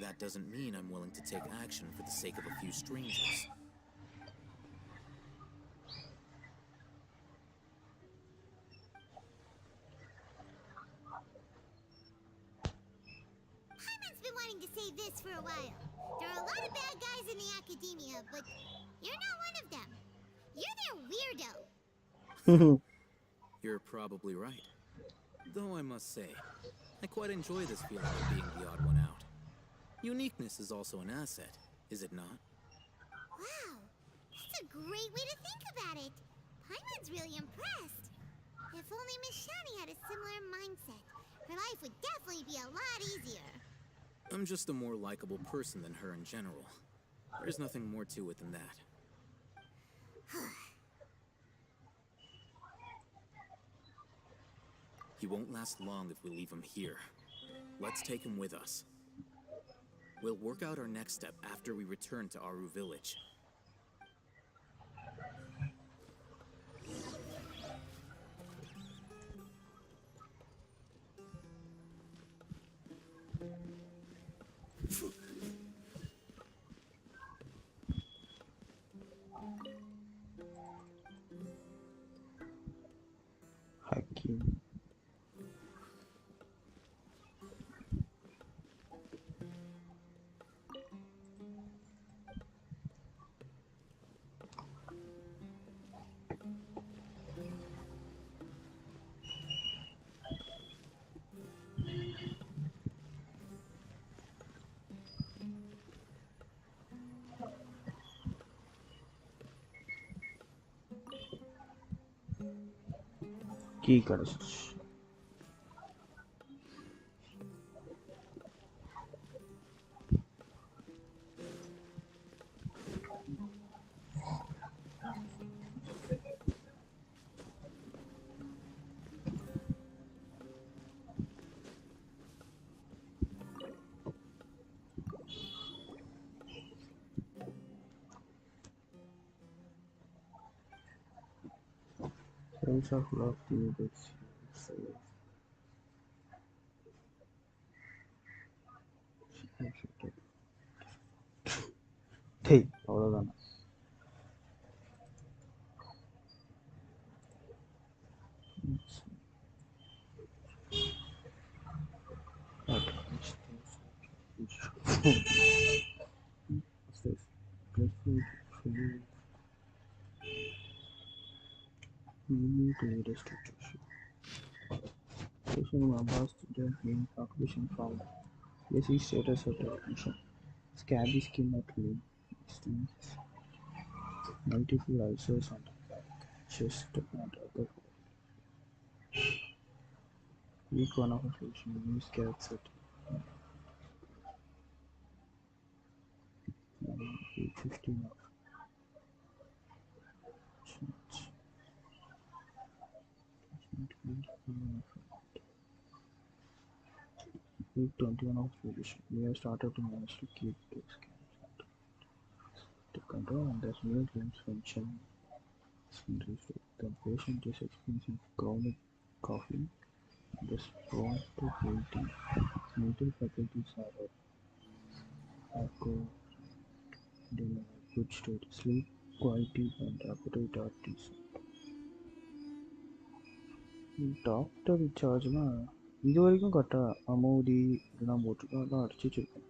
That doesn't mean I'm willing to take action for the sake of a few strangers. Paimon's been wanting to say this for a while. There are a lot of bad guys in the academia, but you're not one of them. You're their weirdo. You're probably right. Though I must say, I quite enjoy this feeling of being the odd one out. Uniqueness is also an asset, is it not? Wow, that's a great way to think about it. Paimon's really impressed. If only Miss Shani had a similar mindset, her life would definitely be a lot easier. I'm just a more likable person than her in general. There's nothing more to it than that. He won't last long if we leave him here. Let's take him with us. We'll work out our next step after we return to Aru village. Hakim. Key கிடைச்சிருச்சு. Sense of love creates safe. டேய் அவ்வளோதானே. Station members student gain contribution from basic status of recognition. Scabby skin at limb, multiple ulcers on the back, chest, and other. Week 1 of station news gets it. Week 15 of change. Week 21 of solution. We have started to manage to keep those scans under control and there's new claims function. The patient is experiencing chronic coughing and is prone to fainting. Mental faculties are good, good state, sleep quality and appetite are decent. Doctor சார்ஜ்னா இது வரைக்கும் கரெக்டாக அமௌடி இதெல்லாம் போட்டிருக்கோம் அதெல்லாம் அடிச்சு வச்சிருக்கேன்.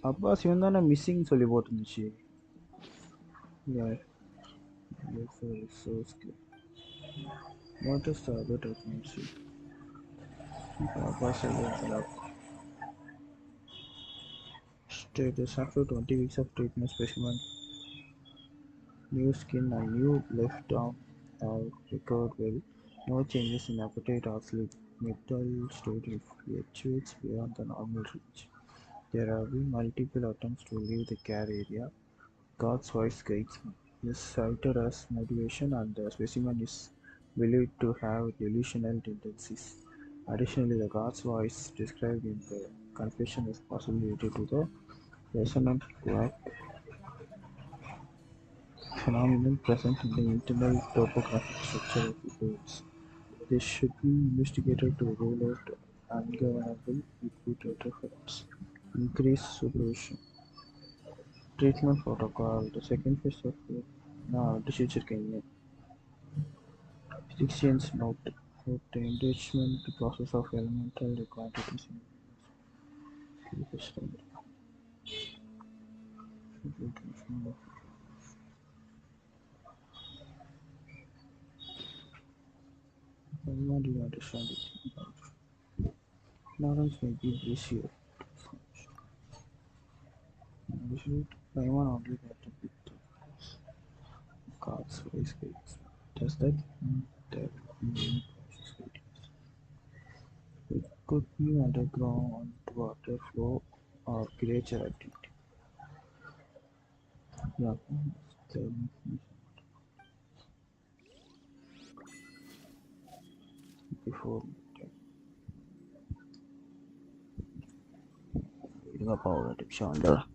Abbas இவன் தானே மிஸ்ஸிங் சொல்லி போட்டுருந்துச்சு. What is the other technology? Status after 20 weeks of treatment specimen. New skin and new left arm have recovered well. No changes in appetite or sleep. Mental state fluctuates beyond the normal range. There have been multiple attempts to leave the care area. God's voice guides me. Is cited as motivation and the specimen is believed to have delusional tendencies. Additionally, the God's voice described in the confession is possibly related to the resonant quark phenomenon present in the internal topographic structure of the birds. This should be investigated to rule out ungovernable input interference. Increase supervision. Treatment protocol. The second phase of Physician's note for the enrichment process of elemental quantities in the system. How do you understand it? Ignorance may be easier. Payment only that a bit cards raise gates. Does that mean that many process gates? It could be underground water flow or creature activity. Yeah. Before இதுங்க ஒரு நிமிஷம் வந்துடுறேன்.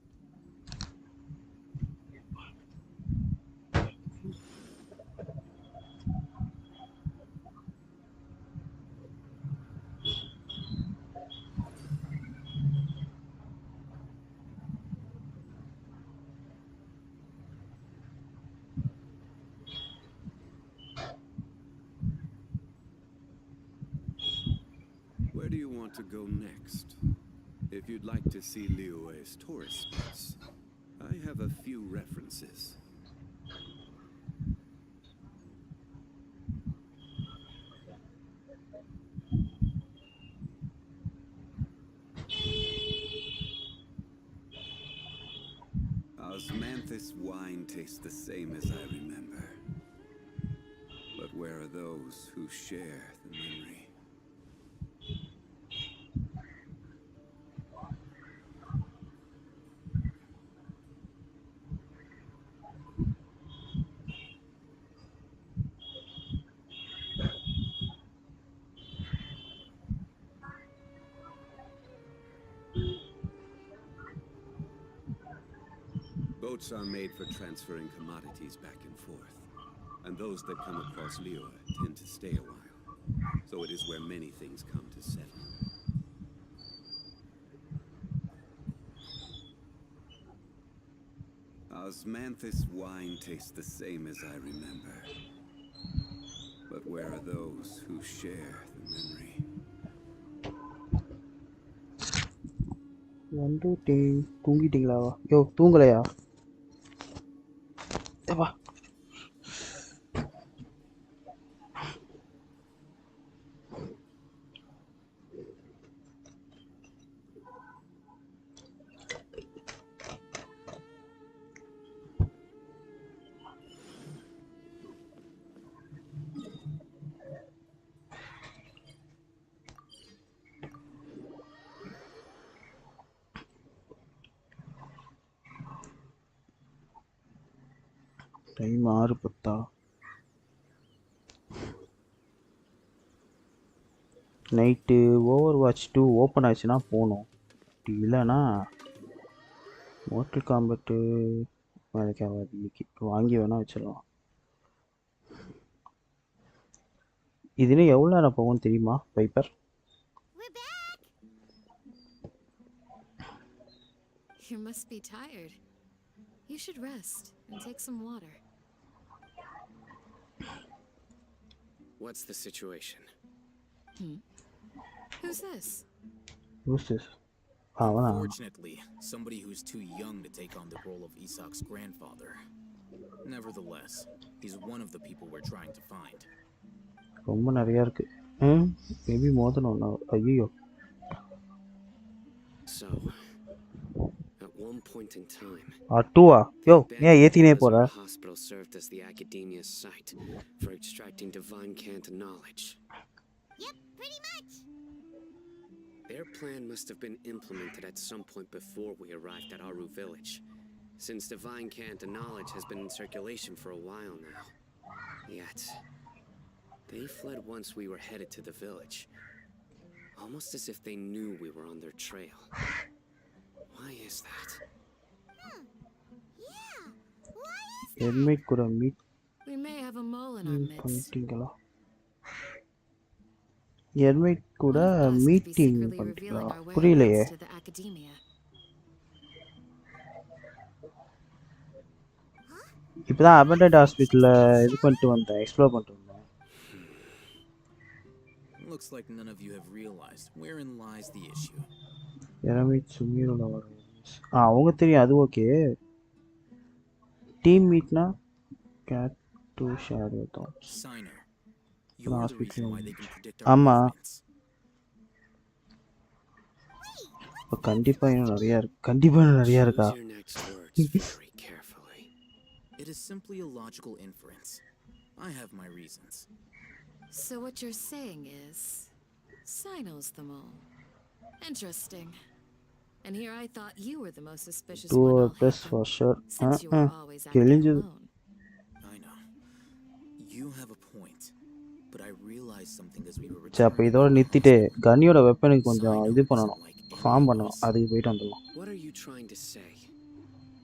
Where do you want to go next? If you'd like to see Liyue's tourist spots, I have a few references. Osmanthus wine tastes the same as I remember. But where are those who share the memory? Boats are made for transferring commodities back and forth, and those that come across Liyue tend to stay a while. So it is where many things come to settle. Osmanthus wine tastes the same as I remember. But where are those who share the memory? தூங்கிட்டீங்களா? யோ தூங்கலையா? ஏப்பா time 6:10. Night over watch 2 open ஆச்சுன்னா போகணும். அப்படி இல்லைன்னா motel காம்பட்டு வேலைக்கு ஆகாது. இன்னைக்கு வாங்கி வேணால் வச்சிடலாம். இதுன்னு எவ்வளோ நேரம் போகும் தெரியுமா piper? We're back! You must be tired. You should rest and take some water. What's the situation? Who's this? Who's this? அவனா? Unfortunately, somebody who's too young to take on the role of Isak's grandfather. Nevertheless, he's one of the people we're trying to find. ரொம்ப நிறையா இருக்கு. Maybe மோர் தென் one hour. ஐயோ. So, at one point in time, டூவா? யோ ஏன் ஏத்தினே போற? the hospital served as the academia's site for extracting divine cant knowledge. Yep, pretty much. Their plan must have been implemented at some point before we arrived at Aru village, since divine cant knowledge has been in circulation for a while now. Yet, they fled once we were headed to the village, almost as if they knew we were on their trail. Why is that? Yeah, why is helmet கூட meet We may have a mole in our midst. பண்ணிட்டீங்களா? Helmet கூட One of us could be meeting secretly பண்ணிட்டீங்களா? revealing our புரியலையே. whereabouts to the academia. இப்போதான் abundant ஹாஸ்பிட்டலில் இது பண்ணிட்டு வந்தேன், எக்ஸ்ப்ளோர் பண்ணிட்டு வந்தேன். Looks like none of you have realized wherein lies the issue. Helmet சுமீரோட வர அவங்க தெரியும், அது ஓகே. டீம் மீட்னா get to share your thoughts. Sino, you're the reason why they can predict our ஆமா, movements. இப்போ கண்டிப்பாக இன்னும் நிறையா இருக்கு. கண்டிப்பாக இன்னும் நிறையா இருக்கா? Choose your next words very carefully. It is simply a logical inference. I have my reasons. So what you're saying is, Sino's the mole. Interesting. And here I thought you were the most suspicious Two one. or plus for sure. Since you were always acting Killing alone. I know. You have a point. But I realized something as we were சரி, அப்போ returning. இதோட நிறுத்திட்டு கன்னியோட வெப்பனுக்கு கொஞ்சம் இது பண்ணணும், form பண்ணணும். அதுக்கு போயிட்டு வந்துடலாம். What are you trying to say?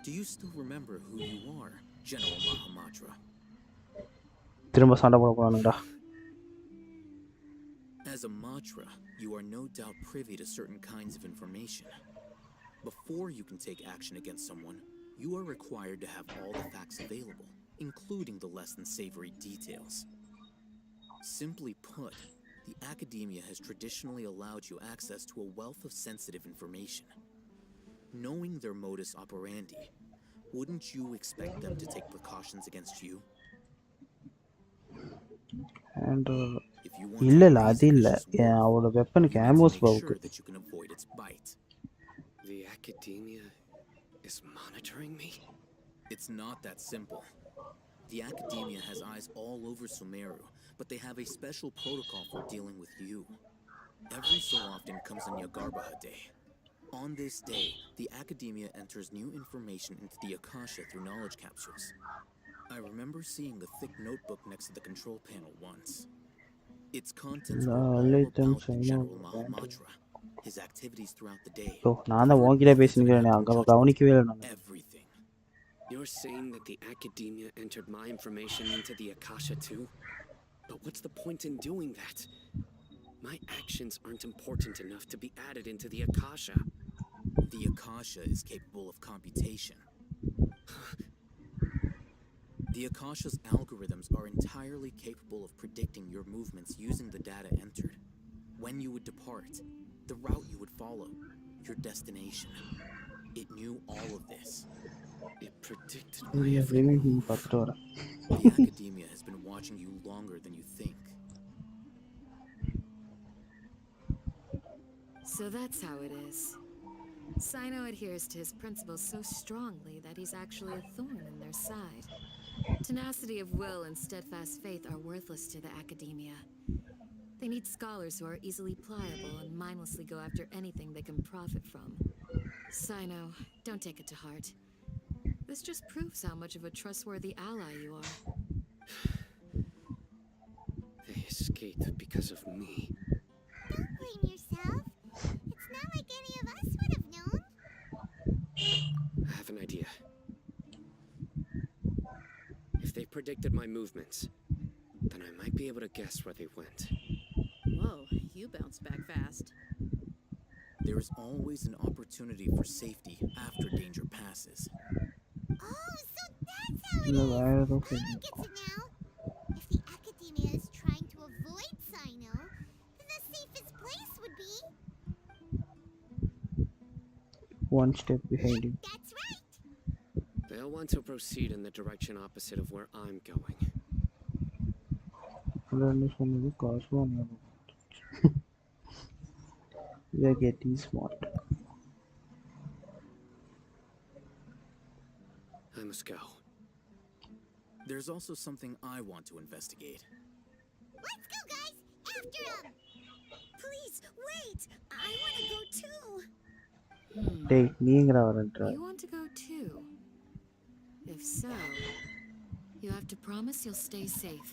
Do you still remember who you are, General Mahamatra? திரும்ப சண்டை போட போறானுங்கடா. As a Matra, you are no doubt privy to certain kinds of information. Before you can take action against someone, you are required to have all the facts available, including the less than savory details. Simply put, the academia has traditionally allowed you access to a wealth of sensitive information. Knowing their modus operandi, wouldn't you expect them to take precautions against you? And If you want இல்ல to இல்ல raise அது இல்ல, vicious wolf, அவளோட வெப்பனுக்கு you need to Amos make பவுக்கு. sure that you can avoid its bite. The academia is monitoring me? It's not that simple. The academia has eyes all over Sumeru, but they have a special protocol for dealing with you. Every so often comes a Yagarbaha Day. On this day, the academia enters new information into the Akasha through knowledge capsules. I remember seeing a thick notebook next to the control panel once. Its contents were all about the General Mahamatra, his activities throughout the day. நான் தான் உன்கிட்ட பேசினேன், அங்க கவனிக்கவே இல்லை நான். Everything. You're saying that the academia entered my information into the Akasha too? But what's the point in doing that? My actions aren't important enough to be added into the Akasha. The Akasha is capable of computation. The Akasha's algorithms are entirely capable of predicting your movements using the data entered. When you would depart, the route you would follow, your destination. It knew all of this. It predicted my every move. The academia has been watching you longer than you think. So that's how it is. Sino adheres to his principles so strongly that he's actually a thorn in their side. Tenacity of will and steadfast faith are worthless to the academia. They need scholars who are easily pliable and mindlessly go after anything they can profit from. Sino, don't take it to heart. This just proves how much of a trustworthy ally you are. They escaped because of me. Don't blame yourself. It's not like any of us would have known. I have an idea. If they predicted my movements, then I might be able to guess where they went. Whoa, you bounced back fast. There is always an opportunity for safety after danger passes. Oh, so that's how it இல்லை is. வேறு ஏதோ I get it now. If the academia is trying to avoid Sino, then the safest place would be... one step behind him. That's right. They'll want to proceed in the direction opposite of where I'm going. இல்லைன்னு சொன்னது காசுவாக ஞாபகம் We are getting smart. I must go. There's also something I want to investigate. Let's go, guys. After him. Please, wait. I want to go too. டேய் நீங்கடா வரேன்ற You want to go too? If so, you have to promise you'll stay safe.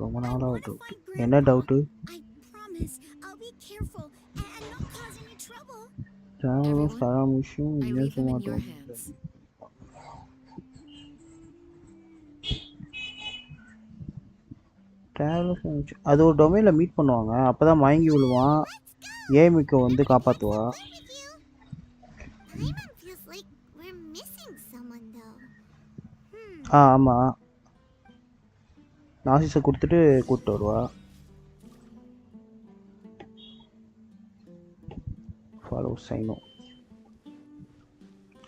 ரொம்ப நாளாக doubt என்ன doubt I promise I'll be careful and not cause any trouble. டிராவலும் ஸ்காராமுஷும் I இன்னும் leave them சும்மா in your doubt hands. டிராவலும் அது ஒரு டொமைனில் meet பண்ணுவாங்க அப்போ தான் மயங்கி விழுவான் ஏமிக்கோ வந்து காப்பாற்றுவா Paimon feels like we're missing someone though. ஆமாம் நாசிஸை கொடுத்துட்டு கூப்பிட்டு வருவா ஃபாலோ சைனோ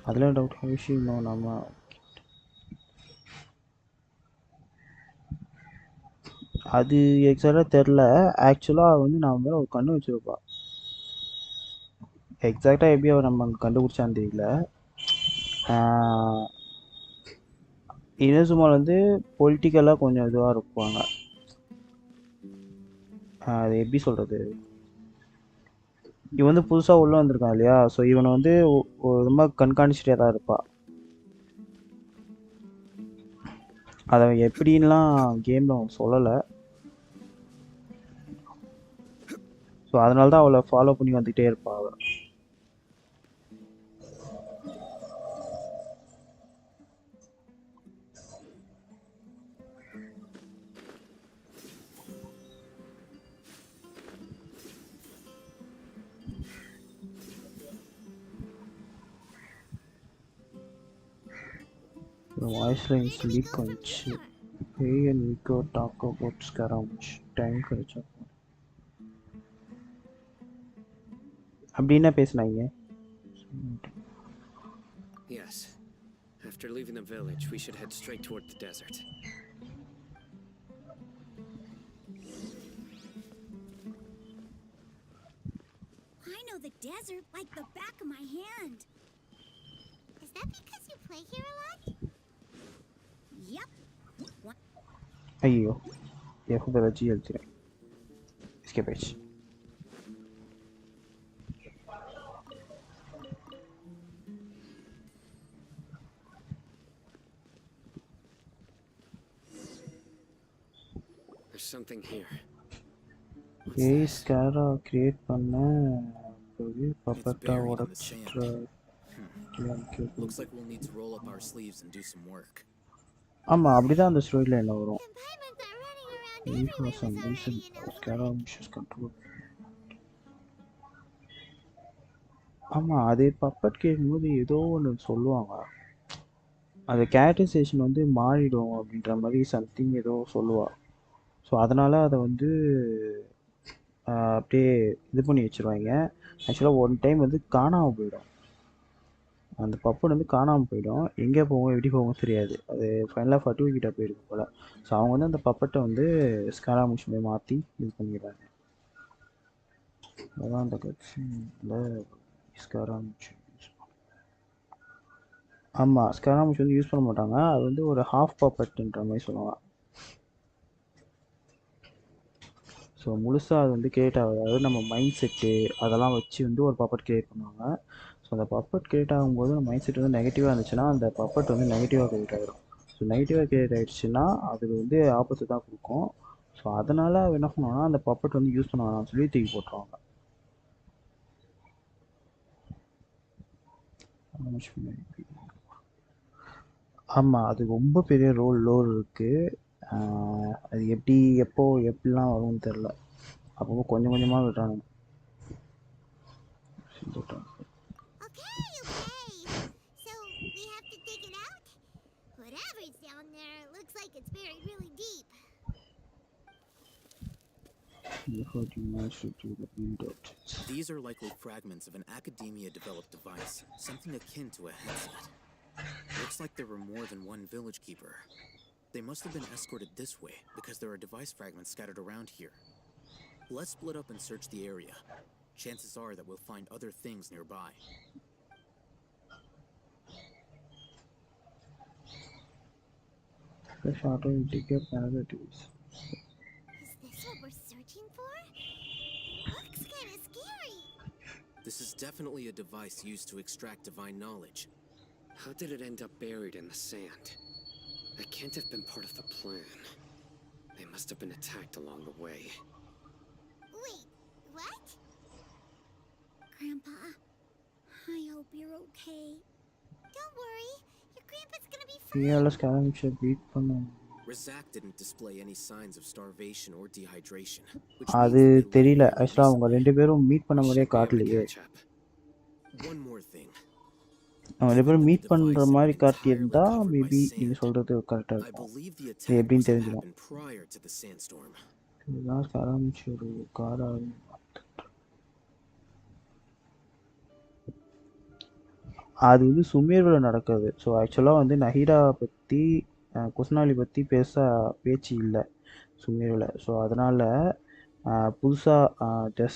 அதில் டவுட் விஷயம் நம்ம அது எக்ஸாக்டாக தெரில ஆக்சுவலாக வந்து நான் மேலே ஒரு கண்ணு வச்சுருப்பா எக்ஸாக்டாக எப்படி அவர் நம்ம அங்கே கண்டுபிடிச்சான்னு தெரியல இனசுமால் வந்து பொலிட்டிக்கலாக கொஞ்சம் இதுவாக இருப்பாங்க அது எப்படி சொல்கிறது இவன் வந்து புதுசாக உள்ளே வந்திருக்கான் இல்லையா ஸோ இவனை வந்து ரொம்ப கண்காணிச்சுட்டே தான் இருப்பாள் அதை எப்படின்லாம் கேமில் அவன் சொல்லலை ஸோ அதனால தான் அவளை ஃபாலோ பண்ணி வந்துகிட்டே இருப்பாள் அவள் வாய்ஸ் லைன்ஸ் லீக் ஆயிடுச்சு Hey and we go talk about skirmish time கிடைச்சா அப்படி என்ன பேசுனாங்க Yes. After leaving the village, we should head straight toward the desert. I know the desert like the back of my hand. Is that because you play here a lot? Yep. ஐயோ F வச்சு எழுத்துறேன் escape ஆயிடுச்சு There's something here. ஏய் ஸ்காரா create பண்ண பப்பட்டா buried in the உடச்சிட்டு Looks like we'll need to roll up our sleeves and do some work. ஆமாம் அப்படிதான் அந்த ஸ்டோரியில் என்ன வரும் And Paimon's are running around For everywhere some with reason, Radeon skirmish is controlled. ஆமாம் அது பப்பட் கேட்கும்போது ஏதோ ஒன்று சொல்லுவாங்க அது கேரக்டரைசேஷன் வந்து மாறிடும் அப்படின்ற மாதிரி சம்திங் ஏதோ சொல்லுவாள் ஸோ அதனால் அதை வந்து அப்படியே இது பண்ணி வச்சுருவாங்க ஆக்சுவலாக ஒன் டைம் வந்து காணாமல் போயிடும் அந்த பப்பன் வந்து காணாமல் போயிடும் எங்கே போவோம் எப்படி போவோம் தெரியாது அது ஃபைனலாக ஃபட்டு கிட்ட போயிருக்கு போல் ஸோ அவங்க வந்து அந்த பப்பட்டை வந்து ஸ்காராமுஷ் போய் மாற்றி இது பண்ணிடுறாங்க அதான் அந்த கட்சியில் ஸ்காராமுஷ் ஆமாம் ஸ்காராமுஷ் வந்து யூஸ் பண்ண மாட்டாங்க அது வந்து ஒரு ஹாஃப் பப்பட்டுன்ற மாதிரி சொல்லுவாங்க ஸோ முழுசாக அது வந்து கிரியேட் ஆகாது அதாவது நம்ம மைண்ட் செட்டு அதெல்லாம் வச்சு வந்து ஒரு பப்பட் கிரியேட் பண்ணுவாங்க ஸோ அந்த பப்பட் கிரியேட் ஆகும்போது நம்ம மைண்ட் செட் வந்து நெகட்டிவாக இருந்துச்சுன்னா அந்த பப்பட் வந்து நெகட்டிவாக கிரியேட் ஆகிடும். ஸோ நெகட்டிவாக கிரியேட் ஆகிடுச்சுன்னா அது வந்து ஆபத்து தான் கொடுக்கும். ஸோ அதனால் என்ன பண்ணுவாங்கன்னா அந்த பப்பட் வந்து யூஸ் பண்ண வேணாம்னு சொல்லி தூக்கி போட்டுருவாங்க. ஆமாம், அது ரொம்ப பெரிய லோர் இருக்குது. அது எப்படிலாம் வரும்னு தெரில. அப்போ கொஞ்சம் கொஞ்சமாக விடுறாங்க. So we have to dig it out? Whatever's down there looks like it's buried really deep. These are likely fragments of an academia-developed device, something akin to a headset. Looks like there were more than one village keeper. They must have been escorted this way because there are device fragments scattered around here. Let's split up and search the area. Chances are that we'll find other things nearby. Is this what we're searching for? Looks kind of scary. This is definitely a device used to extract divine knowledge. How did it end up buried in the sand? It can't have been part of the plan. They must have been attacked along the way. Wait, what? Grandpa, I hope you're okay. Don't worry, your grandpa's gonna be fine. Razak didn't display any signs of starvation or dehydration. அது தெரியல. ஆக்சுவலாக அவங்க 2 பேரும் meet பண்ண மாதிரியே காட்டலையே. One more thing. அவங்க 2 பேரும் meet பண்ணுற மாதிரி காட்டியிருந்தா மேபி நீங்கள் சொல்கிறது கரெக்டாக இருக்கும். இது எப்படின்னு தெரிஞ்சிடும். இதுதான் ஆரம்பிச்சு ஒரு காடாக. அது வந்து சுமேரில் நடக்குது. ஸோ ஆக்சுவலாக வந்து நஹீரா பற்றி குஸ்னாலி பற்றி பேச்சு இல்லை சுமேரில். ஸோ அதனால் புதுசாக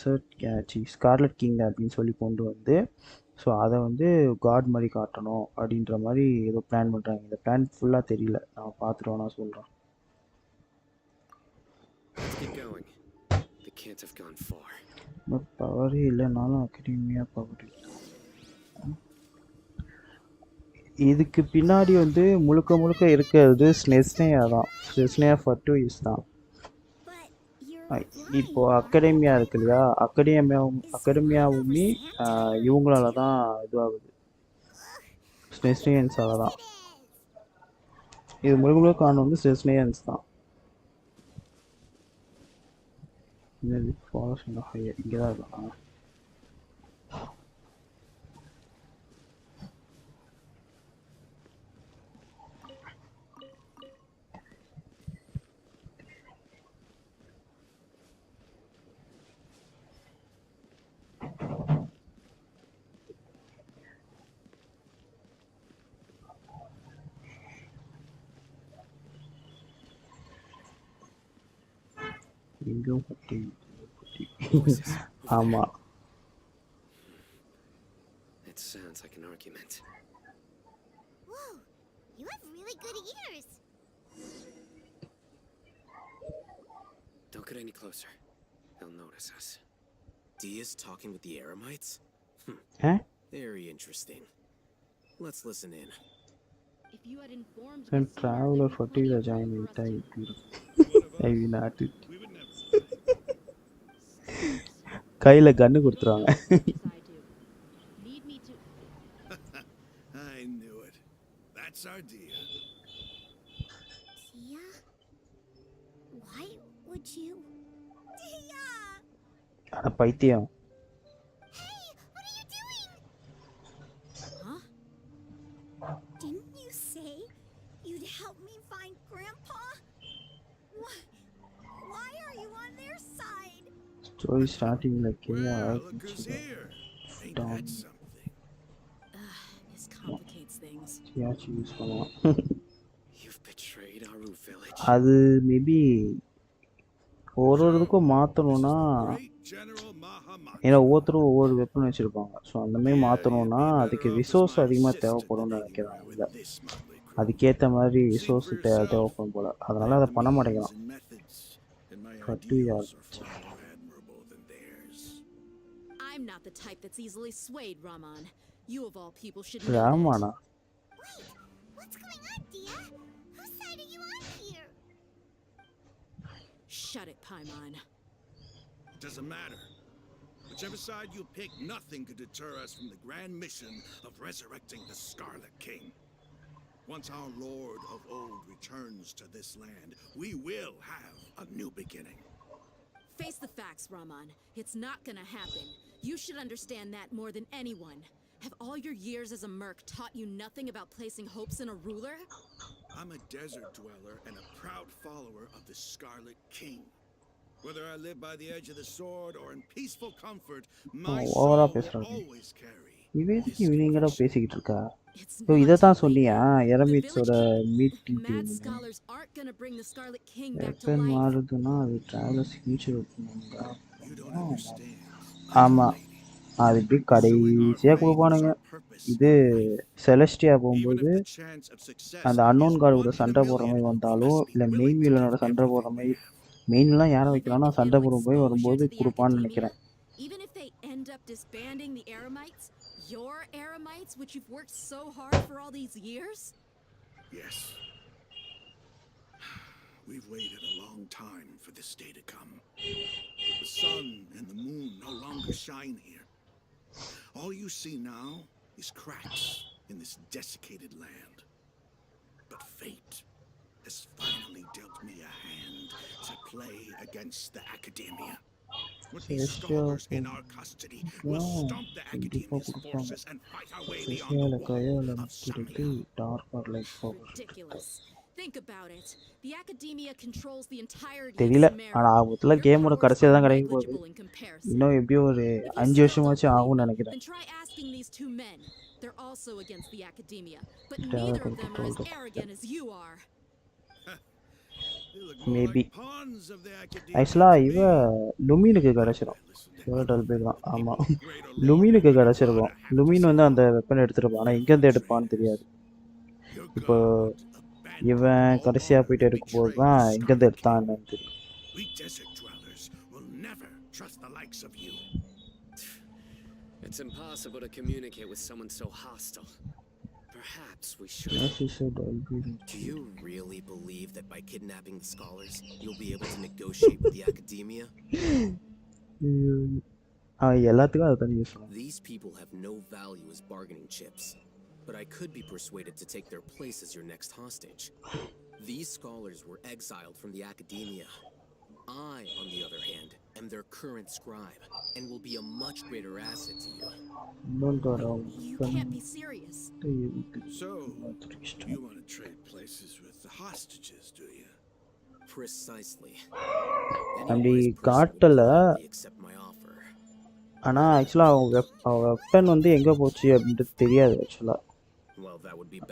ஸ்கார்லட் கிங் அப்படின்னு சொல்லி கொண்டு வந்து ஸோ அதை வந்து காட் மாதிரி காட்டணும் அப்படின்ற மாதிரி ஏதோ பிளான் பண்ணுறாங்க. இந்த பிளான் ஃபுல்லாக தெரியல. நான் பார்த்துட்டு நான் சொல்கிறேன். பவரே இல்லைனாலும் அகாடமியா பவர். இதுக்கு பின்னாடி வந்து முழுக்க இருக்கிறது ஸ்னெஸ்னேயா தான். ஸ்னெஸ்னேயா ஃபர்டுயிஸ் தான். இப்போ அகாடமியா இருக்கு இல்லையா, அகாடமியாவுமே இவங்களால தான் இதுவாகுது, ஸ்னெஸ்னேயன்ஸால தான். இது முழுக்க காரணம் வந்து ஸ்னெஸ்னேயன்ஸ் தான். இங்கே தான் இருக்காங்க. எங்கேயும் பட்டி ஆமா. It sounds like an argument. Whoa, you have really good ears. Don't get any closer. They'll notice us. Dia's talking with the Aramites? Very interesting. Let's listen in. If you had informed Then traveler fatigue join with I will not. கையில கன்னு கொடுத்துறாங்க. I knew it. That's our Dia. Dia? Why would you? Dia! அட பைத்தியம். Hey, what are you doing? Huh? Didn't you say you'd help me find Grandpa? Why are you on their side? Story starting like Look who's here. Ain't that something? This complicates things. Use பண்ணலாம். You've betrayed our village. அது maybe ஒவ்வொருக்கும் மாற்றணும்னா, ஏன்னா ஒவ்வொருத்தரும் ஒவ்வொரு weapon வச்சுருப்பாங்க. So அந்த மாதிரி மாற்றணும்னா அதுக்கு resource அதிகமாக தேவைப்படும்னு நினைக்கிறாங்க. இல்லை, அதுக்கேற்ற மாதிரி ரிசோர்ஸ் தேவைப்படும் போல். அதனால் அதை பண்ண மாட்டேங்கிறான். I'm not the type that's easily swayed, Raman. You of all people should know that. ராமானா Wait, what's going on, Dia? Whose side are you on here? Shut it, Paimon. Doesn't matter. Whichever side you pick, nothing could deter us from the grand mission of resurrecting the Scarlet King. Once our Lord of Old returns to this land, we will have a new beginning. Face the facts, Raman. It's not gonna happen. You should understand that more than anyone. Have all your years as a merc taught you nothing about placing hopes in a ruler? I'm a desert dweller and a proud follower of the Scarlet King. Whether I live by the edge of the sword or in peaceful comfort, my soul will always carry. இவங்கடா பேசிக்கிட்டு இருக்கா It's O not இத தான் too சொன்னியா late. The எரமிட்ஸோட village king. Meeting Mad team scholars aren't gonna bring the Scarlet King back to weapon life. மாறுதுன்னா அது travellers future இருக்குங்க You don't understand. ஆமா அது இப்படி கடைசியா கொடுப்பானுங்க இது செலஸ்டியா போகும்போது அந்த அன்னோன் கார்டோட சண்டை போடுற மாதிரி வந்தாலோ இல்லை மெயின் வில்லனோட சண்டை போடுற மாதிரி மெயின்லாம் யாரை வைக்கிறானோ சண்டை போடுற போய் வரும்போது கொடுப்பான்னு நினைக்கிறேன். Even if they end up disbanding the Aramites, your Aramites, which you've worked so hard for all these years? Yes. We've waited a long time for this day to come. The sun and the moon no longer shine here. All you see now is cracks in this desiccated land. But fate has finally dealt me a hand to play against the Academia. With these scholars in our custody, we'll stomp the Academia's forces and fight our way beyond the wall of Samia. Ridiculous. Think about it. The Academia controls the entirety தெரியல of ஆனா Samara. ஆபத்துல Your கேமோட powers கடைசியா are தான் கிடைக்க போகுது. negligible in comparison. இன்னும் எப்படியும் ஒரு If you 5 still வருஷமாச்சும் don't ஆகும்னு believe, நினைக்கிறேன். then try asking these two men. They're also against the Academia, but neither of them are as arrogant as you are. Maybe ஆக்சுவலா இவ லுமினுக்கு கிடைச்சிடும் ஆமா லுமினுக்கு கிடைச்சிருக்கும். லுமின் வந்து அந்த வெப்பன் எடுத்துருப்பான் ஆனா எங்கேருந்து எடுப்பான்னு தெரியாது. இப்போ இவன் கடைசியா போயிட்டு எடுக்கும் போது தான் எங்கேருந்து எடுத்தான்னு தெரியும். We desert dwellers will never trust the likes of you. It's impossible to communicate with someone so hostile. Perhaps we should. Do you really believe that by kidnapping the scholars, you'll be able to negotiate with the Academia? எல்லாத்துக்கும் அதை தான் use பண்ணுவோம். These people have no value as bargaining chips, but I could be persuaded to take their place as your next hostage. These scholars were exiled from the Academia. I, on the other hand, am their current scribe, and will be a much greater asset to you. You can't be serious. So, you want to trade places with the hostages, do you? Precisely. அப்படி காட்டல. Accept my offer. ஆனா ஆக்சுவலா அவன் weapon வந்து எங்க போச்சு அப்படின்றது தெரியாது ஆக்சுவலா.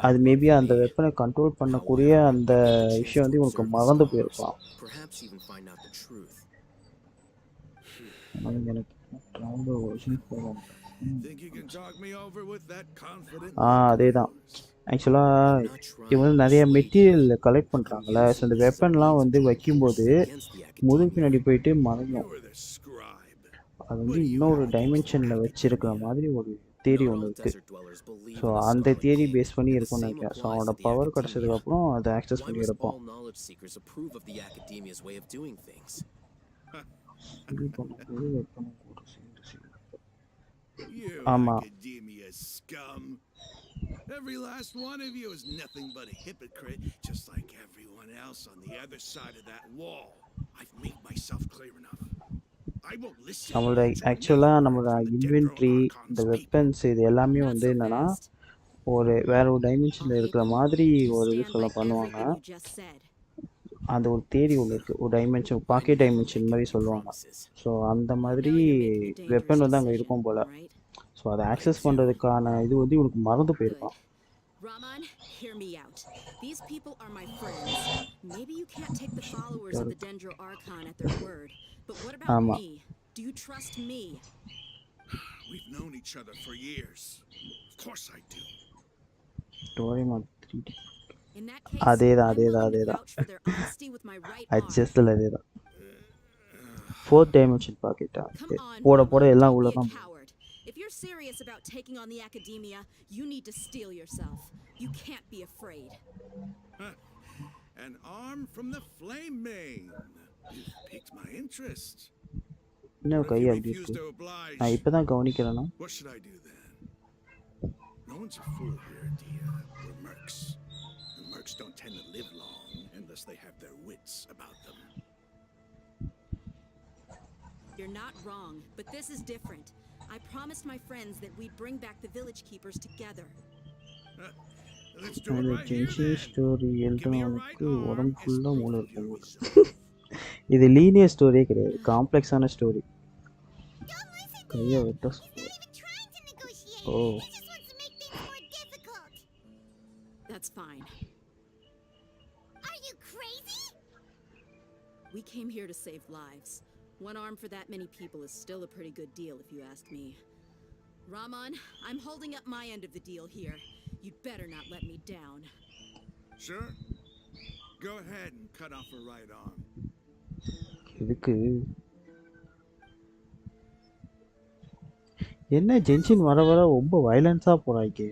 அது மேபி அந்த வெப்பனை கண்ட்ரோல் பண்ணக்கூடிய அந்த விஷயம் வந்து உனக்கு மறந்து போயிருக்கலாம். அதேதான் ஆக்சுவலா இவங்க வந்து நிறைய மெட்டீரியல் கலெக்ட் பண்றாங்கல்ல. ஸோ இந்த வெப்பன்லாம் வந்து வைக்கும்போது முதுகு பின்னாடி போயிட்டு மறையும். அது வந்து இன்னொரு டைமென்ஷனில் வச்சிருக்கிற மாதிரி ஒரு தியரி ஒன்று இருக்குது. ஸோ அந்த தியரி பேஸ் பண்ணி இருக்கும்னு நினைக்கிறேன். ஸோ அவனோட பவர் கிடச்சதுக்கப்புறம் அதை ஆக்சஸ் பண்ணி எடுப்போம். ஆமாம் Every last one of you is nothing but a hypocrite, just like everyone else on the other side of that wall. I've made myself clear enough. நம்மளோட ஆக்சுவலாக நம்மளோட இன்வென்ட்ரி இந்த வெப்பன்ஸ் இது எல்லாமே வந்து என்னன்னா ஒரு வேற ஒரு டைமென்ஷனில் இருக்கிற மாதிரி ஒரு இது சொல்ல பண்ணுவாங்க. அந்த ஒரு தேரி ஒன்று இருக்குது, ஒரு டைமென்ஷன் பாக்கெட் டைமென்ஷன் மாதிரி சொல்லுவாங்க. ஸோ அந்த மாதிரி வெப்பன் வந்து அங்கே இருக்கும் போல். ஸோ அதை ஆக்சஸ் பண்ணுறதுக்கான இது வந்து இவனுக்கு மறந்து போயிருப்பான். Raman, hear me out. These people are my friends. Maybe you can't take the followers of the Dendro Archon at their word, but what about me? Do you trust me? We've known each other for years. Of course I do. Dorima 3D. In that case, adeda adjust la adeda. Fourth dimension pocket. போட போட எல்லாம் உள்ள தான். If you're you're serious about taking on the academia, you need to steel yourself. You can't be afraid. An arm from the flame mane. You've piqued my interest. No, But if kay you apdi refuse irukku. to oblige, நான் இப்பதான் கவனிக்கிறேனா? what should I do then? No one's a fool here, Dia. We're mercs. And mercs don't tend to live long unless they have their wits about them. You're not wrong, but this is different. I promised my friends that we'd bring back the village keepers together. Let's do it அந்த right here gentian then. Story Give me a right எழுதுறவனுக்கு arm உடம்பு as ஃபுல்லா proof மூளை of your இருக்கும். resolve. இது linear ஸ்டோரியே கிடையாது, காம்ப்ளெக்ஸான story. Don't listen to கையை him. வெட்ட He's not even trying to negotiate. Oh. He just wants to make things more difficult. That's fine. Are you crazy? We came here to save lives. One arm for that many people is still a pretty good deal, if you ask me. Rahman, I'm holding up my end of the deal here. You'd better not let me down. Sure. Go ahead and cut off her right arm. இதுக்கு என்ன gentian வர வர ரொம்ப வயலன்ஸா போறாய்க்கு.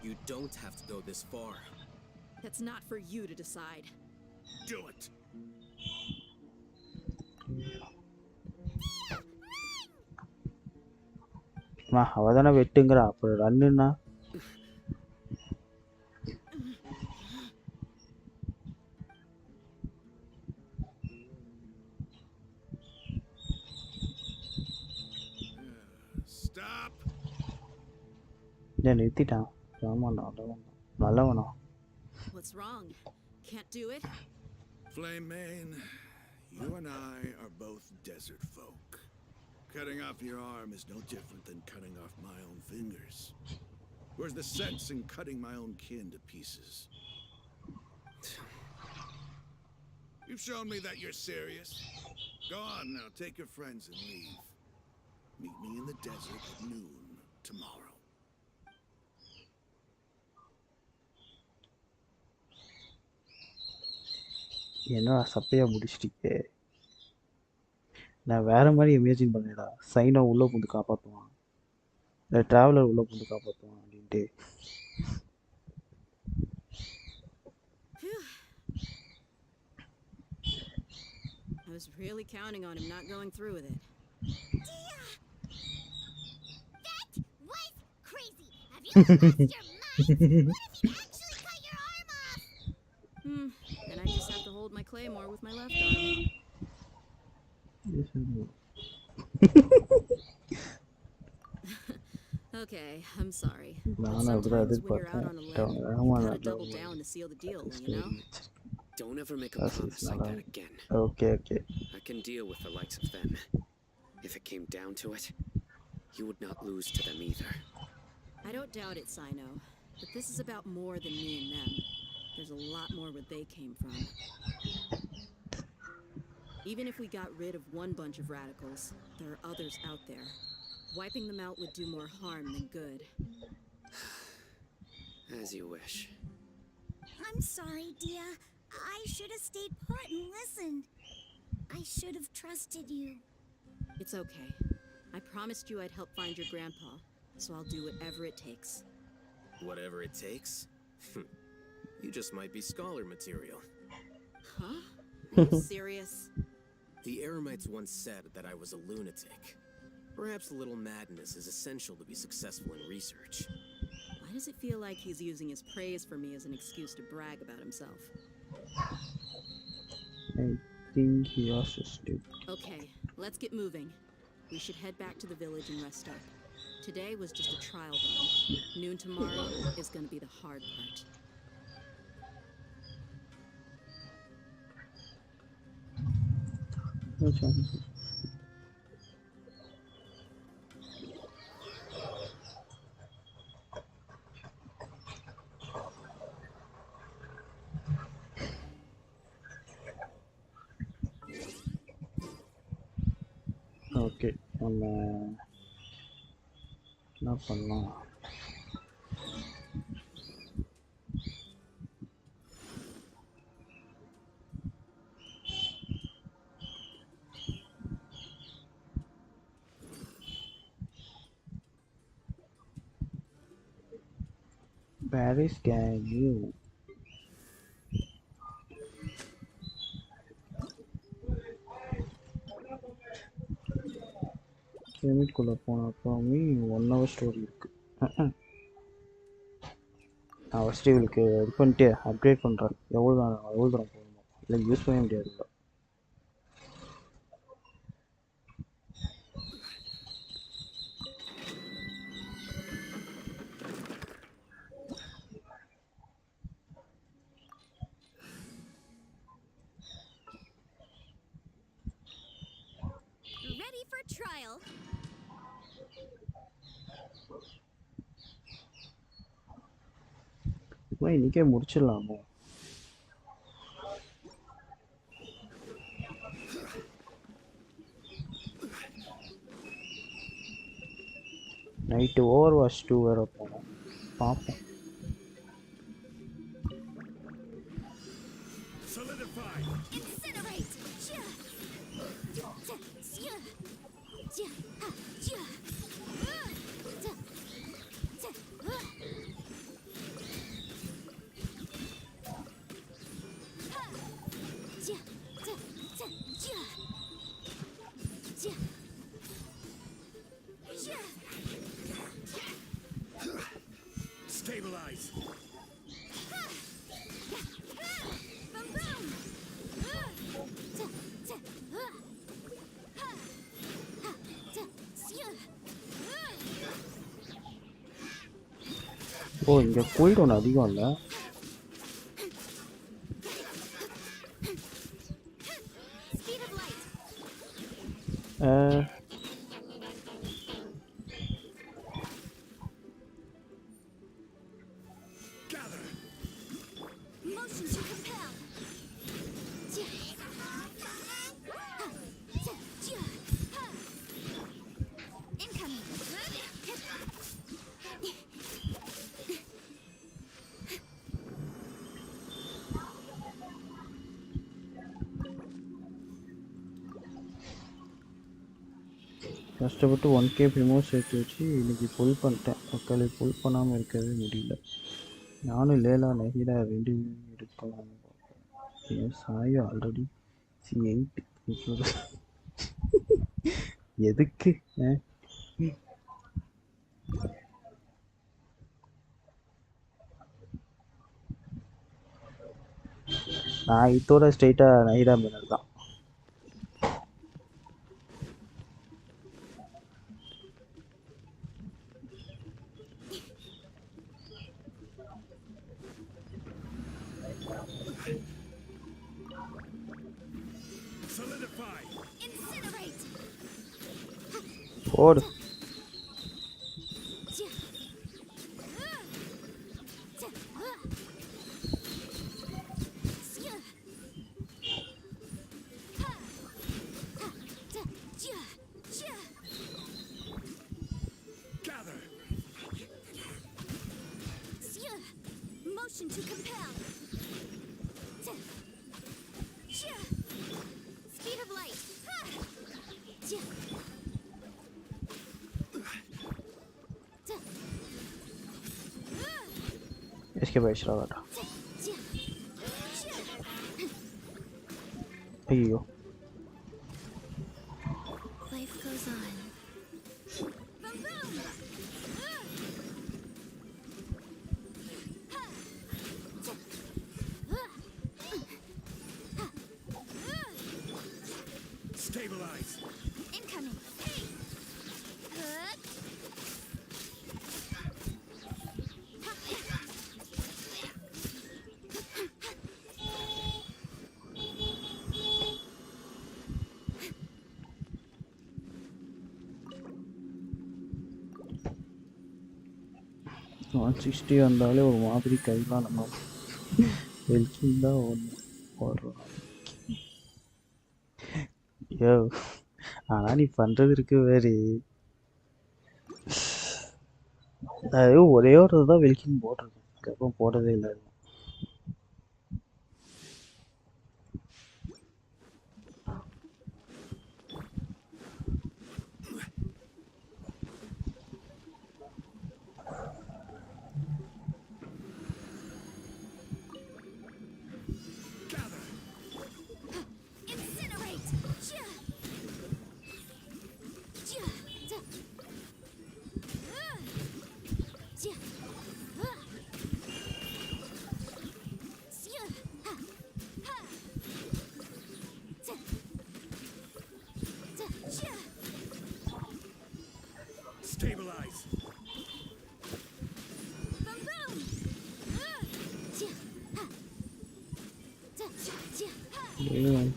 You don't have to go this far. That's not for you to decide. Do it. அவதானே வெட்டுங்கிறா, அப்புறம் ரன்னுன்னா Stop. நிறுத்திட்டான். ஆமாண்டா, நல்லவனா. What's wrong? Can't do it? Flame Mane, you and I are both desert folk. Cutting off your arm is no different than cutting off my own fingers. Where's the sense in cutting my own kin to pieces? You've shown me that you're serious. Go on now, take your friends and leave. Meet me in the desert at noon tomorrow. என்னடா சப்பையா முடிச்சிட்டீங்க. நான் வேற மாதிரி imagine பண்ணேடா. China உள்ள புந்து காப்பாற்றுவான், இல்லை traveller உள்ள புந்து காப்பாற்றுவான் அப்படின்ட்டு. I was really counting on him not going through with it. That was crazy. Have you lost your mind? What if he actually cut your arm off? Then I just have to hold my claymore with my left arm. Okay, I'm sorry. But sometimes when you're out on a limb, you gotta double down to seal the deal, you know? Don't ever make a promise like that again. Okay. I can deal with the likes of them. If it came down to it, you would not lose to them either. I don't doubt it, Sino. But this is about more than me and them. There's a lot more where they came from. Even if we got rid of one bunch of radicals, there are others out there. Wiping them out would do more harm than good. As you wish. I'm sorry, Dia. I should have stayed put and listened. I should have trusted you. It's okay. I promised you I'd help find your grandpa, so I'll do whatever it takes. Whatever it takes? You just might be scholar material. Huh? Are you serious? The Eremites once said that I was a lunatic. Perhaps a little madness is essential to be successful in research. Why does it feel like he's using his praise for me as an excuse to brag about himself? I think he was stupid. Okay, let's get moving. We should head back to the village and rest up. Today was just a trial run. Noon tomorrow is going to be the hard part. Okay, நம்ம என்ன பண்ணலாம்? Paris gang you. கேமிட்குள்ளே போன அப்புறமே 1 hour story இருக்கு. நான் first இவளுக்கு இது பண்ணிட்டு அப்கிரேட் பண்ணுறேன். எவ்வளோ தூரம் போகணுமோ இல்லை யூஸ் பண்ணவே முடியாது. Ready for trial. இன்றைக்கே முடிச்சிடலாமோ? நைட்டு ஓவர் வாட்ச் 2 வேறு போனோம். பார்ப்போம். Stabilize. ஓ இங்கே கூல் டவுன் அதிகம் இல்லை. கஷ்டப்பட்டு 1K ப்ரிமோட் சேர்த்து வச்சு இன்றைக்கி ஃபுல் பண்ணிட்டேன். மக்களை ஃபுல் பண்ணாமல் இருக்கவே முடியல. நானும் லேலா நஹீரா 2 எடுக்கலாம்னு பார்ப்பேன். என் சாயோ ஆல்ரெடி C8 எதுக்கு? நான் இதோட ஸ்ட்ரெயிட்டாக நஹீரா மினர் தான். ஓடு. Motion to compel. Speed of light. escape ஆயிடுச்சுடா வேட்டா. ஐயோ Life goes on. Stabilize. Incoming. One 60 வந்தாலே ஒரு மாதிரி கைலாம் நம்ம வெல்கிங் தான் ஒன்று போடுறோம். ஐயோ ஆனால் நீ பண்ணுறது இருக்கு வேறு. அது ஒரே ஒரு தான் வெல்கிங் போடுறது, அதுக்கப்புறம் போடுறதே இல்லை.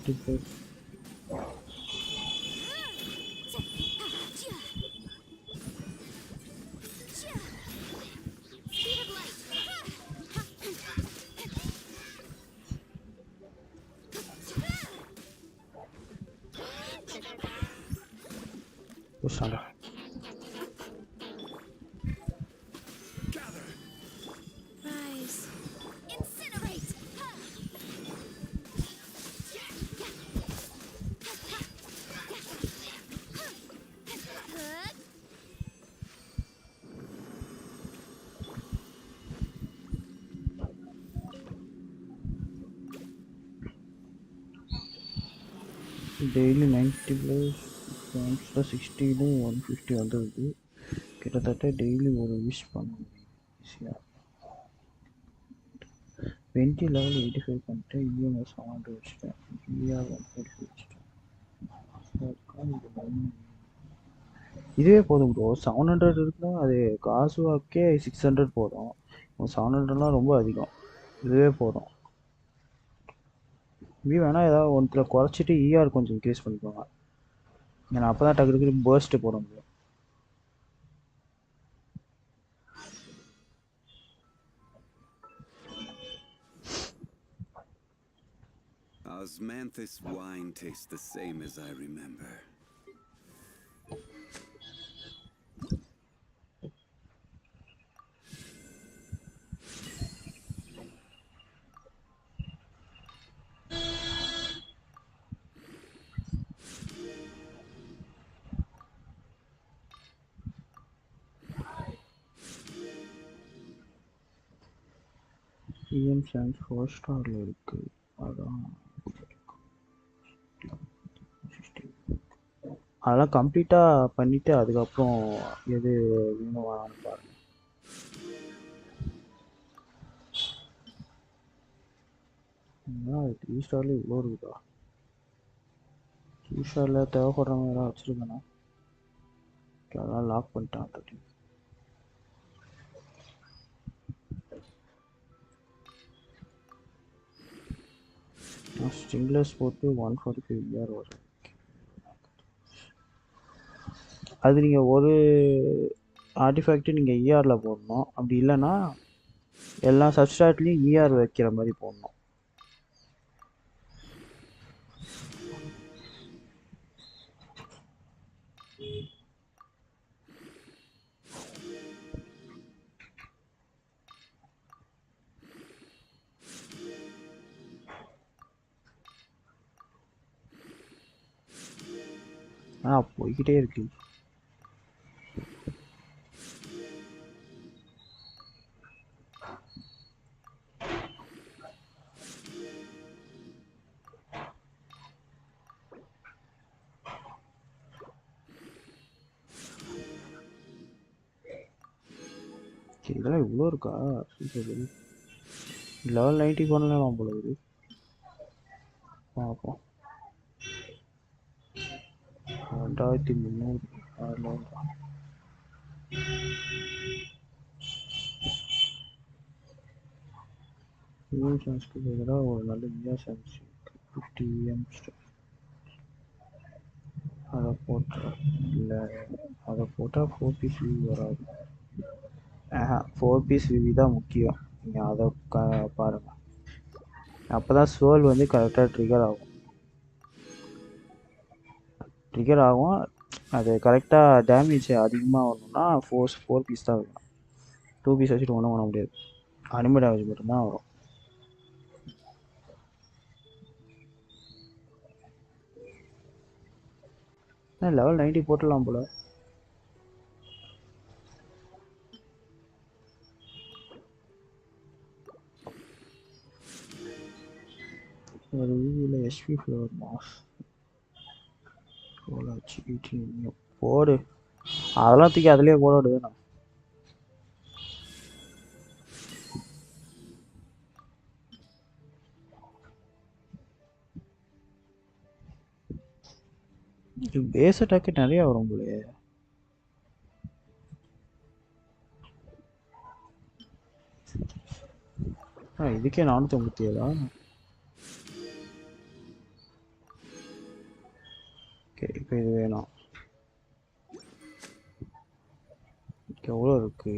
multiple. Push on. Rise. Incinerate! Daily 90 plus ஃப்ரெண்ட்ஸில் 60 150 வந்துடுது. கிட்டத்தட்ட டெய்லி ஒரு விஷ் பண்ண முடியும் ஈஸியாக. 20 லெவல் 85 பண்ணிட்டு இஎம்எஸ் 100 வச்சுட்டேன். இஆர் 145 வச்சுட்டேன். இதுவே போதும் ப்ரோ. 700 இருக்குன்னா அது காசு வாக்கே 600 போதும். 700லாம் ரொம்ப அதிகம். இதுவே போதும். இப்படி வேணால் ஏதாவது ஒன்றில் குறைச்சிட்டு இஆர் கொஞ்சம் இன்க்ரீஸ் பண்ணிக்கோங்க. ஏன்னா அப்போ தான் டக்கு பேர்ஸ்ட்டு போட முடியும். Osmanthus wine tastes the same as I remember. PM science 4 ஸ்டாரில் இருக்குது. அதான் அதெல்லாம் கம்ப்ளீட்டாக பண்ணிவிட்டு அதுக்கப்புறம் எது வேணும் வேணான்னு பாருங்கள். அது 3 ஸ்டாரில் இவ்வளோ இருக்குதா? 3 ஸ்டாரில் தேவைப்படுற மாதிரி தான் வச்சுருக்கேண்ணா. அதெல்லாம் லாக் பண்ணிட்டேன் ஆல்ரெடி. ஸ்ட்ரிங்லெஸ் போட்டு 145 இயர் வரும். அது நீங்கள் ஒரு ஆர்டிஃபேக்ட்டு நீங்கள் இஆரில் போடணும். அப்படி இல்லைன்னா எல்லா சப்ஸ்ட்ராட்லேயும் இஆர் வைக்கிற மாதிரி போடணும். போய்கிட்டே இருக்கு. இதெல்லாம் இவ்வளோ இருக்கா? லெவல் 90 பண்ணலாம் போல இது. பார்ப்போம். 2300 சான்ஸ்க்கு பதிலாக ஒரு நல்ல இந்தியா சான்ஸ் 50 அதை போட்டால் இல்லை, அதை போட்டால் 4 பீஸ் விவி வராது. 4 பீஸ் விவி தான் முக்கியம். நீங்கள் அதை பாருங்கள். அப்போ தான் சோல் வந்து கரெக்டாக ட்ரிகர் ஆகும். அது கரெக்டாக டேமேஜ் அதிகமாக வரணும்னா 4 பீஸ் தான் வேணும். 2 பீஸ் வச்சுட்டு ஒன்றும் பண்ண முடியாது. அனிமே டேமேஜ் மட்டும்தான் வரும். லெவல் 90 போட்டுடலாம் போல. ஒரு வீடியோவில் எஸ்பி ஃப்ளவர் மாஸ் போடு. அதெல்லாம் தூக்கி அதுலேயே போட விடுவேண்ணா. பேஸ் அட்டாக்கு நிறைய வரும் போலயே. இதுக்கே 457. இப்போ இது வேணும். எவ்வளோ இருக்குது?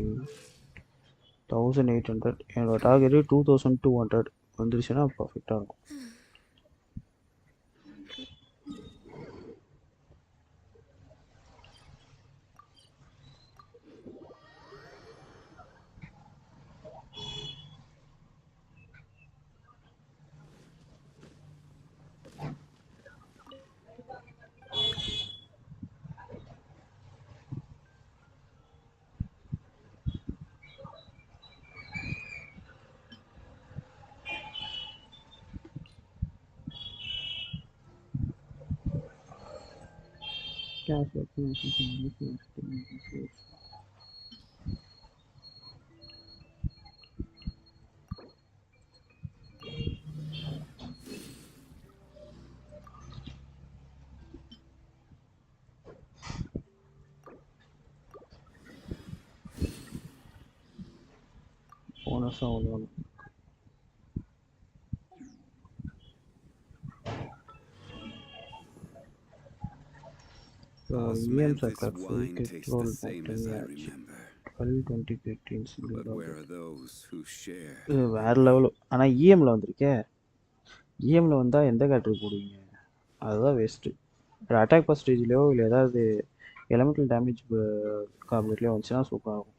1800. என்னோட டார்கெட்டு 2200 வந்துருச்சுன்னா பர்ஃபெக்டாக இருக்கும். போனஸாக அவ்வளோ Osmanthus wine tastes the same as I remember. 12 20 15 But where are those who share? வேறு லெவலு. ஆனால் இஎம்மில் வந்திருக்கே. இஎம்மில் வந்தால் எந்த கேரக்டர் போடுவீங்க? அதுதான் வேஸ்ட்டு. ஒரு அட்டாக் பர்சன்டேஜ்லையோ இல்லை ஏதாவது எலமெண்டல் டேமேஜ் காம்பினேட்லேயோ வந்துச்சுன்னா சூப்பராக இருக்கும்.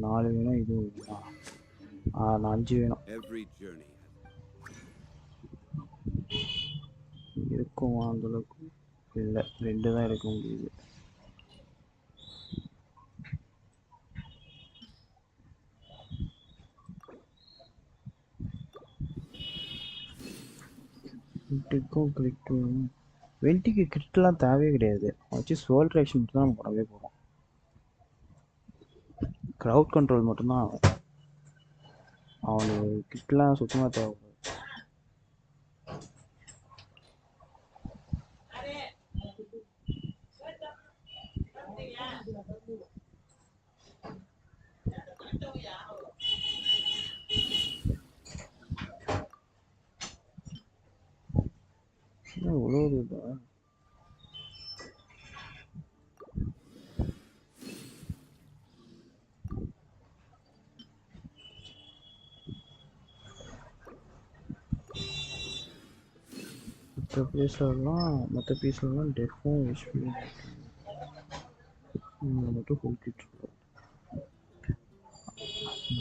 நாலு வேணும், இது வேணுமா? நான் 5 வேணும். இருக்குமா அந்தளவுக்கு? இல்லை, 2 தான் எடுக்க முடியுது. வெண்டிக்கு கிரிட்லாம் தேவையே கிடையாது. வச்சு சோல் ட்ராக்ஷன் மட்டும் தான் நம்ம பண்ணவே போகிறோம். க்ரௌட் கண்ட்ரோல் மட்டும்தான். அவனுக்கு கிட்லாம் சுத்தமாக தேவைப்படும். உழவுதா மற்ற பீஸ்லாம் டெஃபும் ஹெச்பி மட்டும் கொடுத்துட்டு.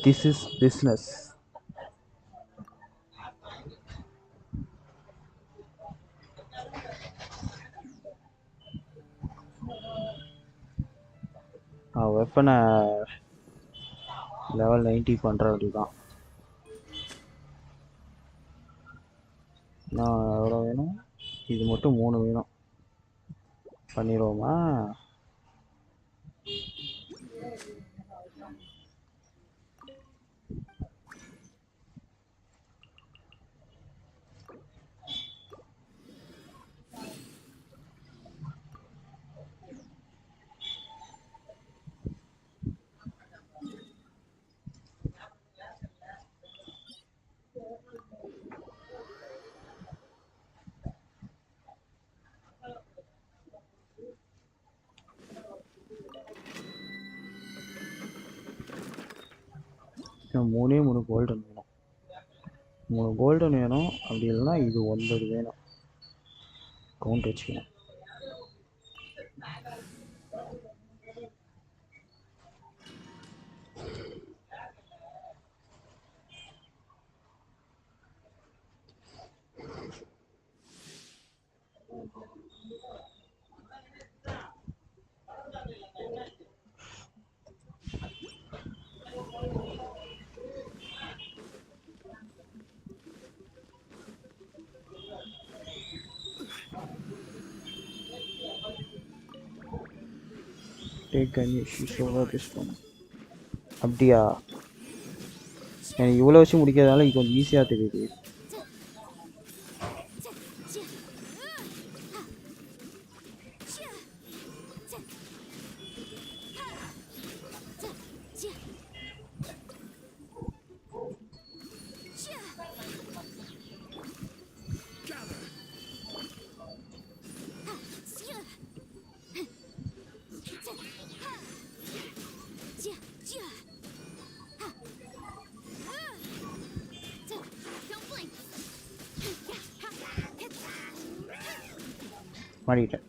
This is business. வெப்பனை லெவல் 90 பண்ணுற அப்படிதான். நான் எவ்வளோ வேணும்? இது மட்டும் 3 வேணும். பண்ணிடுவோமா? மூணு கோல்டன் வேணும். 3 கோல்டன் வேணும். அப்படி இல்லைன்னா இது 9 வேணும். கவுண்ட் வச்சுக்கணும். Take gun issues over this one. அப்படியா எனக்கு இவ்வளோ விஷயம் முடிக்கிறதுனால இது கொஞ்சம் ஈஸியாக தெரியுது. மாறிட்டேன்.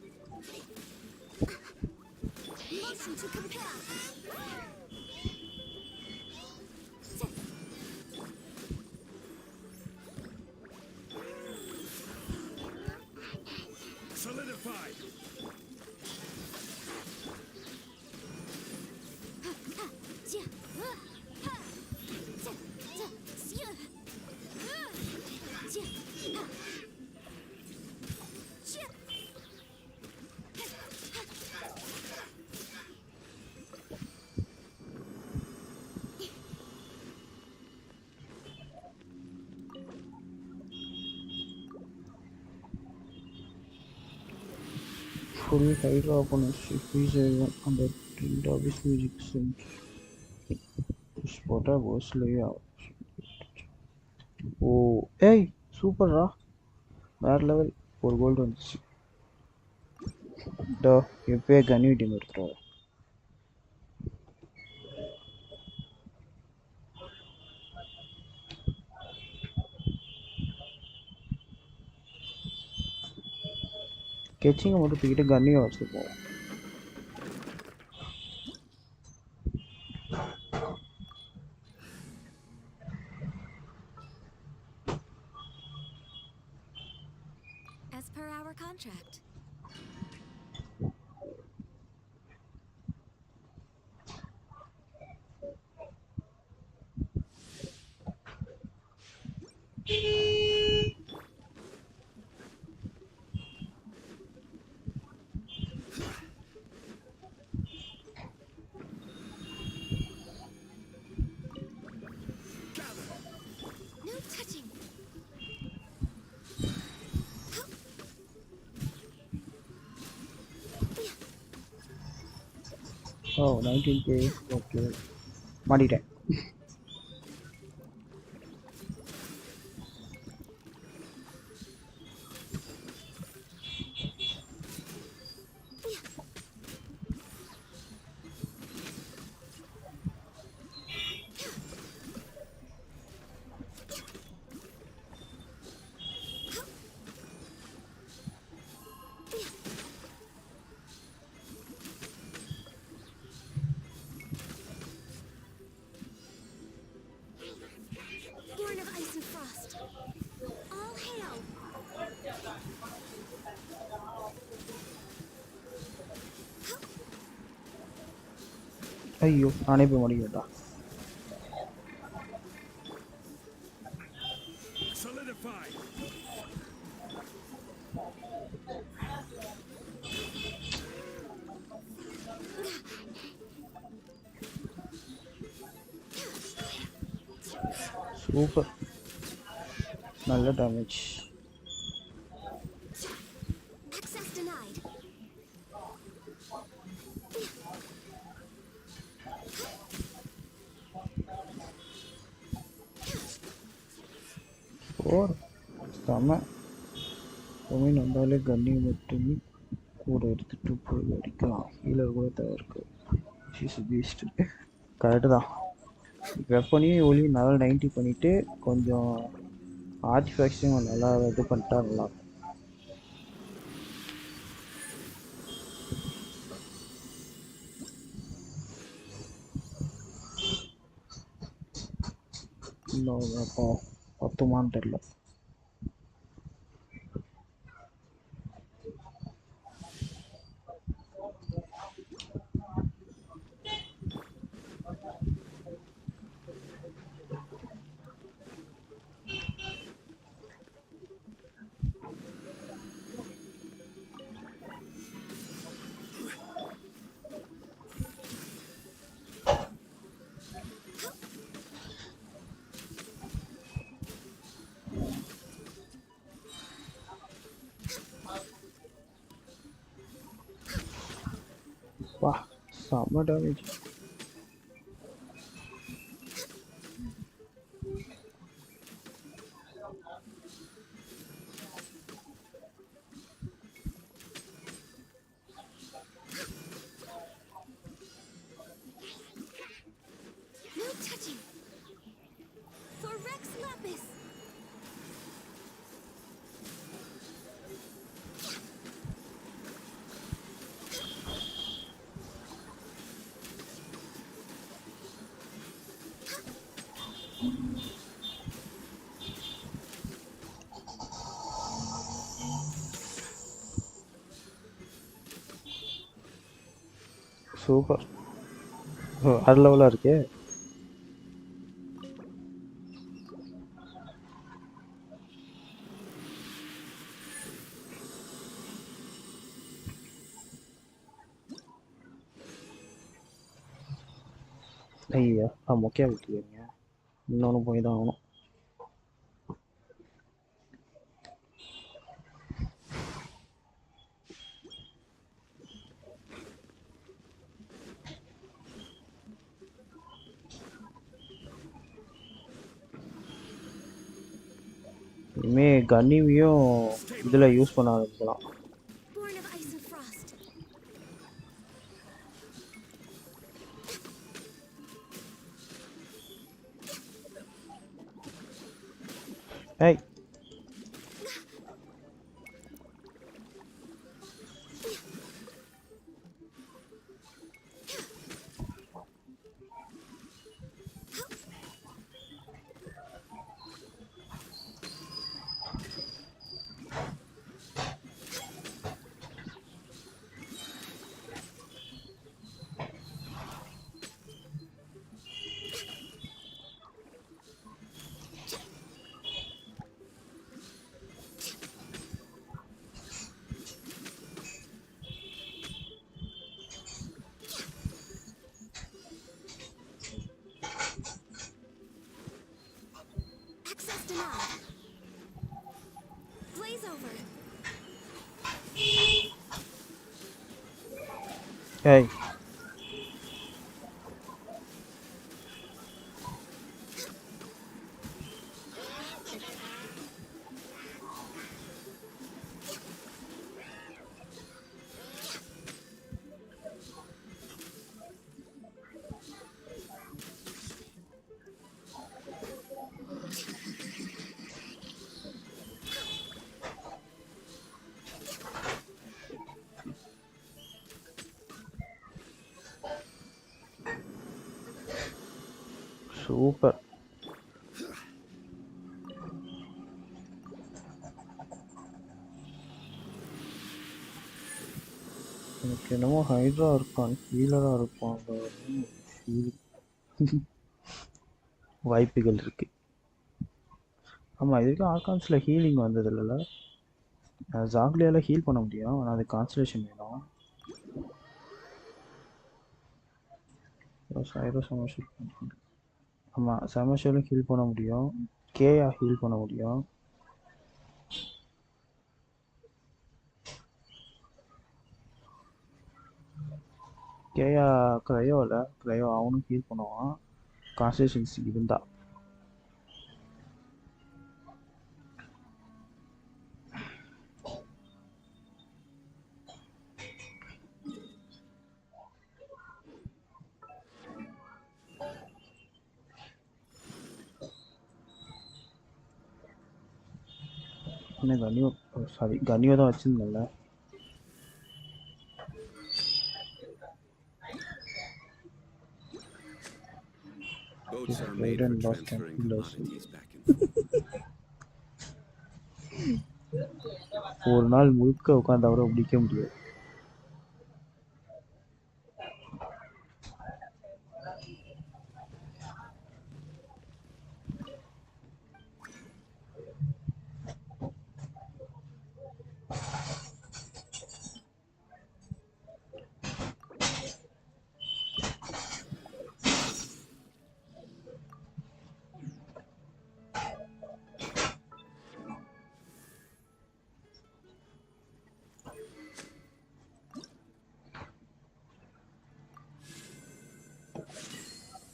Full hydro opponents freeze everyone under tilt obvious music sync. Spotter goes layout. Oh, hey, super ரா. வேற லெவல். ஒரு கோல்டு வந்துச்சு. To எப்பயே gun team எடுத்துறாரு. கெச்சிங்க மட்டும் தூக்கிட்டு கன்னையும் வச்சுப்போம். As per our contract. No touching. Oh, 19k. Okay. மாட்டிட்டேன். Born of ice and frost. All hail. ஐயோ நானே போய் மாட்டிக்கிட்டா. சூப்பர். நல்ல டேமேஜ். Access denied. ஓர் செம. மீன் வந்தாலே கண்ணி மட்டுமே கூட எடுத்துகிட்டு போய் அடிக்கலாம். ஹீலர் கூட தவிர்க்கு. She's Beast. கரெக்டு தான். வெப்பனையும் ஒளியும் நல்லா 90 பண்ணிவிட்டு கொஞ்சம் ஆர்டிஃபேக்ட்ஸையும் நல்லா இது பண்ணிட்டா நல்லாயிருக்கும். இன்னும் அப்போ பத்துமான்னு தெரில. வா செம்ம damage. No touching. For Rex Lapis. Super. வேற லெவலாக இருக்கே. ஐயா மொக்கையாக விட்டுருக்கீங்க. இன்னொன்று போய் தான் ஆகணும். இனிமேல் கன்னிவியும் இதில் யூஸ் பண்ண ஆரம்பிக்கலாம். Born of ice and frost. ஏய் Access denied. Blaze over. ஏய் சூப்பர். எனக்கு என்னமோ ஹைட்ரா இருக்கான் ஹீலராக இருப்பாங்க வாய்ப்புகள் இருக்கு. ஆமாம் இது வரைக்கும் ஆர்கான்ஸில் ஹீலிங் வந்தது இல்லைல்ல. ஜாக்லியால் ஹீல் பண்ண முடியும், ஆனால் அது கான்சன்ட்ரேஷன் வேணும். ஆமாம் செமஷியலும் ஹீல் பண்ண முடியும், கேயா ஹீல் பண்ண முடியும். கேயா க்ரையோ அவனும் ஹீல் பண்ணுவான் கான்சன்ட்ரேஷன்ஸ் இருந்தா. என்ன கன்னியோ கன்னியோ தான் வச்சிருந்தேன்ல. Boats are made for Radeon lost transferring and commodities back and forth. ஒரு நாள் முழுக்க உட்காந்து அவரை பிடிக்க முடியாது.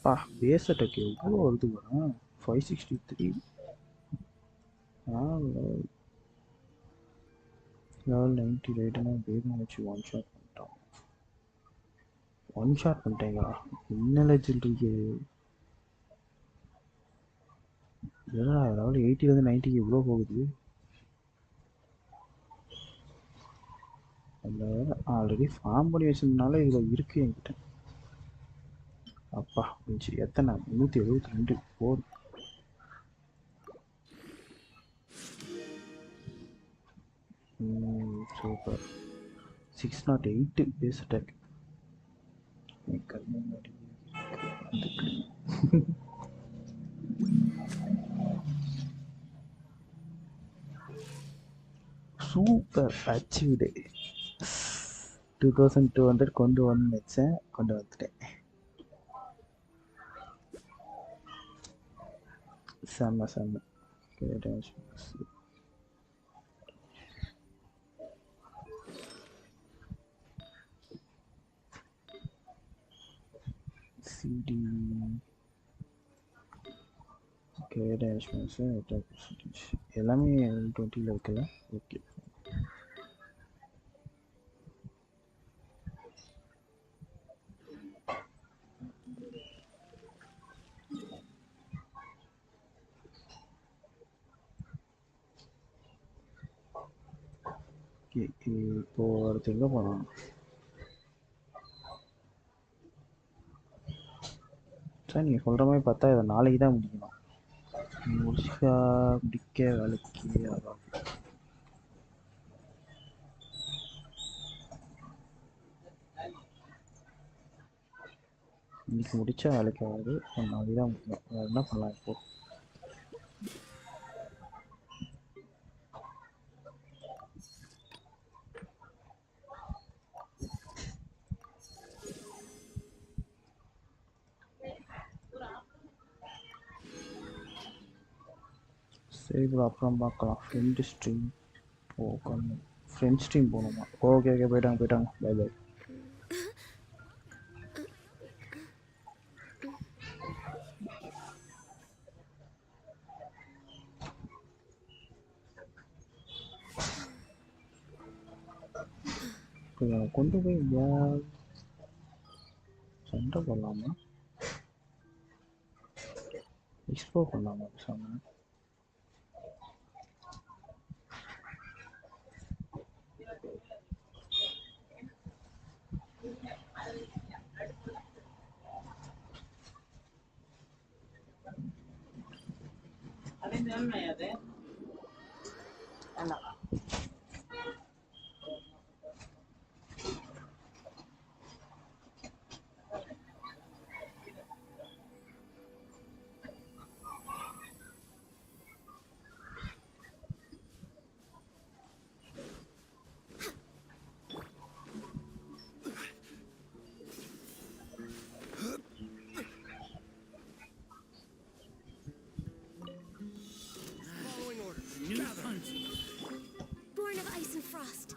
பா பேஸ் அட்டாக் எவ்வளோ வருது வரும் 563 level 90 ரேட்னா வேகம் வச்சு ஒன் ஷாட் பண்ணிட்டேங்க என்ன லெஜெண்ட் இருக்கு ஏன்னா லெவல் 80 90 எவ்வளோ போகுது அதில் ஆல்ரெடி ஃபார்ம் பண்ணி வச்சிருந்தனால இவ்வளோ இருக்கு என்கிட்ட அப்பா மிஞ்சி எத்தனை 372 போர் super 608 base attack super achieved 2200 கொண்டு வச்சேன் கொண்டு வந்துட்டேன் செம்ம செம்ம சிடி எல்லாமே 20 இருக்குல்ல ஓகே இப்போ அடுத்து எங்கே போகலாம் சார் நீங்கள் சொல்கிற மாதிரி பார்த்தா இதை நாளைக்கு தான் முடிக்கணும் முடிக்க வேலைக்கு இன்னைக்கு முடிச்சா வேலைக்கு ஆகுது நாளைக்கு தான் முடிக்கணும் வேறு என்ன பண்ணலாம் இப்போ சரி ப்ரோ அப்புறம் பார்க்கலாம் ஃப்ரெண்ட் ஸ்ட்ரீம் போகணும் ஃப்ரெண்ட் ஸ்ட்ரீம் போகணுமா ஓகே ஓகே போயிட்டாங்க பை பை கொண்டு போய் சண்டை போடலாமா எக்ஸ்ப்ளோர் பண்ணலாமா பேசாம Born of ice and frost.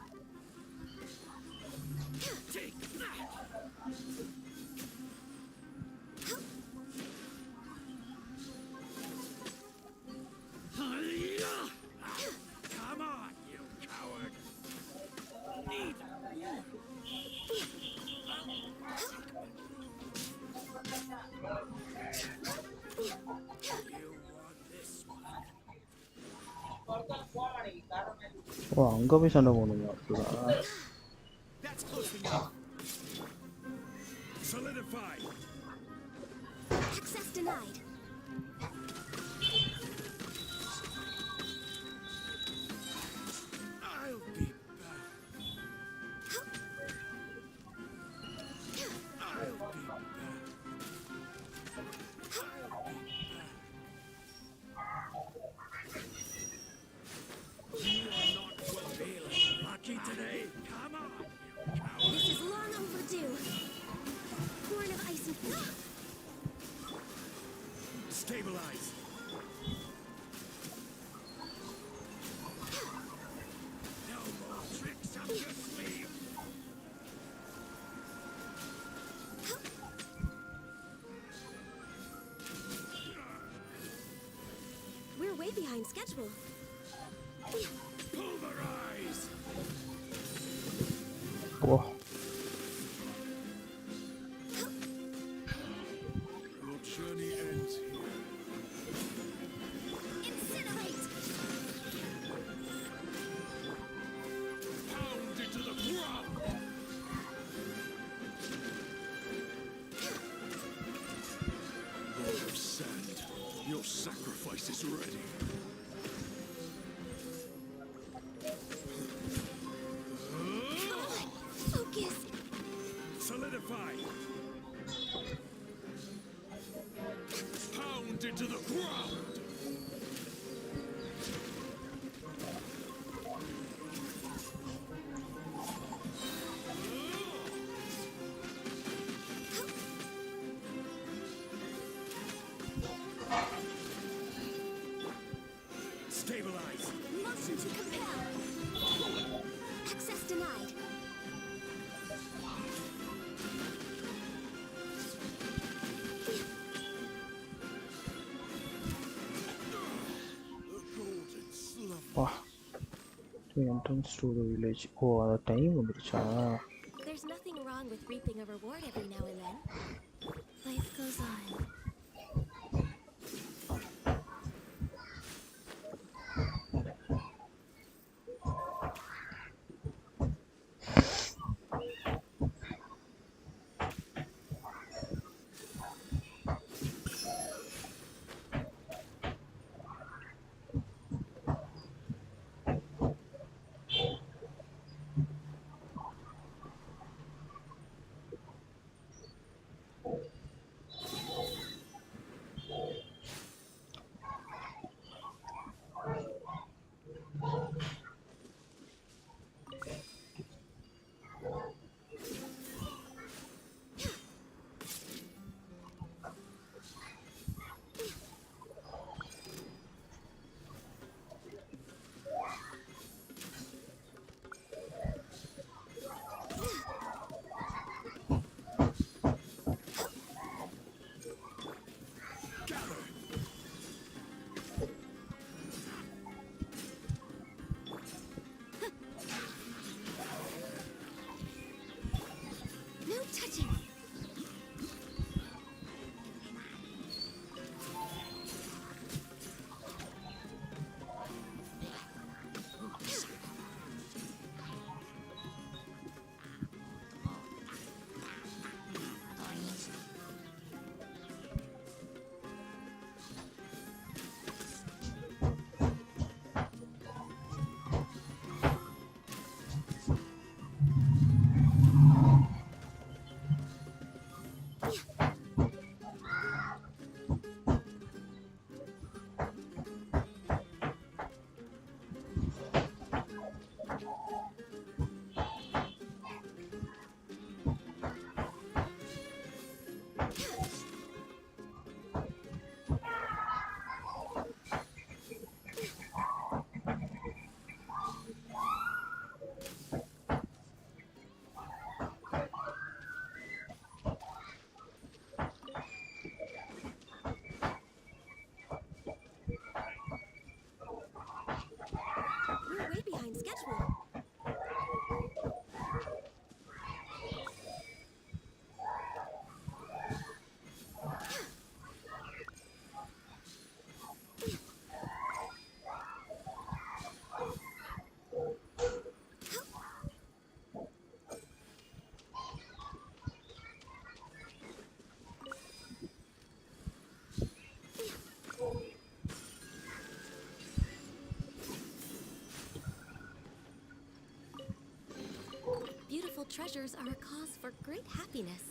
Take that! Come on, you coward! Need ஓ அங்கே போய் சண்டை போகணுமா That's close enough. Solidify. Access denied. I'll be back. I'll be back. You are not feeling lucky today. Come on, you coward. This is long overdue. Born of ice and frost. Stabilize. schedule. Pulverize! Oh. Your journey ends here. Incinerate! Pound into the ground! Lord of Sand, your sacrifice is ready. Focus! Solidify! Pound into the ground! Stabilize! Motion to compel! Access denied. The golden slumber. Wow. The entrance to the village. Oh, the time வந்துருச்சா? There's nothing wrong with reaping a reward every now and then. Life goes on. No touching! We're way behind schedule. Beautiful treasures are a cause for great happiness.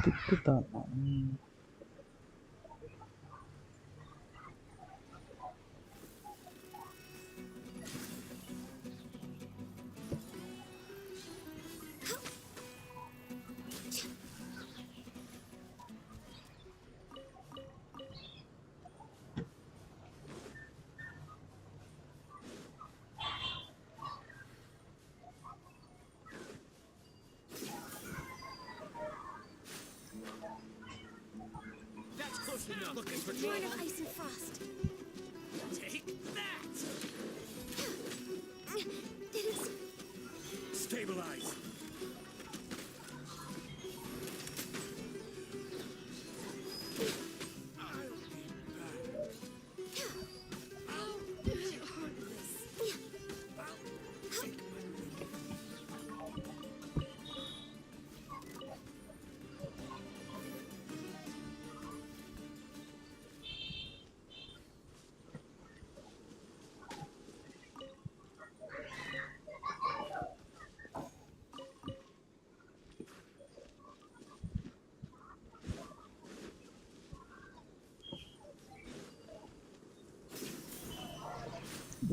திக்குத்தானா? That's close enough. Looking for Born trouble? of ice and frost. Take that! Didn't Stabilize.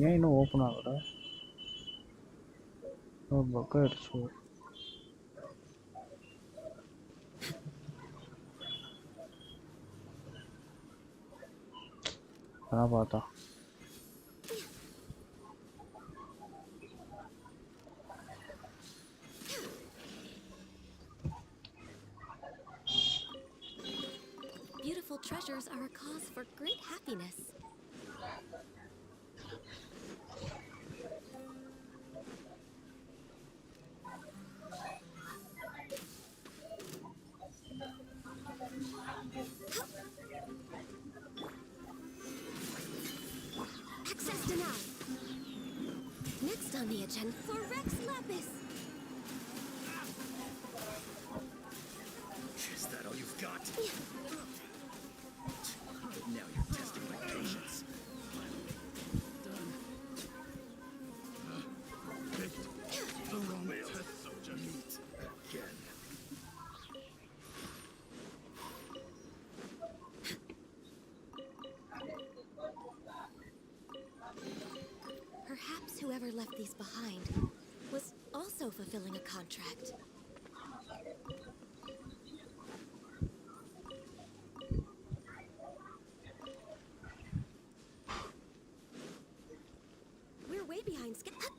ஏன் இன்னும் open ஆகல? Buck ஆயிடுச்சு. அதான் பார்த்தா. Beautiful treasures are a cause for great happiness. Access denied. Next on the agenda for Rex Lapis. Is that all you've got? Now you're testing my patience. The wrong test soldier. Meet again. Perhaps whoever left these behind was also fulfilling a contract. We're way behind schedule.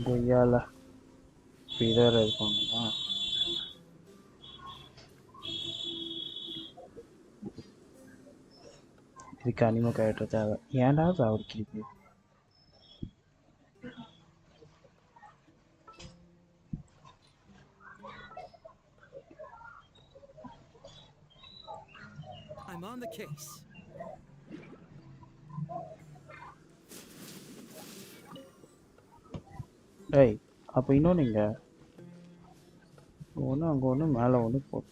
கொய்யால பிதர் இது பண்ணுமா? இதுக்கு அனிம character தேவை. ஏன்டா சாவடிக்கிறீங்க? I'm on the case. ஏய், அப்போ இன்னொன்று இங்கே ஒன்று அங்கே ஒன்று மேலே ஒன்று போட்டு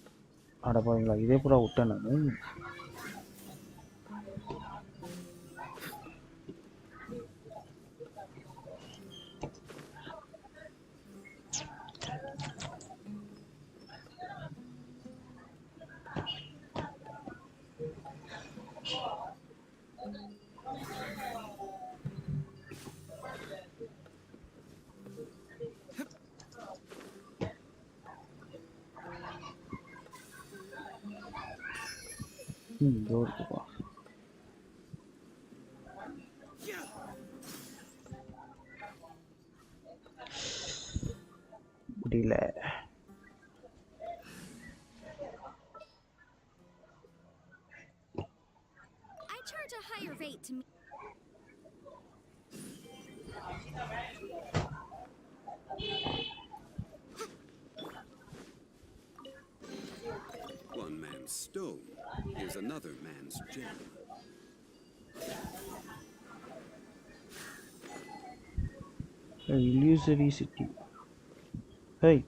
அட போவீங்களா? இதே பூரா விட்டேன் நான். இதோ இருக்குப்பா. முடியல. I charge a higher rate to me. One man's stone is another man's gem. Illusory city. Hey.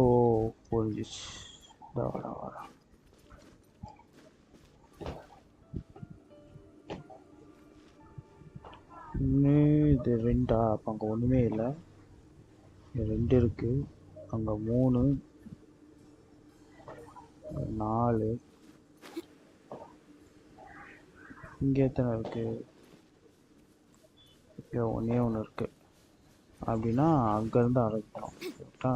ஓ புரிஞ்சிச்சு. வர இன்னும் இது 2. அப்போ அங்கே ஒன்றுமே இல்லை. இங்கே 2 இருக்கு, அங்கே 3, 4, இங்கே எத்தனை இருக்கு? இங்கே ஒன்றே ஒன்று இருக்கு. அப்படின்னா அங்கேருந்து ஆரம்பிக்கணும். கரெக்டா?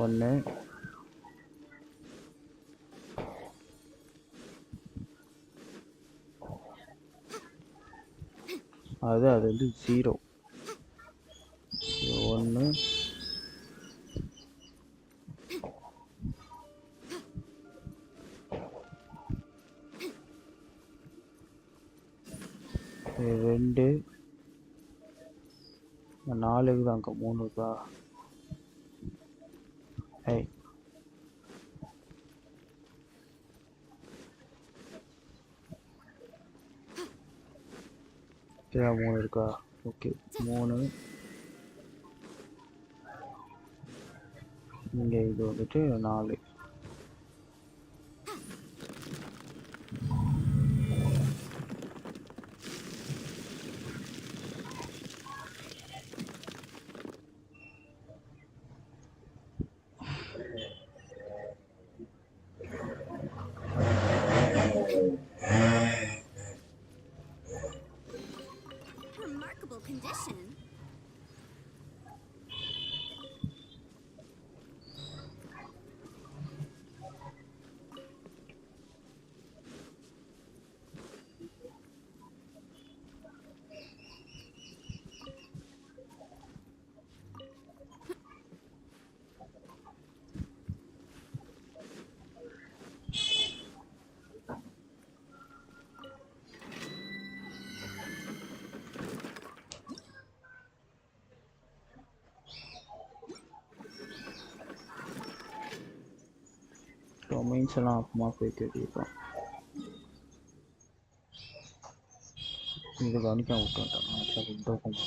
ஒன்று, அது வந்து 0. 1, 2, 4 இருக்குது, அங்கே 3 இருக்கா? ஏய், கீழே 3 இருக்கா? ஓகே, 3. இங்கே இது வந்துட்டு 4. Remarkable condition. டொமைன்ஸ் எல்லாம் அப்புறமா போய் தேடிப்போம். இது கவனிக்காம விட்டுட்டாங்க. சரி, இந்த பக்கம்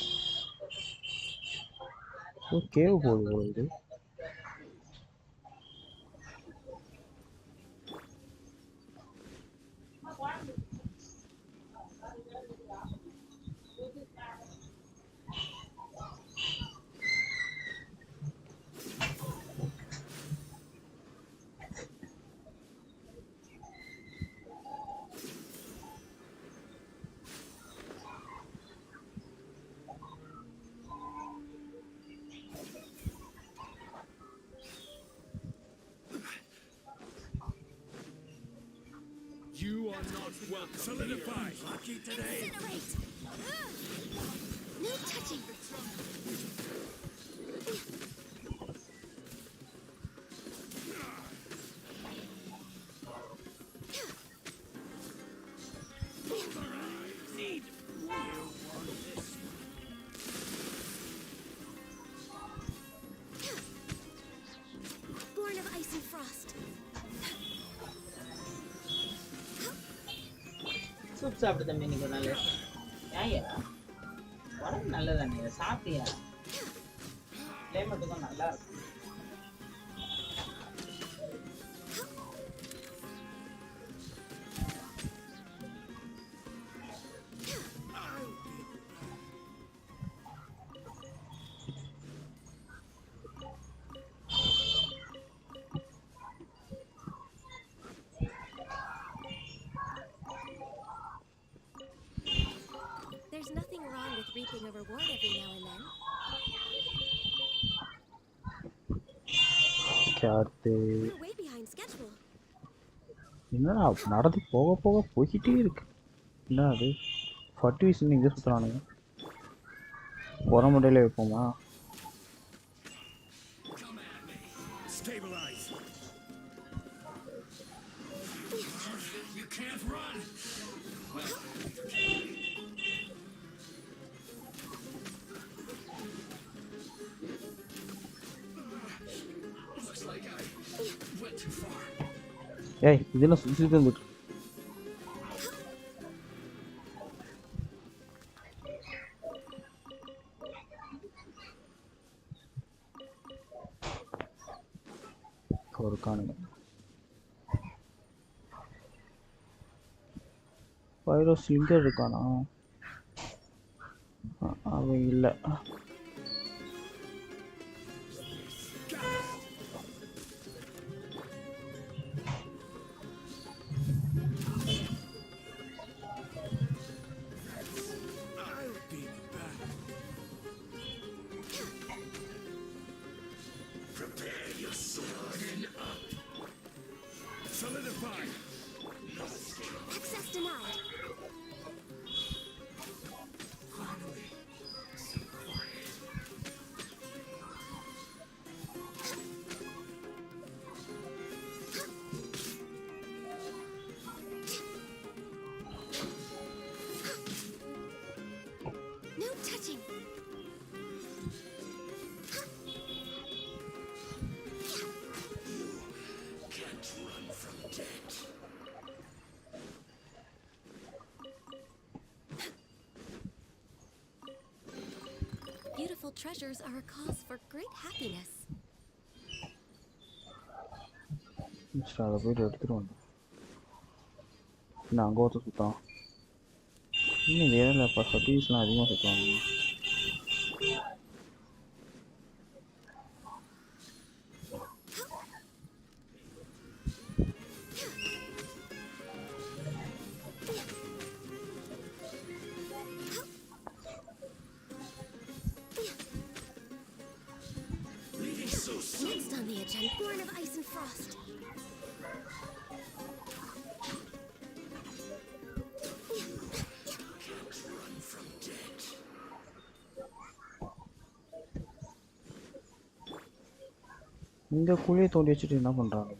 கேவ் போகுது. இது You are not welcome. Solidify. Lucky today. Incinerate. No touching. Soup சாப்பிட்டு தம்பி இன்னைக்கு ஒரு நாள். ஏன் உடம்பு நல்லதானே சாப்பிட்டியா? கிளைமேட்டுக்கும் நல்லா இருக்கும். There's nothing wrong with reaping a reward every now and then. We're way behind schedule. என்னடா நடந்து போக போக போய்கிட்டே இருக்கு. என்ன அது 40 வீஸ் இங்கே சுற்றுறானுங்க. உரமுடையில வைப்போமா? ஏய் இதெல்லாம் சுற்றி வந்துட்டு ஒரு காணுங்க. பைரோ ஸ்லிங்கர் இருக்கானா? அவன் இல்லை. Access denied. No touching. Beautiful treasures are a cause for great happiness. அதை போய்ட்டு எடுத்துகிட்டு வந்தேன். இன்னும் அங்கே ஒருத்தர் சுற்றான். இன்னும் வேறு இல்லைப்பா. 40 வீஸ்லாம் அதிகமாக சுற்றுவாங்க. Next on the agenda, born of ice and frost. இந்த குழியை தோண்டி வச்சுட்டு என்ன பண்றாங்க?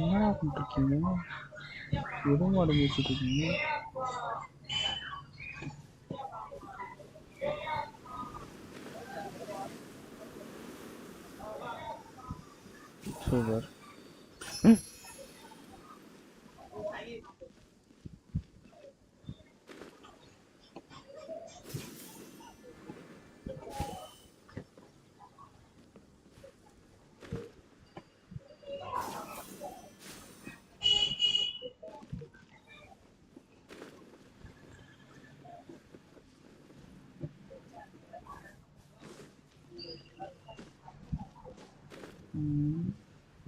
என்ன பண்ணிருக்கீங்க? எதுவும் அடங்கி வச்சுட்டு இருக்கீங்க? சூப்பர்.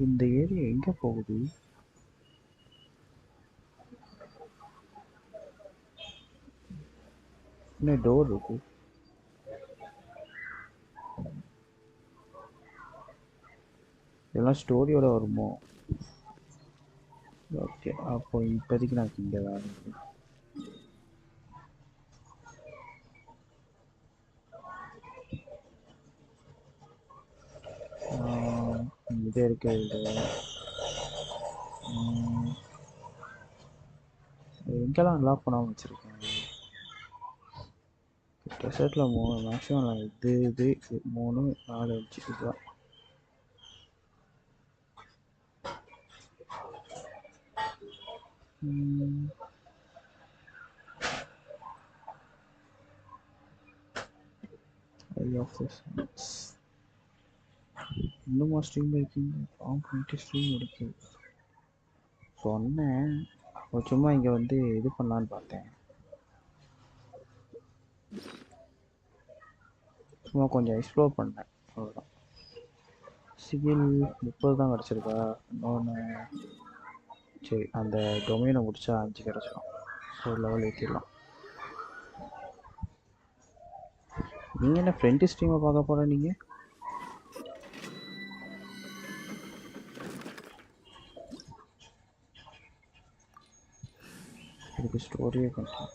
இந்த ஏரியா எங்க போகுது? என்ன டோர் இருக்கு? இதெல்லாம் ஸ்டோரியோட வருமோ? ஓகே, அப்போ இப்போதைக்கு நான் இங்கே தான் இருக்கேன். இது இருக்கு. எங்கெல்லாம் லாக் பண்ணாமல் வச்சுருக்கேன். டெசர்ட்டில் 3 மேக்ஸிமம் இது 3 4 5 இதுதான். இன்னுமா ஸ்ட்ரீம் இருக்கீங்க? ஃபார்ம் பண்ணிட்டு ஸ்ட்ரீம் இருக்கு சொன்னேன். சும்மா இங்கே வந்து இது பண்ணலான்னு பார்த்தேன். சும்மா கொஞ்சம் எக்ஸ்ப்ளோர் பண்ணேன், அவ்வளோதான். சிவில் 30 தான் கிடச்சிருக்கா? இன்னொன்று சரி, அந்த டொமைனை முடிச்சா 5 கிடச்சிடும். ஒரு லெவல் ஏற்றிடலாம். நீங்கள் என்ன ஃப்ரெண்டு ஸ்ட்ரீமை பார்க்க போகிற? நீங்கள் இதுக்கு ஸ்டோரியே கண்டினியூ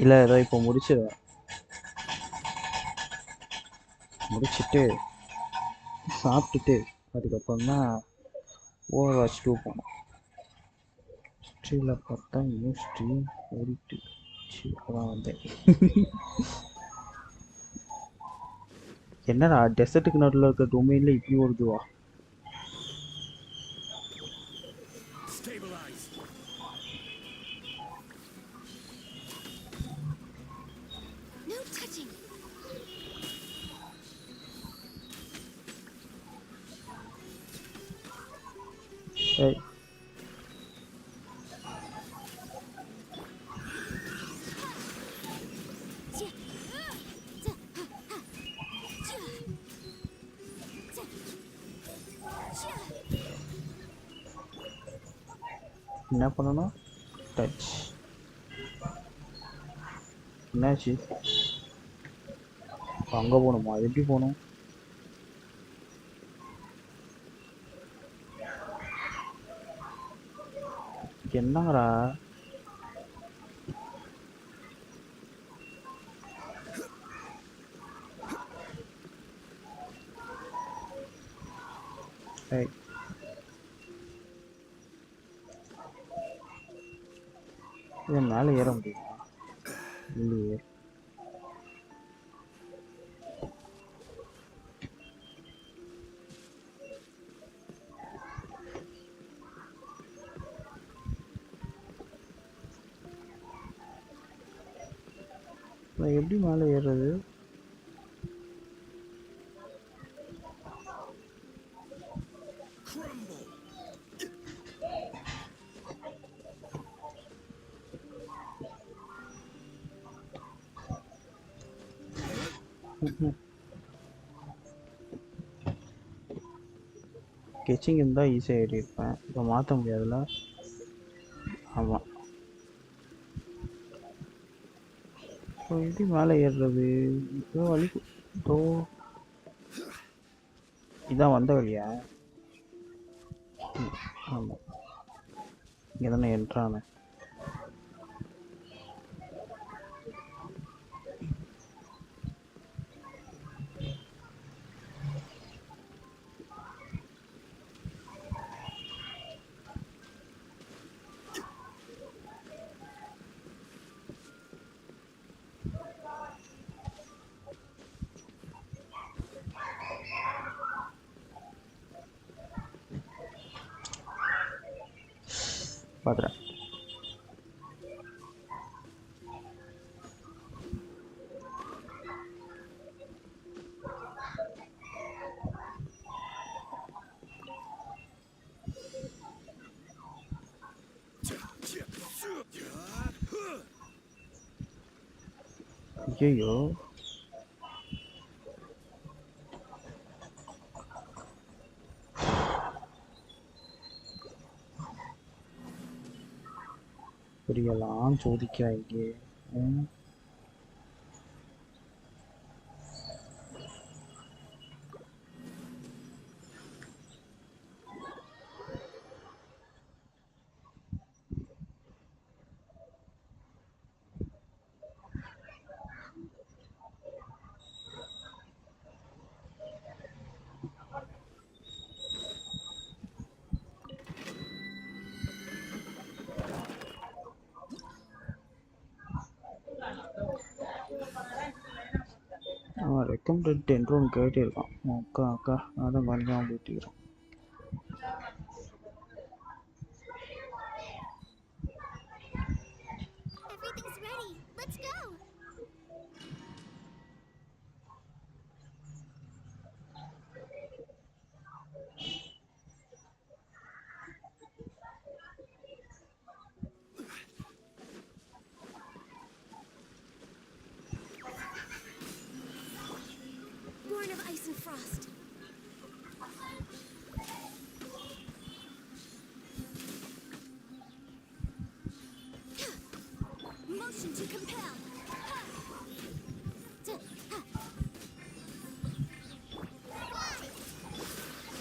இல்லை, ஏதோ இப்போ முடிச்சிடுவேன். முடிச்சுட்டு சாப்பிட்டுட்டு அதுக்கப்புறம் தான் ஓவர்வாட்ச் 2 போனோம். ஹிஸ்ட்ரியில் பார்த்தா இன்னும் ஸ்ட்ரீம் ஓடிட்டு அதான் வந்தேன். என்னடா டெசர்ட்டுக்கு நடுவில் இருக்க டொமைனில் இப்படி ஓடுதுவா? ஏய் என்ன பண்ணணும்? டச். என்னாச்சு? அங்கே போகணுமா? எப்படி போகணும்? என்னங்கடா? ஏய் இதன் மேலே ஏற முடியுமா? இல்லையே. எப்படி மேலே ஏறுறது? ஸ்கெட்சிங் இருந்தால் ஈஸியாக ஏறி இருப்பேன். இப்போ மாற்ற முடியாதுல்ல? ஆமாம். இப்போ எப்படி மேலே ஏறுறது? இப்போ வழி தோ இதான் வந்த வழியா? ஆமாம், இங்கே தானே என்ட்ரானே. பார்க்குறேன். ஐயோ இப்படியெல்லாம் சோதிக்கிறாங்க. வெல்கம் டு டென்ட்ரோன்னு கேட்டே இருக்கான். அக்கா அக்கா அதான் கவனிக்காமல் போயிட்டு இருக்கிறேன். Everything's ready. Let's go. Born of ice and frost. Motion to compel.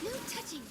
No touching.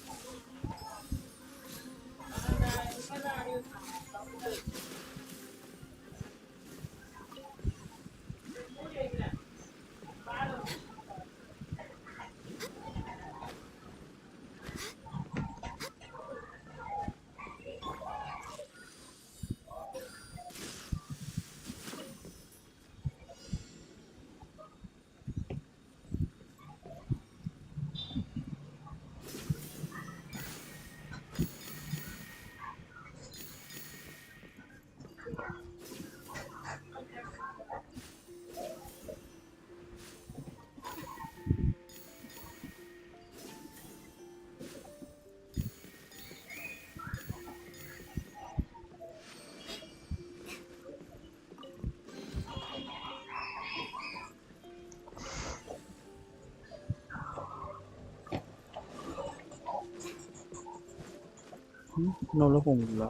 இன்னும் உள்ள போக முடியல.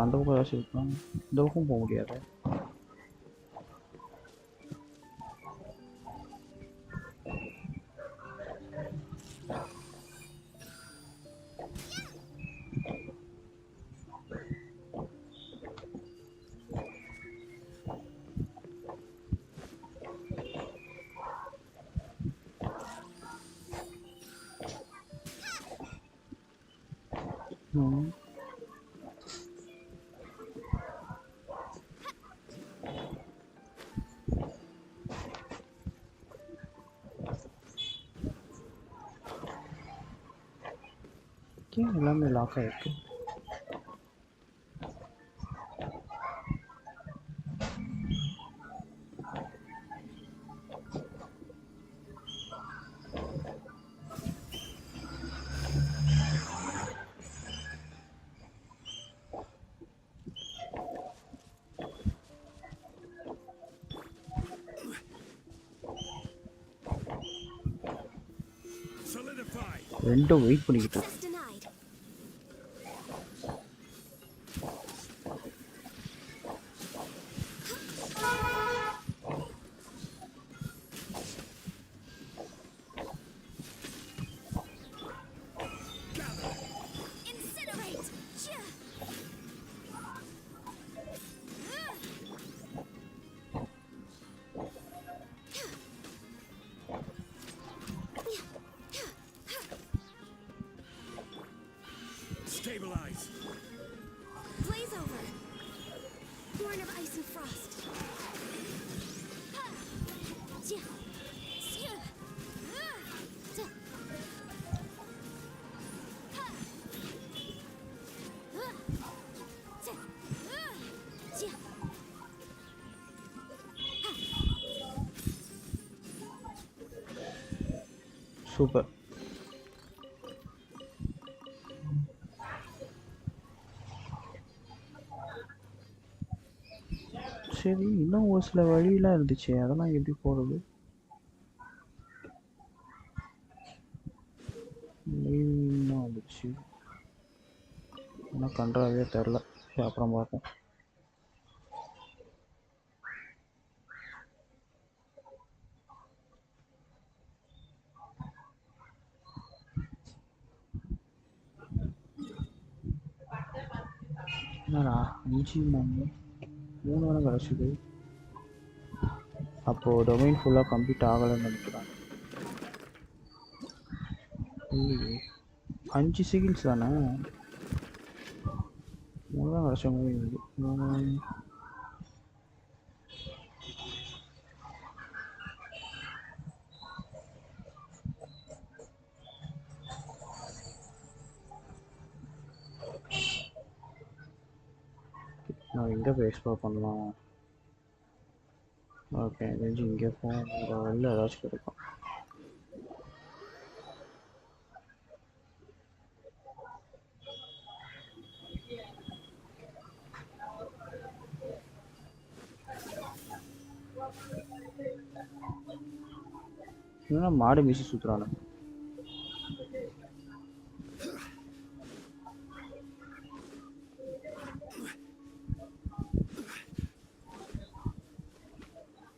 அந்த பக்கம் ஏதாச்சும் இருக்கலாம். இந்த பக்கம் போக முடியாது. ஏன் எல்லாமே லாக் ஆகிருக்கு? ரெண்டும் வெயிட் பண்ணிக்கிட்டு Access denied. Incinerate. Stabilize. Blaze over. Born of ice and frost. Super. சரி, இன்னும் ஒரு சில வழியெலாம் இருந்துச்சு, அதெல்லாம் எப்படி போகிறது? இன்னும் வந்துச்சு, ஆனால் கன்றாவே தெரில. சரி, அப்புறம் பார்ப்போம். என்னடா 5 3 வரை கிடச்சிது. அப்போது டொமைன் ஃபுல்லாக கம்ப்ளீட் ஆகலைன்னு நினைக்கிறேன். இல்லையே, 5 செகண்ட்ஸ் தானே. 3 தான் கிடச்ச மாதிரி இருக்குது. நம்ம எங்கே போய் எக்ஸ்ப்ளோர் பண்ணலாம்? ஓகே, தெரிஞ்சு இங்கே போகிற வழியில் ஏதாச்சும் கிடைக்கும். என்ன மாடு மீசி சுற்றுறானு.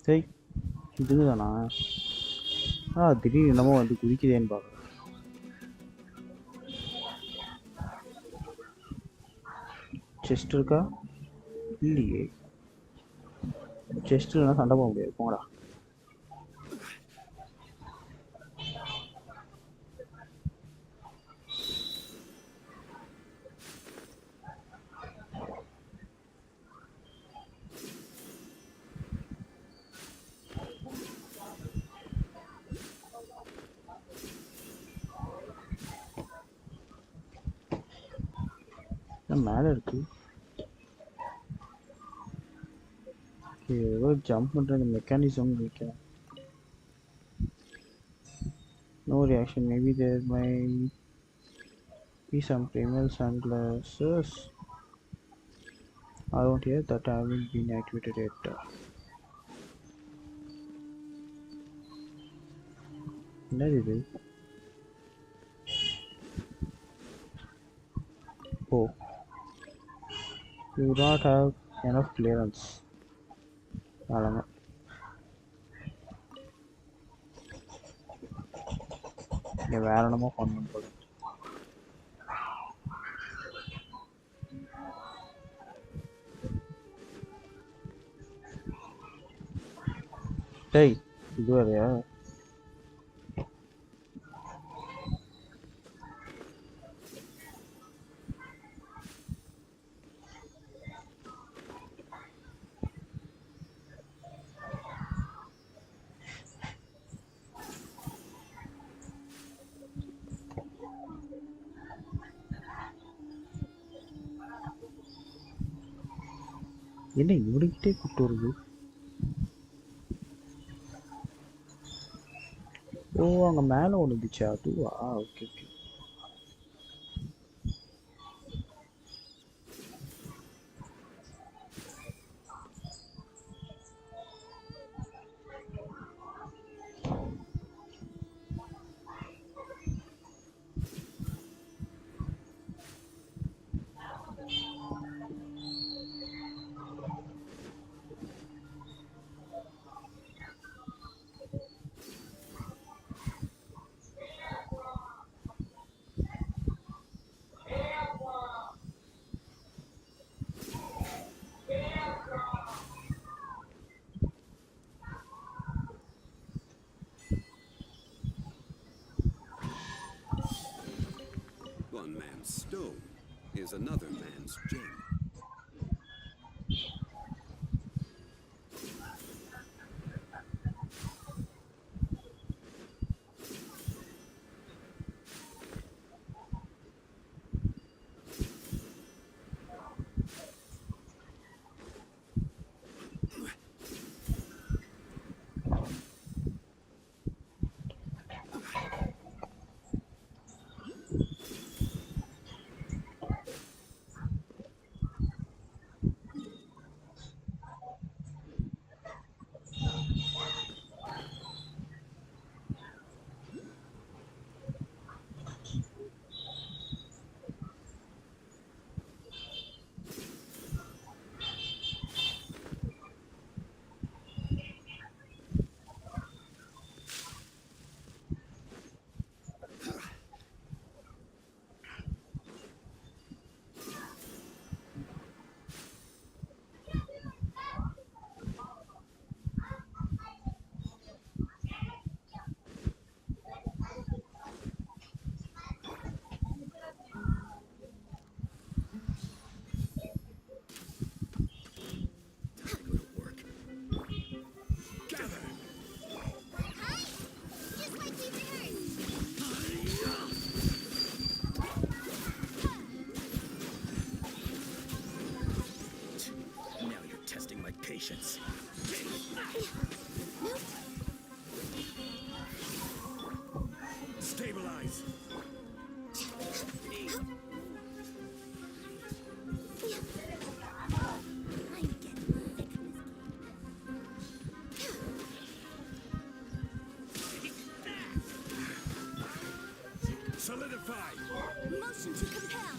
சரி, இதுதானா? திடீர்னு என்னமோ வந்து குதிக்குதேன்னு பார்க்குறேன். செஸ்ட் இருக்கா? இல்லையே. செஸ்ட் இல்லைனா சண்டை போக முடியாது. போங்கடா. மேலே இருக்கு. ஏதோ ஜம்ப் பண்ணுற மெக்கானிசம் நினைக்கிறேன். No reaction. Maybe there might be some primal sunglasses around here that haven't been activated yet. என்னது இது? Oh, you do not have enough clearance. அவ்வளோங்க. இங்கே வேற என்னமோ பண்ணணும் போல. டேய், இது வேறையா? என்ன இவனுக்கிட்டே கூப்பிட்டு வருது? ஓ, அங்கே மேலே ஒன்று இருந்துச்சா? அதுவா? Okay okay. One man's stone is another man's gem. Motion to compel.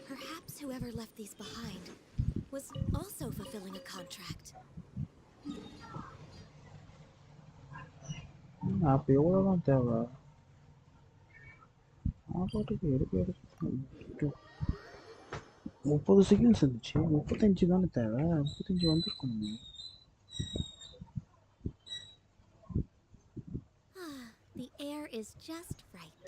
Perhaps whoever left these behind was also fulfilling a contract. அப்போ எவ்வளோதான் தேவை? பாட்டுக்கு எடுக்க 30 செகண்ட்ஸ் இருந்துச்சு. 35 தானே தேவை. 35 வந்திருக்கணுமே. The air is just right.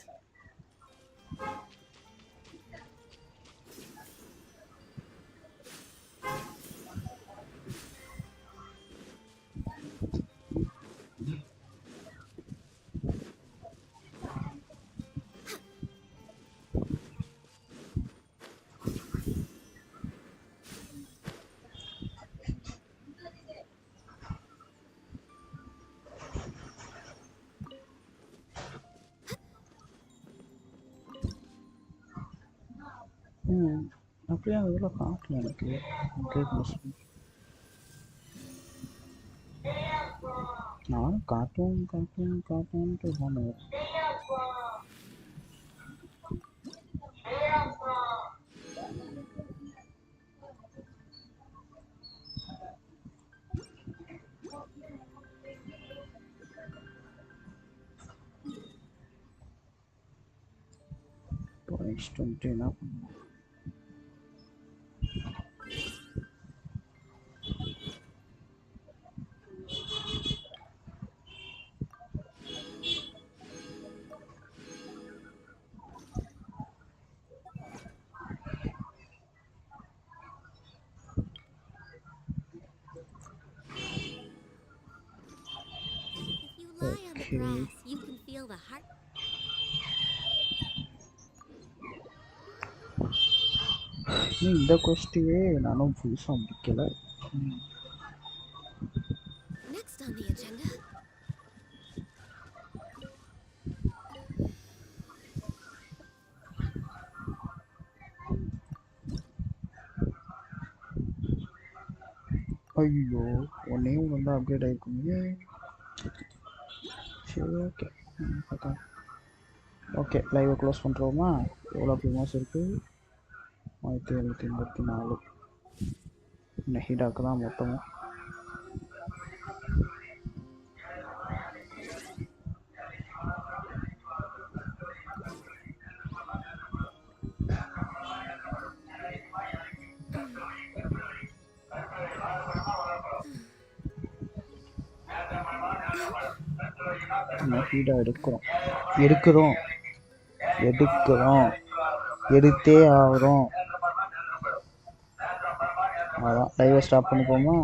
அப்படியே அது இவ்வளோ காட்டல எனக்கு. நானும் காட்டுன்ட்டு போனேன். இஷ்டம்ட்டு என்ன பண்ணுவோம்? If you lie on the grass, you can feel the heart. இந்த கொஸ்டியே நானும் புதுசாக முடிக்கல. Next on the agenda. ஐயோ, ஒன்னே ஒன்று தான் அப்டேட் ஆகிருக்குங்க. சரி, ஓகே. ஓகே, லைவை க்ளோஸ் பண்ணுறோமா? எவ்வளோ ஃபேமஸ் இருக்குது? 1784. நெஹிடாக்கு தான் மொத்தமும். நெஹிடா எடுக்கிறோம் எடுத்தே ஆகிறோம். அதான் லைவை ஸ்டாப் பண்ணிப்போமா?